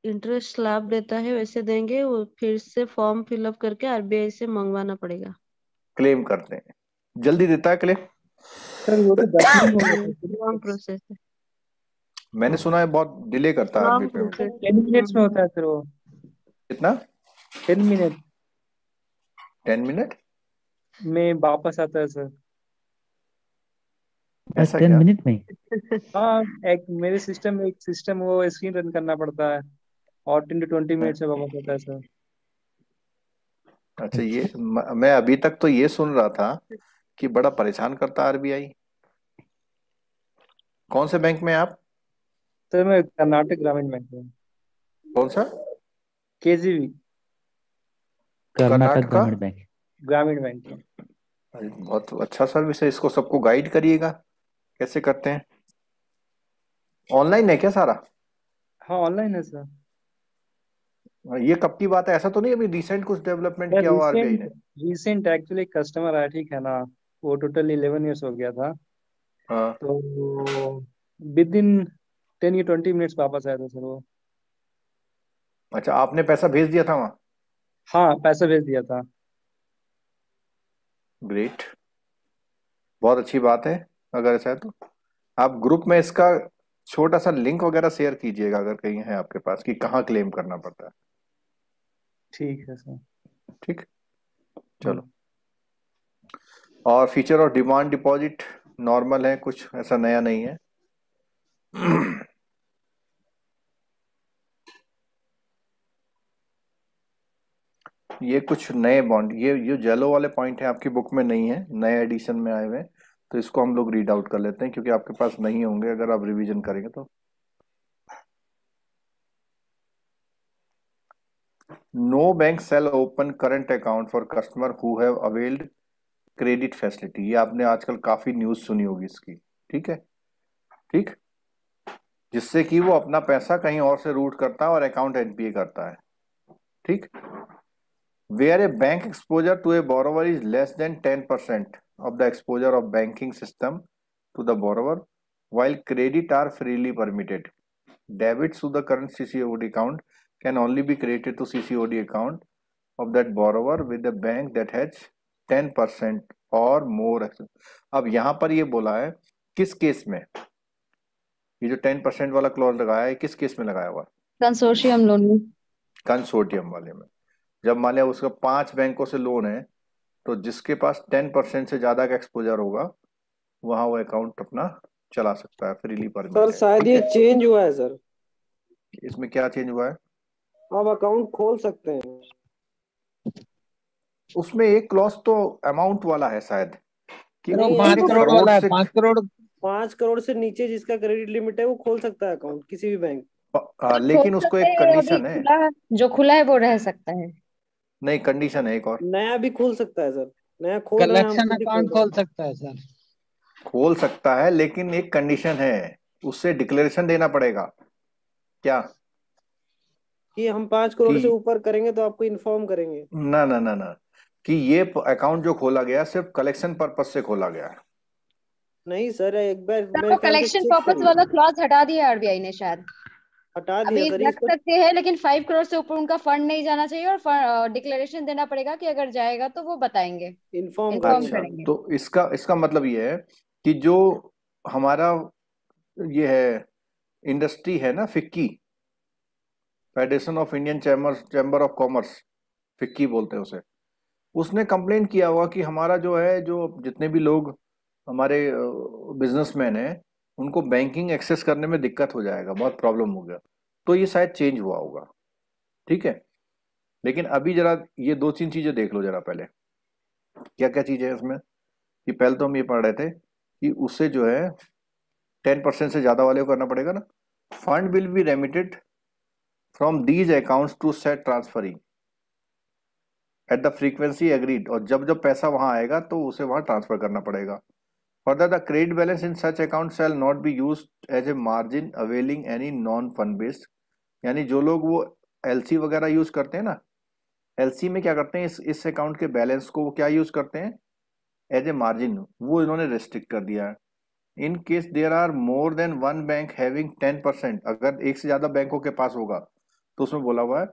इंटरेस्ट लाभ देता है वैसे देंगे, वो फिर से फॉर्म फिलअप करके आरबीआई से मंगवाना पड़ेगा. क्लेम करते हैं. जल्दी देता है क्लेम? सर वो तो 10 मिनट में लॉन्ग प्रोसेस है. मैंने सुना है बहुत डिले करता है आरबीआई पेमेंट. 10 मिनट्स में होता है सर वो. कितना? 10 मिनट 10 मिनट में वापस आता है सर. ऐसा 10 क्या? मिनट में. हाँ, एक मेरे सिस्टम में एक सिस्टम वो स्क्रीन रन करना पड़ता है, और 10 to 20 मिनट से वापस आता है सर. अच्छा, ये मैं अभी तक तो ये सुन रहा था कि बड़ा परेशान करता आरबीआई. कौन से बैंक में आप? सर मैं कर्नाटक ग्रामीण बैंक में. कौन सा? केजीबी कर्नाटक कर्नाटका ग्रामीण बैंक. ग्रामीण बैंक में. अरे, बहुत अच्छा सर्विस है. इसको सबको गाइड करिएगा कैसे करते हैं. ऑनलाइन है क्या सारा? हाँ ऑनलाइन है सर। ये कब की बात है? ऐसा तो नहीं अभी रिसेंट कुछ डेवलपमेंट सर किया हुआ आरबीआई रिसेंट ने? रिसेंट एक्चुअली कस्टमर आया, ठीक है ना, वो टोटल 11 ईयर्स हो गया था। हाँ तो विद इन 10 या 20 मिनट्स वापस आया था सर वो। अच्छा, आपने पैसा भेज दिया था वहाँ? हाँ पैसा भेज दिया था। ग्रेट, बहुत अच्छी बात है। अगर ऐसा है तो आप ग्रुप में इसका छोटा सा लिंक वगैरह शेयर कीजिएगा अगर कहीं है आपके पास कि कहाँ क्लेम करना पड़ता है। ठीक है सर। ठीक, चलो। और फीचर और डिमांड डिपॉजिट नॉर्मल है, कुछ ऐसा नया नहीं है। ये कुछ नए बॉन्ड, ये येलो वाले पॉइंट है आपकी बुक में नहीं है, नए एडिशन में आए हुए हैं, तो इसको हम लोग रीड आउट कर लेते हैं क्योंकि आपके पास नहीं होंगे अगर आप रिवीजन करेंगे तो। No bank shall open current account for customer who have availed credit facility. ये आपने आजकल काफी न्यूज सुनी होगी इसकी, ठीक है? ठीक, जिससे कि वो अपना पैसा कहीं और से रूट करता है और अकाउंट एनपीए करता है। ठीक, where a bank exposure to a borrower is less than 10% of the exposure of banking system to the borrower, while credit are freely permitted. Debits to the current CCOD account can only be credited to CCOD account of that borrower with the bank that has 10% or more. अब यहाँ पर ये बोला है किस केस में, ये जो 10% वाला क्लॉज लगाया है किस केस में लगाया हुआ? कंसोर्शियम लोन में। कंसोर्टियम वाले में। जब मान लिया उसका 5 बैंकों से लोन है तो जिसके पास 10% से ज्यादा का एक्सपोजर होगा वहां वो अकाउंट अपना चला सकता है, फ्रीली परमिट सर है। शायद ये चेंज हुआ है सर। इसमें क्या चेंज हुआ है? आप अकाउंट खोल सकते हैं। उसमें एक क्लॉज तो अमाउंट वाला है शायद कि नहीं, 5 करोड़ वाला है, से 5 करोड़। 5 करोड़ से नीचे जिसका क्रेडिट लिमिट है वो खोल सकता है अकाउंट किसी भी बैंक। लेकिन उसको एक कंडीशन है, जो खुला है वो रह सकता है। नहीं कंडीशन है एक और। नया भी खोल सकता है सर, नया खोल रहे हैं हम कलेक्शन खुद ही अकाउंट खोल खोल सकता है सर। खोल सकता है लेकिन एक कंडीशन है, उससे डिक्लेरेशन देना पड़ेगा। क्या? कि हम 5 करोड़ कि से ऊपर करेंगे तो आपको इन्फॉर्म करेंगे। ना ना ना ना कि ये अकाउंट जो खोला गया सिर्फ कलेक्शन पर्पज से खोला गया है। नहीं सर, एक बार सर मेरे वो ख्याल से कलेक्शन चेक पर्पस करिए। वाला क्लॉज हटा दिया आरबीआई ने शायद। हटा अभी दिया सर रख इसको। सकते हैं लेकिन 5 करोड़ से ऊपर उनका फंड नहीं जाना चाहिए और डिक्लेरेशन देना पड़ेगा कि अगर जाएगा तो वो बताएंगे, इन्फॉर्म इन्फॉर्म अच्छा, करेंगे। तो इसका मतलब ये है कि जो हमारा ये है इंडस्ट्री है ना, FICCI, federation of Indian chamber of commerce, FICCI बोलते हैं उसे, उसने कंप्लेन किया हुआ कि हमारा जो है, जो जितने भी लोग हमारे बिजनेसमैन हैं उनको बैंकिंग एक्सेस करने में दिक्कत हो जाएगा, बहुत प्रॉब्लम हो गया, तो ये शायद चेंज हुआ होगा। ठीक है, लेकिन अभी जरा ये 2-3 चीजें देख लो जरा पहले, क्या क्या चीजें हैं इसमें। कि पहले तो हम ये पढ़ रहे थे कि उससे जो है 10% से ज्यादा वाले को करना पड़ेगा ना। Fund will be remitted from these accounts to set transferring at the frequency agreed, और जब जब पैसा वहां आएगा तो उसे वहां ट्रांसफर करना पड़ेगा। Further the credit balance in such account shall not be used as a margin availing any non fund based, यानी जो लोग वो एलसी वगैरह यूज करते हैं ना, एलसी में क्या करते हैं, इस अकाउंट के बैलेंस को वो क्या यूज करते हैं एज ए मार्जिन, वो इन्होंने रेस्ट्रिक्ट कर दिया है। In case there are more than one bank having 10%, अगर एक से ज्यादा बैंकों के पास होगा तो उसमें बोला हुआ है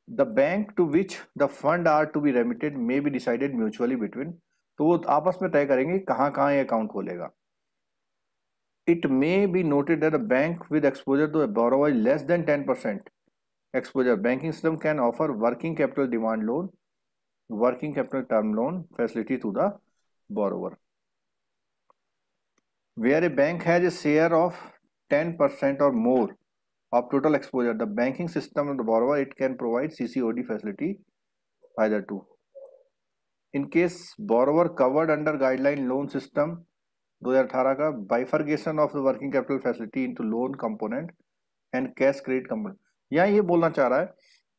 the bank to which the fund are to be remitted may be decided mutually between, तो वो आपस में तय करेंगे कहाँ कहाँ ये अकाउंट खोलेगा। It may be noted that the bank with exposure to borrower less than 10% exposure banking system can offer working capital demand loan, working capital term loan facility to the borrower. Where a bank has a share of 10% or more of total exposure, the banking system of the borrower, it can provide CCOD facility either two. In case borrower covered under guideline loan system 2018 का bifurcation of the working capital facility into loan component and cash credit component, यहाँ ये बोलना चाह रहा है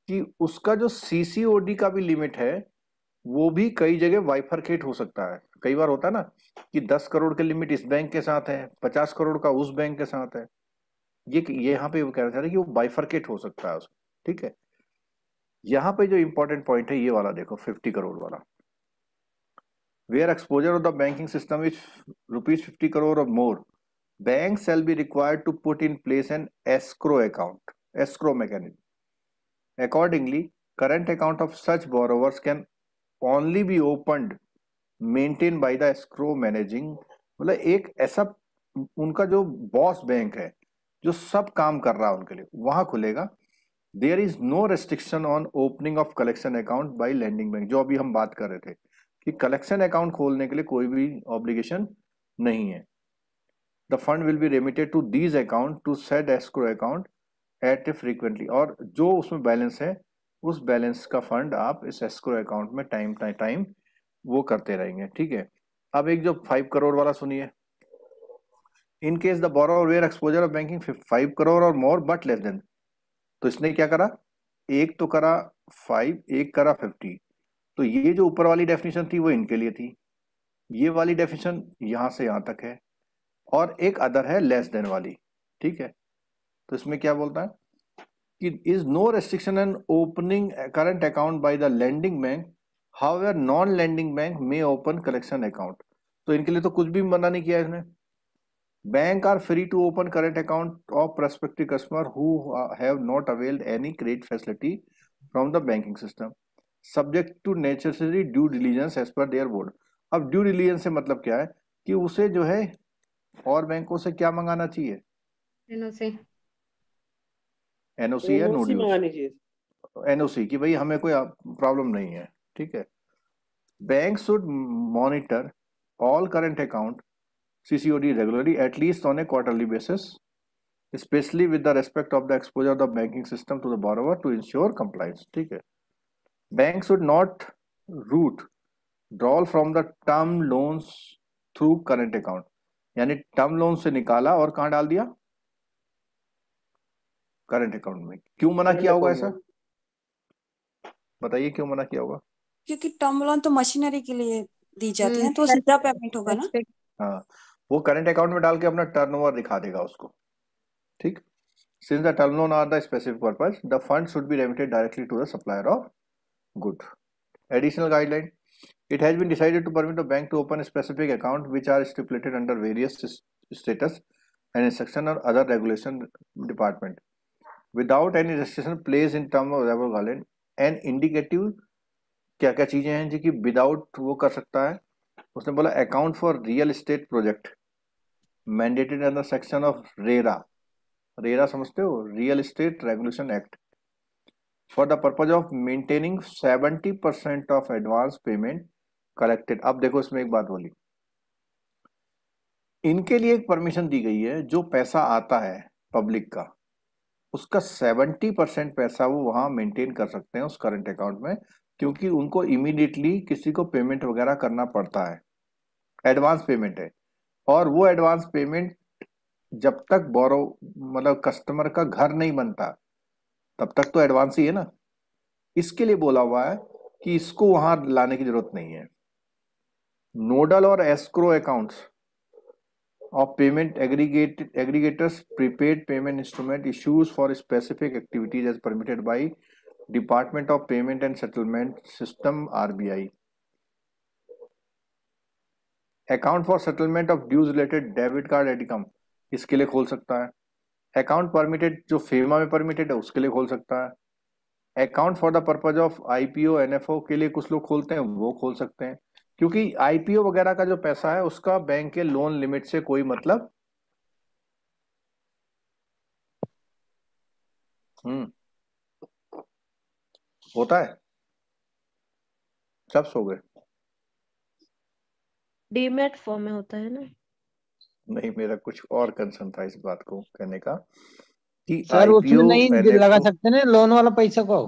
कि उसका जो सीसीओडी का भी लिमिट है वो भी कई जगह वाइफरकेट हो सकता है। कई बार होता है ना कि 10 करोड़ के लिमिट इस बैंक के साथ है, 50 करोड़ का उस बैंक के साथ है, ये यहाँ पे वो कहना चाह रहे हैं कि वो बाइफरकेट हो सकता है उसको, ठीक है। यहाँ पे जो इंपॉर्टेंट पॉइंट है ये वाला देखो, 50 करोड़ वाला, where exposure of the banking system is ₹50 crore or more, bank shall be required to put in place an escrow mechanism. Accordingly, current account of such borrowers can only be opened, maintained by the escrow managing, मतलब एक ऐसा उनका जो बॉस बैंक है जो सब काम कर रहा है उनके लिए, वहां खुलेगा। There is no restriction on opening of collection account by lending bank, जो अभी हम बात कर रहे थे कि कलेक्शन अकाउंट खोलने के लिए कोई भी ऑब्लिगेशन नहीं है। The fund will be remitted to these account to set escrow account at a frequently, और जो उसमें बैलेंस है उस बैलेंस का फंड आप इस एस्क्रो अकाउंट में टाइम वो करते रहेंगे, ठीक है। अब एक जो 5 करोड़ वाला सुनिए, in case the borrower where exposure of banking 5 crore और मोर बट लेस देन, तो इसने क्या करा, एक तो करा 5, एक करा 50, तो ये जो ऊपर वाली डेफिनेशन थी वो इनके लिए थी, ये वाली डेफिनेशन यहां से यहां तक है, और एक अदर है लेस देन वाली, ठीक है। तो इसमें क्या बोलता है कि is no restriction in opening current account by the lending bank, however non lending bank may open collection account, तो इनके लिए तो कुछ भी मना नहीं किया इसने। Bank are free to open current account of prospective customer who have not availed any credit facility from the banking system, subject to necessary due diligence as per their board. अब ड्यू डिलीजेंस से मतलब क्या है कि उसे जो है और बैंकों से क्या मंगाना चाहिए, एनओसी या नो ड्यूज, एनओसी कि भाई हमें कोई प्रॉब्लम नहीं है, ठीक है। Bank should monitor all current account CCOD regularly, at least on a quarterly basis, especially with the respect of the exposure of the banking system to the borrower to ensure compliance, ठीक है। Bank should not route withdrawal from the term loans through current account, यानी टर्म लोन से निकाला और कहाँ डाल दिया, करंट अकाउंट में। क्यों मना किया होगा ऐसा, बताइए क्यों मना किया होगा? क्योंकि टर्म लोन तो मशीनरी के लिए दी जाती है, तो सीधा पेमेंट होगा ना। हाँ, वो करंट अकाउंट में डाल के अपना टर्नओवर दिखा देगा उसको, ठीक। Since the term loan are the specific purpose, the fund should be remitted directly to the supplier of good. Additional guideline, it has been decided to permit the bank to open a specific account which are stipulated under various status and instruction or other regulation department without any restriction placed in term of level guideline and indicative क्या क्या चीजें हैं जी कि विदाउट वो कर सकता है। उसने बोला account for real estate project mandated under section of RERA, RERA समझते हो, real estate regulation act, for the purpose of maintaining 70% of advance payment collected. अब देखो इसमें एक बात बोली, इनके लिए एक परमिशन दी गई है, जो पैसा आता है पब्लिक का उसका 70% पैसा वो वहां मेंटेन कर सकते हैं उस करंट अकाउंट में, क्योंकि उनको इमीडिएटली किसी को पेमेंट वगैरह करना पड़ता है, एडवांस पेमेंट है, और वो एडवांस पेमेंट जब तक बोरो मतलब कस्टमर का घर नहीं बनता तब तक तो एडवांस ही है ना। इसके लिए बोला हुआ है कि इसको वहां लाने की जरूरत नहीं है। नोडल और escrow accounts of payment aggregators prepaid payment instrument issues for specific activities as permitted by Department of Payment and Settlement System RBI. Account for settlement of dues related debit card ATM इसके लिए खोल सकता है। अकाउंट परमिटेड जो फेमा में परमिटेड है उसके लिए खोल सकता है। Account for the purpose of IPO NFO के लिए कुछ लोग खोलते हैं, वो खोल सकते हैं, क्योंकि IPO वगैरह का जो पैसा है उसका बैंक के लोन लिमिट से कोई मतलब होता है। सब सो गए? डीमैट फॉर्म में होता है ना? नहीं, मेरा कुछ और कंसर्न था इस बात को कहने का कि सर उसमें IPO नहीं NFO लगा सकते ना लोन वाला पैसा को।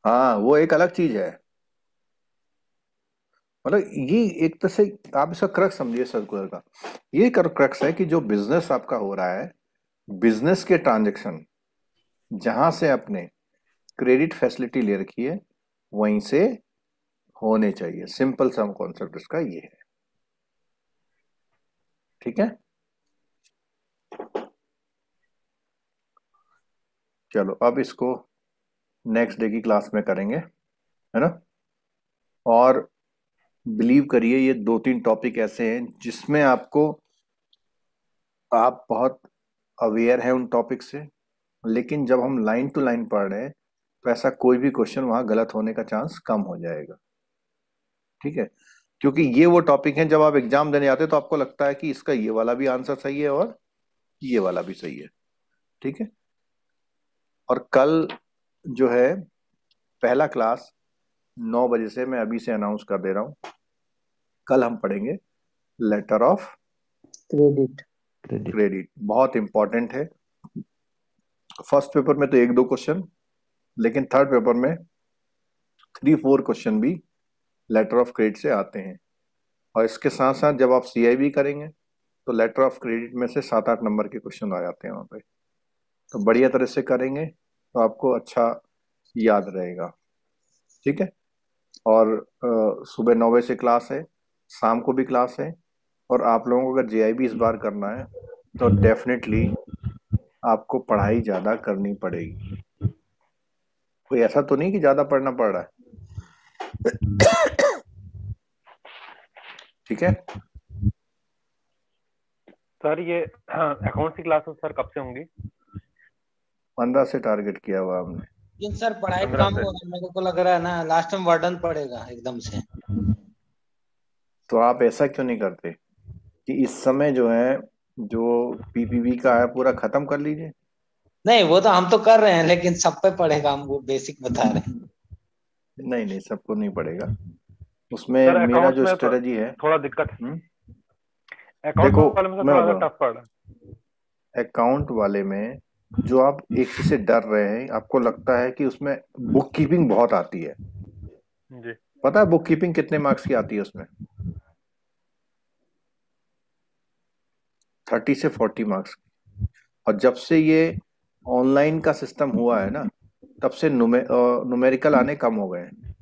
हाँ, वो एक अलग चीज है। मतलब ये एक तरह से आप इसका क्रक्स समझिए सर्कुलर का, ये क्रक्स है कि जो बिजनेस आपका हो रहा है, बिजनेस के ट्रांजैक्शन जहां से आपने क्रेडिट फैसिलिटी ले रखी है वहीं से होने चाहिए। सिंपल सम कॉन्सेप्ट इसका ये है, ठीक है। चलो अब इसको नेक्स्ट डे की क्लास में करेंगे, है ना। और बिलीव करिए ये 2-3 टॉपिक ऐसे हैं जिसमें आप बहुत अवेयर हैं उन टॉपिक से, लेकिन जब हम लाइन टू लाइन पढ़ रहे हैं तो ऐसा कोई भी क्वेश्चन वहां गलत होने का चांस कम हो जाएगा, ठीक है। क्योंकि ये वो टॉपिक हैं जब आप एग्जाम देने आते हैं तो आपको लगता है कि इसका ये वाला भी आंसर सही है और ये वाला भी सही है, ठीक है। और कल जो है पहला क्लास 9 बजे से, मैं अभी से अनाउंस कर दे रहा हूं, कल हम पढ़ेंगे लेटर ऑफ क्रेडिट। बहुत इंपॉर्टेंट है। फर्स्ट पेपर में तो 1-2 क्वेश्चन, लेकिन थर्ड पेपर में 3-4 क्वेश्चन भी लेटर ऑफ क्रेडिट से आते हैं। और इसके साथ साथ जब आप CIB करेंगे तो लेटर ऑफ क्रेडिट में से 7-8 नंबर के क्वेश्चन आ जाते हैं वहां पे। तो बढ़िया तरह से करेंगे तो आपको अच्छा याद रहेगा, ठीक है। और सुबह 9 बजे से क्लास है, शाम को भी क्लास है। और आप लोगों को अगर JIB इस बार करना है तो डेफिनेटली आपको पढ़ाई ज्यादा करनी पड़ेगी। कोई ऐसा तो नहीं कि ज्यादा पढ़ना पड़ रहा है, ठीक है। सर ये अकाउंट्स की क्लासेस सर कब से होंगी? 15 से टारगेट किया हुआ हमने। लेकिन सर पढ़ाई कम हो रहा है, मेरे को लग रहा है ना लास्ट में वर्डन पड़ेगा एकदम से। तो आप ऐसा क्यों नहीं करते कि इस समय जो है जो PPB का है पूरा खत्म कर लीजिए। नहीं वो तो हम तो कर रहे हैं, लेकिन सब पे पड़ेगा, हम वो बेसिक बता रहे हैं। नहीं सबको नहीं पड़ेगा। उसमें मेरा जो स्ट्रेटजी है थोड़ा दिक्कत है। देखो मैं टफ पड़ रहा है। अकाउंट वाले में जो आप एक चीज से डर रहे हैं, आपको लगता है कि उसमें बुक कीपिंग बहुत आती है जी। पता है बुक कीपिंग कितने मार्क्स की आती है उसमें? 30 से 40 मार्क्स। और जब से ये ऑनलाइन का सिस्टम हुआ है ना, तब से न्यूमेरिकल आने कम हो गए हैं।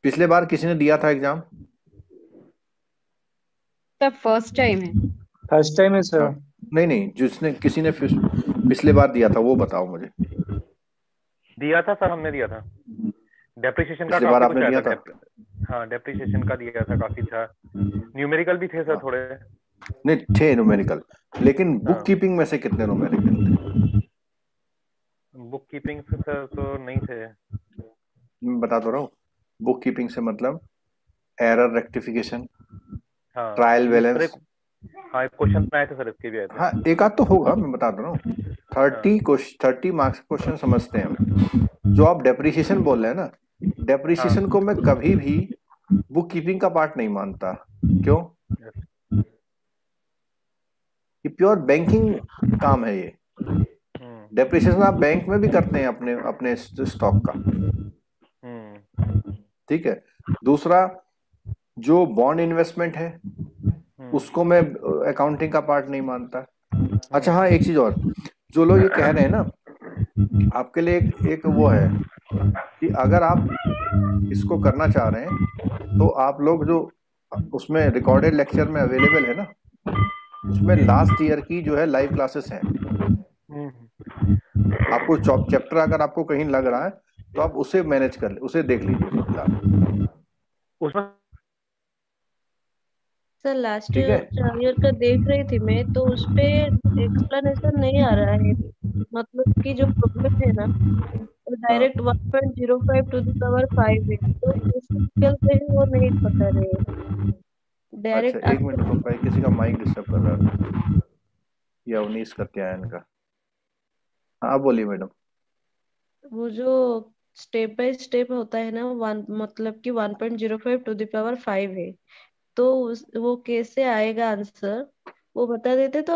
पिछले बार किसी ने दिया था एग्जाम? तब फर्स्ट टाइम है सर। नहीं जिसने किसी ने पिछले बार दिया था वो बताओ मुझे। दिया था सर, हमने दिया था। डेप्रिसिएशन का पिछले बार आपने दिया था? हाँ डेप्रिसिएशन का दिया था, काफी था। न्यूमेरिकल भी थे सर थोड़े। नहीं थे न्यूमेरिकल, लेकिन बुक कीपिंग में से कितने न्यूमेरिकल थे? बुक कीपिंग से सर तो नहीं थे। मैं बता तो रहा हूँ, बुक कीपिंग से मतलब एरर रेक्टिफिकेशन, ट्रायल बैलेंस। हाँ क्वेश्चन आए थे सर, इसके भी आए थे। हाँ एक आध तो होगा, मैं बता रहा हूँ। 30 मार्क्स क्वेश्चन समझते हैं हम। जो आप डेप्रिसिएशन बोल रहे हैं ना, डेप्रिसिएशन को मैं कभी भी बुक कीपिंग का पार्ट नहीं मानता। क्यों? ये प्योर बैंकिंग काम है ये। डेप्रिसिएशन आप बैंक में भी करते हैं अपने स्टॉक का, ठीक है। दूसरा जो बॉन्ड इन्वेस्टमेंट है उसको मैं अकाउंटिंग का पार्ट नहीं मानता। अच्छा हाँ एक चीज और, जो लोग ये कह रहे हैं ना, आपके लिए एक वो है कि अगर आप इसको करना चाह रहे हैं तो आप लोग जो उसमें रिकॉर्डेड लेक्चर में अवेलेबल है ना, उसमें लास्ट ईयर की जो है लाइव क्लासेस हैं। आपको चैप्टर अगर आपको कहीं लग रहा है तो आप उसे मैनेज कर ले, उसे देख लीजिए उसमें। सर लास्ट ईयर का देख रही थी मैं, तो उसपे एक्सप्लेनेशन नहीं आ रहा है। मतलब कि जो प्रॉब्लम है ना वो डायरेक्ट 1.05 टू द पावर 5 है, तो बेसिकल से ही वो नहीं पता रहे डायरेक्ट। अच्छा एक मिनट रुको भाई, किसी का माइक डिस्टर्ब कर रहा है या 19 सत्यायन का। हाँ बोलिए मैडम। वो जो स्टेप बाय स्टेप होता है ना, मतलब कि 1.05 टू द पावर 5 है, तो वो कैसे आएगा आंसर वो बता देते तो